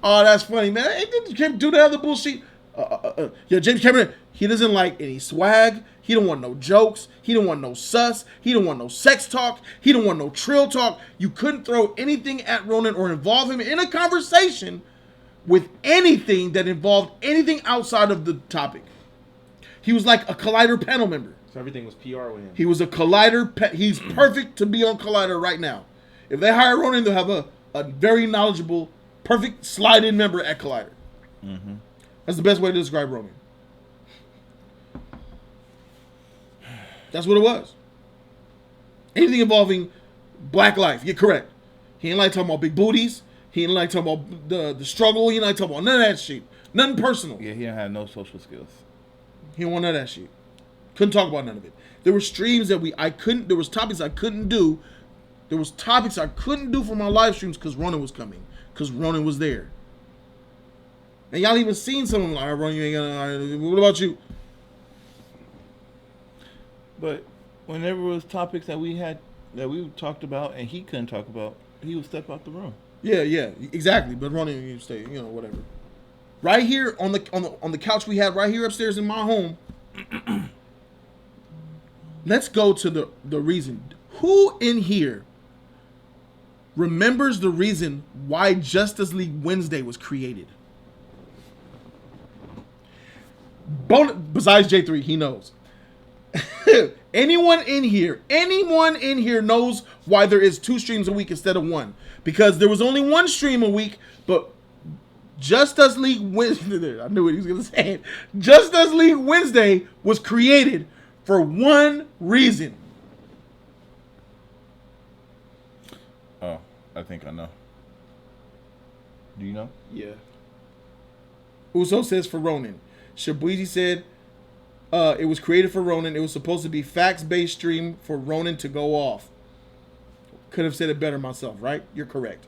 Oh, that's funny, man. Hey, you can't do that other bullshit. Yeah, James Cameron, he doesn't like any swag. He don't want no jokes. He don't want no sus. He don't want no sex talk. He don't want no trill talk. You couldn't throw anything at Ronan or involve him in a conversation with anything that involved anything outside of the topic. He was like a Collider panel member. So everything was PR with him. He was a Collider. He's perfect to be on Collider right now. If they hire Ronan, they'll have a very knowledgeable, perfect slide-in member at Collider. Mm-hmm. That's the best way to describe Ronan. That's what it was. Anything involving black life, you're correct. He ain't like talking about big booties. He ain't like talking about the struggle. He ain't like talking about none of that shit. Nothing personal. Yeah, he didn't have no social skills. He didn't want none of that shit. Couldn't talk about none of it. There were streams that there was topics I couldn't do. There was topics I couldn't do for my live streams because Ronan was coming. Because Ronan was there. And y'all even seen someone like, Ronan, you ain't gonna, what about you? But whenever it was topics that we talked about and he couldn't talk about, he would step out the room. Yeah, exactly. But Ronan, you stay, whatever. Right here on the couch we have right here upstairs in my home. Let's go to the reason. Who in here remembers the reason why Justice League Wednesday was created? Besides J3, he knows. Anyone in here knows why there is 2 streams a week instead of 1? Because there was only 1 stream a week, but Justice League Wednesday, I knew what he was going to say. Justice League Wednesday was created for one reason. Oh, I think I know. Do you know? Yeah. Uso says for Ronan. Shabuizi said it was created for Ronan. It was supposed to be facts-based stream for Ronan to go off. Could have said it better myself, right? You're correct.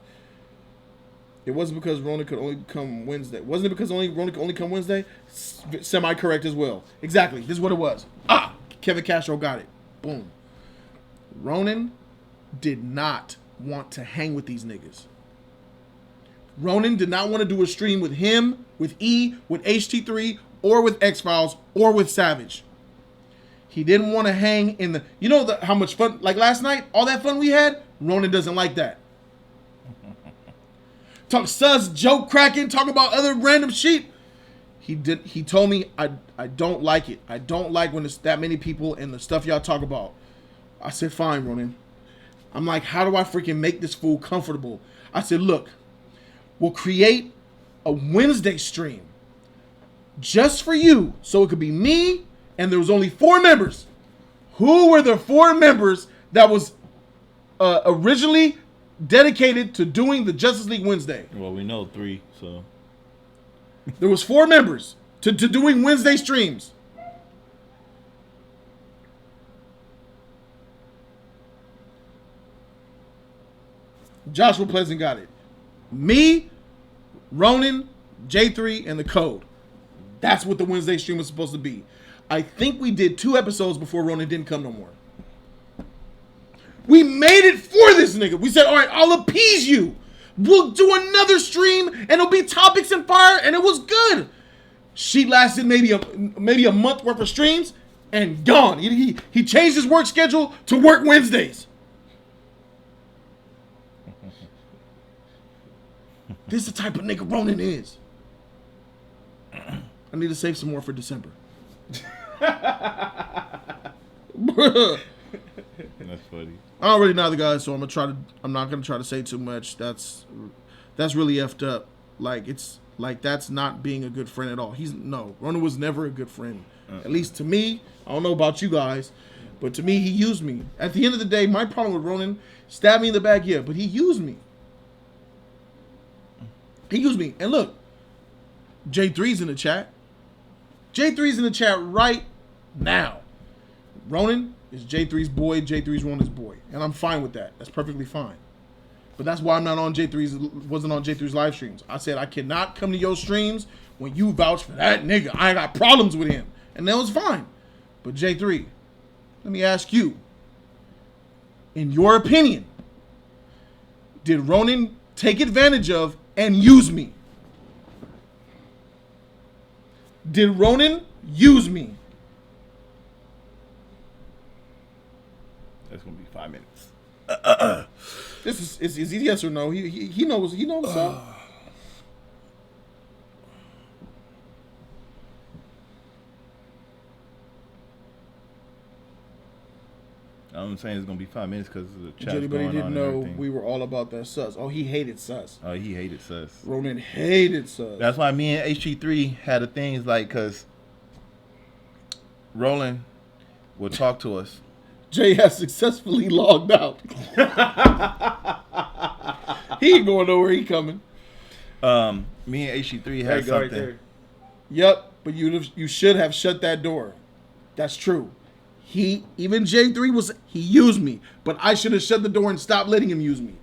It wasn't because Ronan could only come Wednesday. Wasn't it because Ronan could only come Wednesday? Semi-correct as well. Exactly. This is what it was. Kevin Castro got it. Boom. Ronan did not want to hang with these niggas. Ronan did not want to do a stream with him, with E, with HT3, or with X-Files, or with Savage. He didn't want to hang in the... You know how much fun... Like last night, all that fun we had? Ronan doesn't like that. Talk sus, joke cracking, talk about other random shit. He told me, I don't like it. I don't like when it's that many people and the stuff y'all talk about. I said, fine, Ronan. I'm like, how do I freaking make this fool comfortable? I said, look, we'll create a Wednesday stream just for you. So it could be me, and there was only 4 members. Who were the 4 members that was originally dedicated to doing the Justice League Wednesday? Well, we know 3, so... There was 4 members to doing Wednesday streams. Joshua Pleasant got it. Me, Ronan, J3, and the Code. That's what the Wednesday stream was supposed to be. I think we did 2 episodes before Ronan didn't come no more. We made it for this nigga. We said, all right, I'll appease you. We'll do another stream, and it'll be topics and fire, and it was good. She lasted maybe a month worth of streams, and gone. He changed his work schedule to work Wednesdays. This is the type of nigga Ronan is. I need to save some more for December. That's funny. I don't really know the guys, so I'm not gonna try to say too much. That's really effed up. Like that's not being a good friend at all. Ronan was never a good friend. At least to me. I don't know about you guys, but to me he used me. At the end of the day, my problem with Ronan, stabbed me in the back, yeah, but he used me. He used me. And look, J3's in the chat. J3's in the chat right now. Ronan is J3's boy, J3's Ronan's boy. And I'm fine with that. That's perfectly fine. But that's why I'm not on wasn't on J3's live streams. I said I cannot come to your streams when you vouch for that nigga. I got problems with him. And that was fine. But J3, Let me ask you. In your opinion, did Ronan take advantage of and use me? Did Ronan use me? That's gonna be 5 minutes. This is yes or no. He knows himself. I'm saying it's gonna be 5 minutes because the chat's Jody, but he going didn't on know and everything. we were all about that sus. Oh, he hated sus. Oh, he hated sus. Ronan hated sus. That's why me and HG3 had a thing. Is like, because Roland would talk to us. Jay has successfully logged out. He ain't going nowhere. He coming. Me and HG3 had something. Right there. Yep, but you should have shut that door. That's true. Even J3 he used me, but I should have shut the door and stopped letting him use me.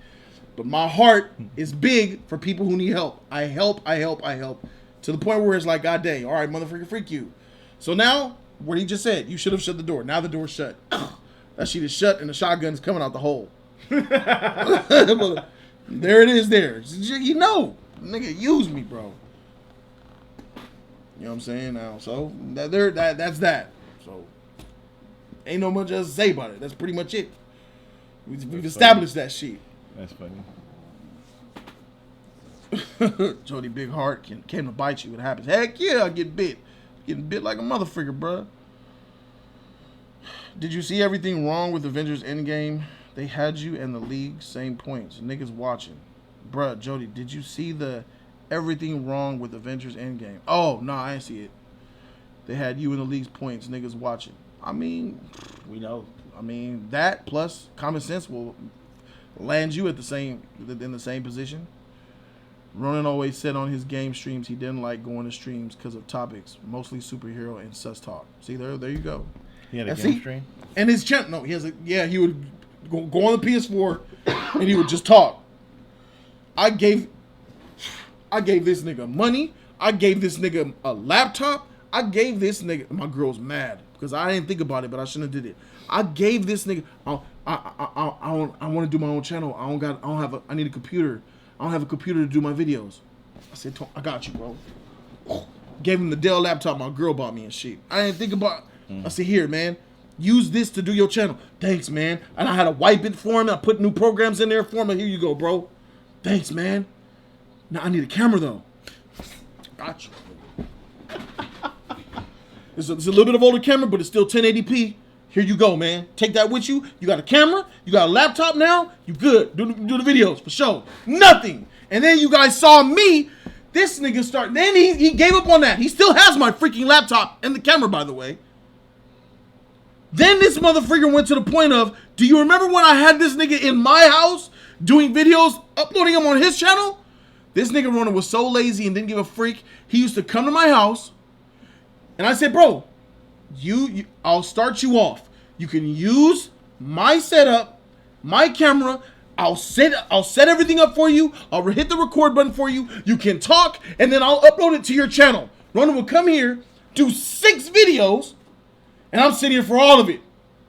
But my heart is big for people who need help. I help to the point where it's like, God dang, all right, motherfucker, freak you. So now, what he just said, you should have shut the door. Now the door's shut. That shit is shut and the shotgun's coming out the hole. There it is there. You know, nigga, use me, bro. You know what I'm saying now? So that's that. So ain't no much else to say about it. That's pretty much it. We've established that shit. That's funny. Jody Big Heart came to bite you. What happens? Heck yeah, I get bit. Getting bit like a motherfucker, bruh. Did you see everything wrong with Avengers Endgame? They had you and the league same points. Niggas watching. Bruh, Jody, did you see the everything wrong with Avengers Endgame? Oh, no, I didn't see it. They had you in the league's points. Niggas watching. I mean, We know. I mean, that plus common sense will land you in the same position. Ronan always said on his game streams he didn't like going to streams because of topics, mostly superhero and sus talk. See, there you go. He had a game stream? And his channel, no, he would go on the PS4 and he would just talk. I gave this nigga money. I gave this nigga a laptop. I gave this nigga, my girl's mad because I didn't think about it, but I shouldn't have did it. I gave this nigga, I want to do my own channel. I need a computer. I don't have a computer to do my videos. I said, I got you, bro. Gave him the Dell laptop my girl bought me and shit. I didn't think about it. I said, here, man, use this to do your channel. Thanks, man. And I had to wipe it for him. I put new programs in there for him. Here you go, bro. Thanks, man. Now I need a camera, though. Got you. It's a little bit of older camera, but it's still 1080p. Here you go, man. Take that with you. You got a camera. You got a laptop now. You good. Do the videos for sure. Nothing. And then you guys saw me. This nigga start. Then he gave up on that. He still has my freaking laptop and the camera, by the way. Then this motherfucker went to the point of, do you remember when I had this nigga in my house doing videos, uploading them on his channel? This nigga Ronan was so lazy and didn't give a freak. He used to come to my house. And I said, bro, I'll start you off. You can use my setup, my camera. I'll set everything up for you. I'll hit the record button for you. You can talk, and then I'll upload it to your channel. Ronan will come here, do 6 videos, and I'm sitting here for all of it.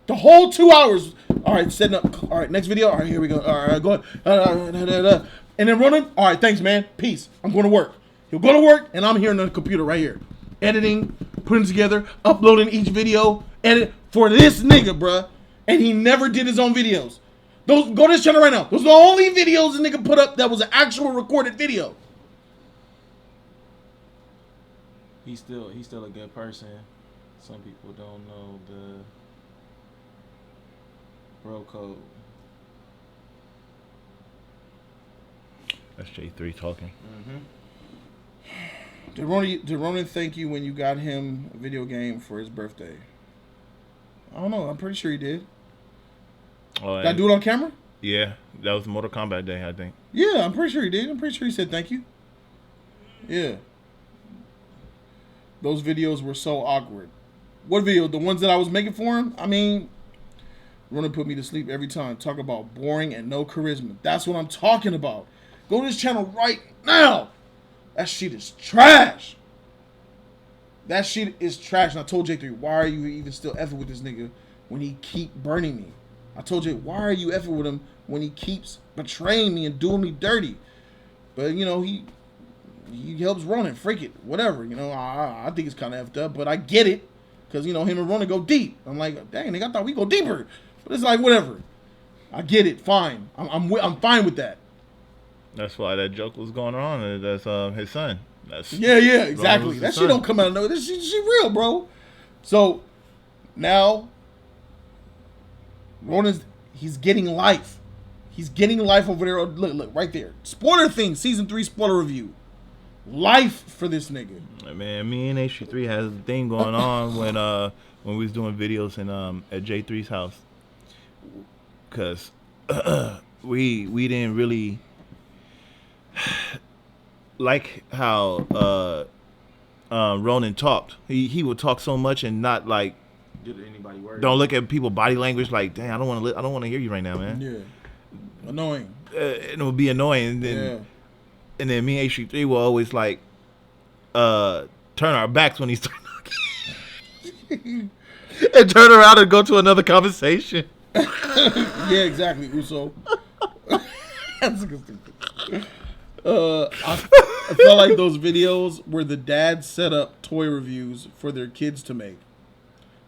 The whole 2 hours. All right, setting up. All right, next video. All right, here we go. All right, go ahead. And then Ronan, all right, thanks, man. Peace. I'm going to work. He'll go to work, and I'm here on the computer right here. Editing, putting together, uploading each video, edit for this nigga, bruh. And he never did his own videos. Go to his channel right now. Those are the only videos the nigga put up that was an actual recorded video. He's still a good person. Some people don't know the bro code. That's J3 talking. Did Ronan thank you when you got him a video game for his birthday? I don't know. I'm pretty sure he did. Oh, Did I do it on camera? Yeah, that was Mortal Kombat Day, I think. Yeah, I'm pretty sure he did. I'm pretty sure he said thank you. Yeah. Those videos were so awkward. What video? The ones that I was making for him? I mean, Ronan put me to sleep every time. Talk about boring and no charisma. That's what I'm talking about. Go to his channel right now. That shit is trash. That shit is trash. And I told J3, why are you even still effing with this nigga? when he keep burning me. I told you, why are you effing with him when he keeps betraying me and doing me dirty? But, you know, he helps Ronan, freak it, whatever. You know, I think it's kind of effed up, but I get it. Because, you know, him and Ronan go deep. I'm like, dang, nigga, I thought we go deeper. But it's like, whatever. I get it, fine. I'm fine with that. That's why that joke was going on. That's his son. That's Yeah, exactly. That shit don't come out of nowhere. This shit real, bro. So, now, he's getting life. He's getting life over there. Look, right there. Spoiler thing, season 3 spoiler review. Life for this nigga. Man, me and H3 has a thing going on when we was doing videos in at J3's house. Cause we didn't really like how Ronan talked. He would talk so much and not like anybody worried. Don't look at people body language like, dang, I don't want to hear you right now, man. Yeah, annoying. It would be annoying. And then me and H3 will always like turn our backs when he's talking and turn around and go to another conversation. Yeah, exactly, Uso. That's a good thing. I felt like those videos were the dad set up toy reviews for their kids to make.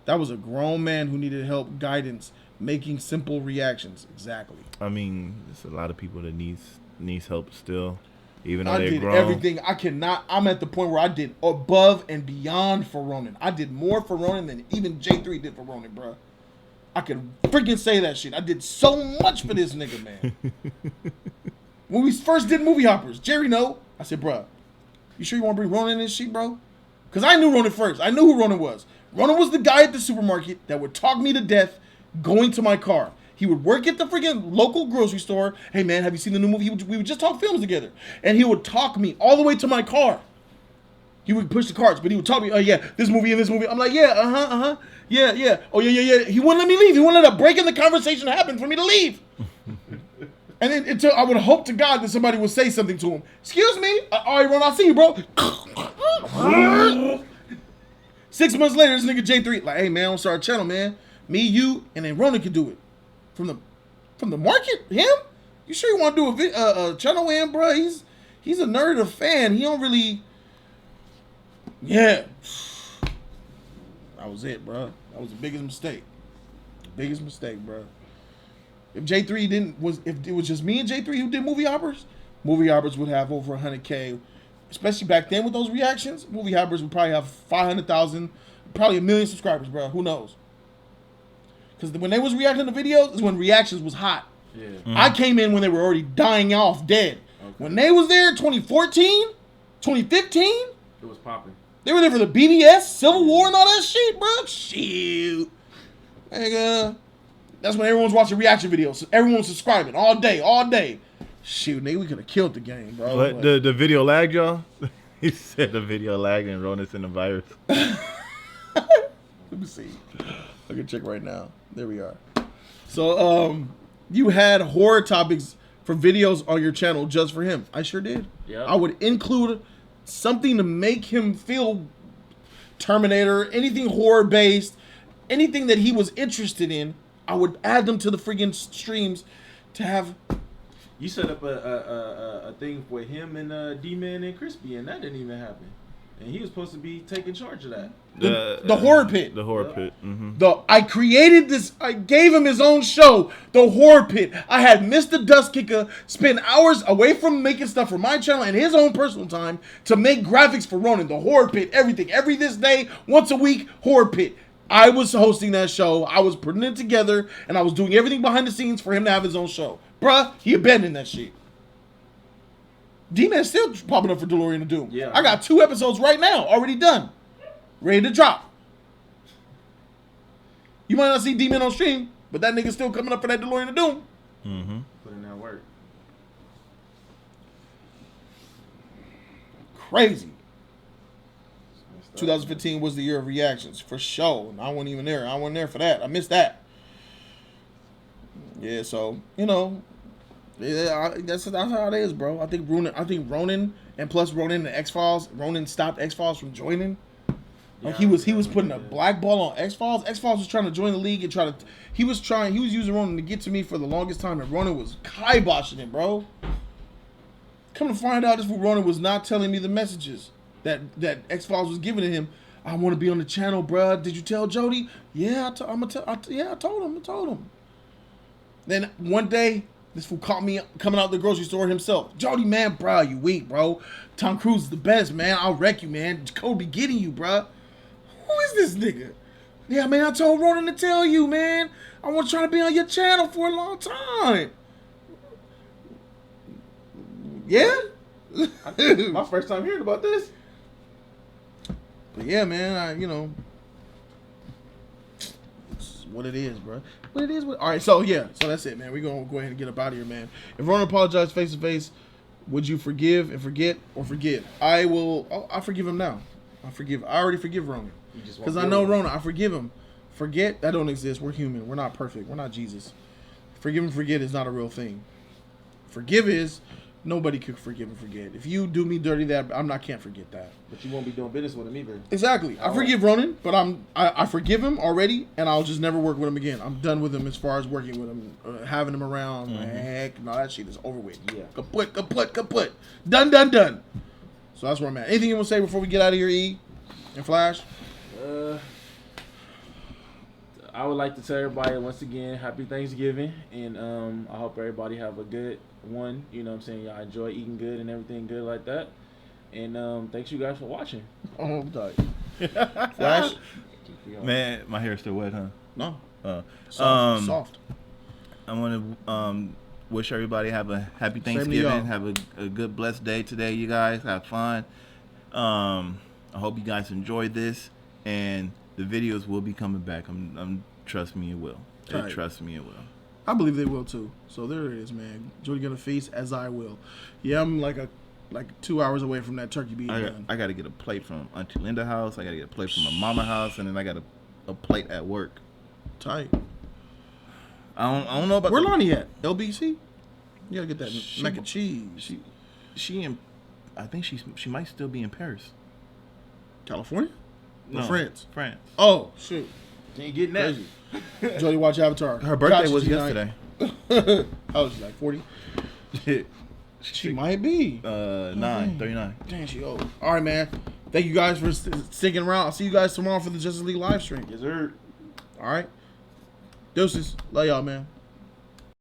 That was a grown man who needed help, guidance, making simple reactions. Exactly. I mean, there's a lot of people that needs help still, even though I they're did grown. everything. I'm at the point where I did above and beyond for Ronan. I did more for Ronan than even J3 did for Ronan, bro. I could freaking say that shit. I did so much for this nigga, man. When we first did Movie Hoppers, Jerry know. I said, bro, you sure you want to bring Ronan in this shit, bro? Because I knew Ronan first. I knew who Ronan was. Ronan was the guy at the supermarket that would talk me to death going to my car. He would work at the freaking local grocery store. Hey, man, have you seen the new movie? We would just talk films together. And he would talk me all the way to my car. He would push the carts, but he would talk me, oh, yeah, this movie and this movie. I'm like, yeah, yeah. Oh, yeah. He wouldn't let me leave. He wouldn't let a break in the conversation happen for me to leave. And then until I would hope to God that somebody would say something to him. Excuse me. All right, Ron, I'll see you, bro. 6 months later, this nigga J3, like, hey, man, I'm sorry, channel, man. Me, you, and then Ronan could do it. From the market? Him? You sure you want to do a channel with him, bro? He's a nerd, a fan. He don't really... Yeah. That was it, bro. That was the biggest mistake. Biggest mistake, bro. If if it was just me and J3 who did Movie Hoppers would have over 100K. Especially back then with those reactions, Movie Hoppers would probably have 500,000, probably 1 million subscribers, bro. Who knows? Because when they was reacting to videos is when reactions was hot. Yeah. Mm-hmm. I came in when they were already dying off dead. Okay. When they was there 2014, 2015, it was popping. They were there for the BBS, Civil War, and all that shit, bro. Shoot. Nigga. That's when everyone's watching reaction videos. Everyone's subscribing all day. Shoot, nigga, we could have killed the game, bro. But the video lagged, y'all? He said the video lagged and Ronan's in the virus. Let me see. I can check right now. There we are. So, you had horror topics for videos on your channel just for him. I sure did. Yeah. I would include something to make him feel Terminator, anything horror based, anything that he was interested in. I would add them to the friggin' streams to have. You set up a thing with him and D-Man and Crispy, and that didn't even happen. And he was supposed to be taking charge of that. The horror pit. The horror pit. Mm-hmm. I created this. I gave him his own show, the horror pit. I had Mr. Dustkicker spend hours away from making stuff for my channel and his own personal time to make graphics for Ronan, the horror pit, everything. Every this day, once a week, horror pit. I was hosting that show. I was putting it together, and I was doing everything behind the scenes for him to have his own show. Bruh, he abandoned that shit. D-Man's still popping up for DeLorean of Doom. Yeah. I got 2 episodes right now, already done. Ready to drop. You might not see D-Man on stream, but that nigga's still coming up for that DeLorean of Doom. Mm-hmm. Put in that work. Crazy. 2015 was the year of reactions, for sure. And I wasn't even there. I wasn't there for that. I missed that. Yeah, so, you know, yeah, that's how it is, bro. I think Ronan, and plus Ronan and X-Files, Ronan stopped X-Files from joining. Like he was putting a black ball on X-Files. X-Files was trying to join the league and he was using Ronan to get to me for the longest time, and Ronan was kiboshing him, bro. Come to find out, this fool Ronan was not telling me the messages that X-Files was giving to him. I want to be on the channel, bro. Did you tell Jody? Yeah, I told him. Then one day, this fool caught me coming out the grocery store himself. Jody, man, bro, you weak, bro. Tom Cruise is the best, man. I'll wreck you, man. Code be getting you, bro. Who is this nigga? Yeah, man, I told Ronan to tell you, man. I was trying to be on your channel for a long time. Yeah? My first time hearing about this. But yeah, man, it's what it is, bro. What it is. All right, so that's it, man. We're going to go ahead and get up out of here, man. If Ronan apologized face to face, would you forgive and forget or forget? I forgive him now. I already forgive Ronan. Because I know Ronan. I forgive him. Forget, that don't exist. We're human. We're not perfect. We're not Jesus. Forgive and forget is not a real thing. Forgive is, nobody could forgive and forget. If you do me dirty, can't forget that. But you won't be doing business with him either. Exactly. I forgive Ronan, but I forgive him already, and I'll just never work with him again. I'm done with him as far as working with him, having him around. Heck, no, that shit is over with. Yeah. Kaput. Done. So that's where I'm at. Anything you want to say before we get out of here, E and Flash? I would like to tell everybody once again, happy Thanksgiving, and I hope everybody have a good one. You know what I'm saying? Y'all enjoy eating good and everything good like that. And thanks you guys for watching. Oh, I'm tight. Flash? Man, my hair's still wet, huh? No. Soft. I want to wish everybody have a happy Thanksgiving. Have a good, blessed day today, you guys. Have fun. I hope you guys enjoyed this, and the videos will be coming back. Trust me, it will. Trust me, it will. I believe they will too. So there it is, man. Jody gonna feast as I will. Yeah, I'm like 2 hours away from that turkey being done. I gotta get a plate from Auntie Linda's house. I gotta get a plate from my mama's house, and then I got a plate at work. Tight. I don't know about where Lonnie at? LBC? You gotta get that mac and cheese. I think she might still be in Paris. California? No, France. Oh shoot. Can't get that. Jody, watch Avatar. Her birthday was yesterday. How old is she? Like 40? She might be. 39. Dang, she old. All right, man. Thank you guys for sticking around. I'll see you guys tomorrow for the Justice League live stream. Yes, sir. All right. Deuces. Love y'all, man.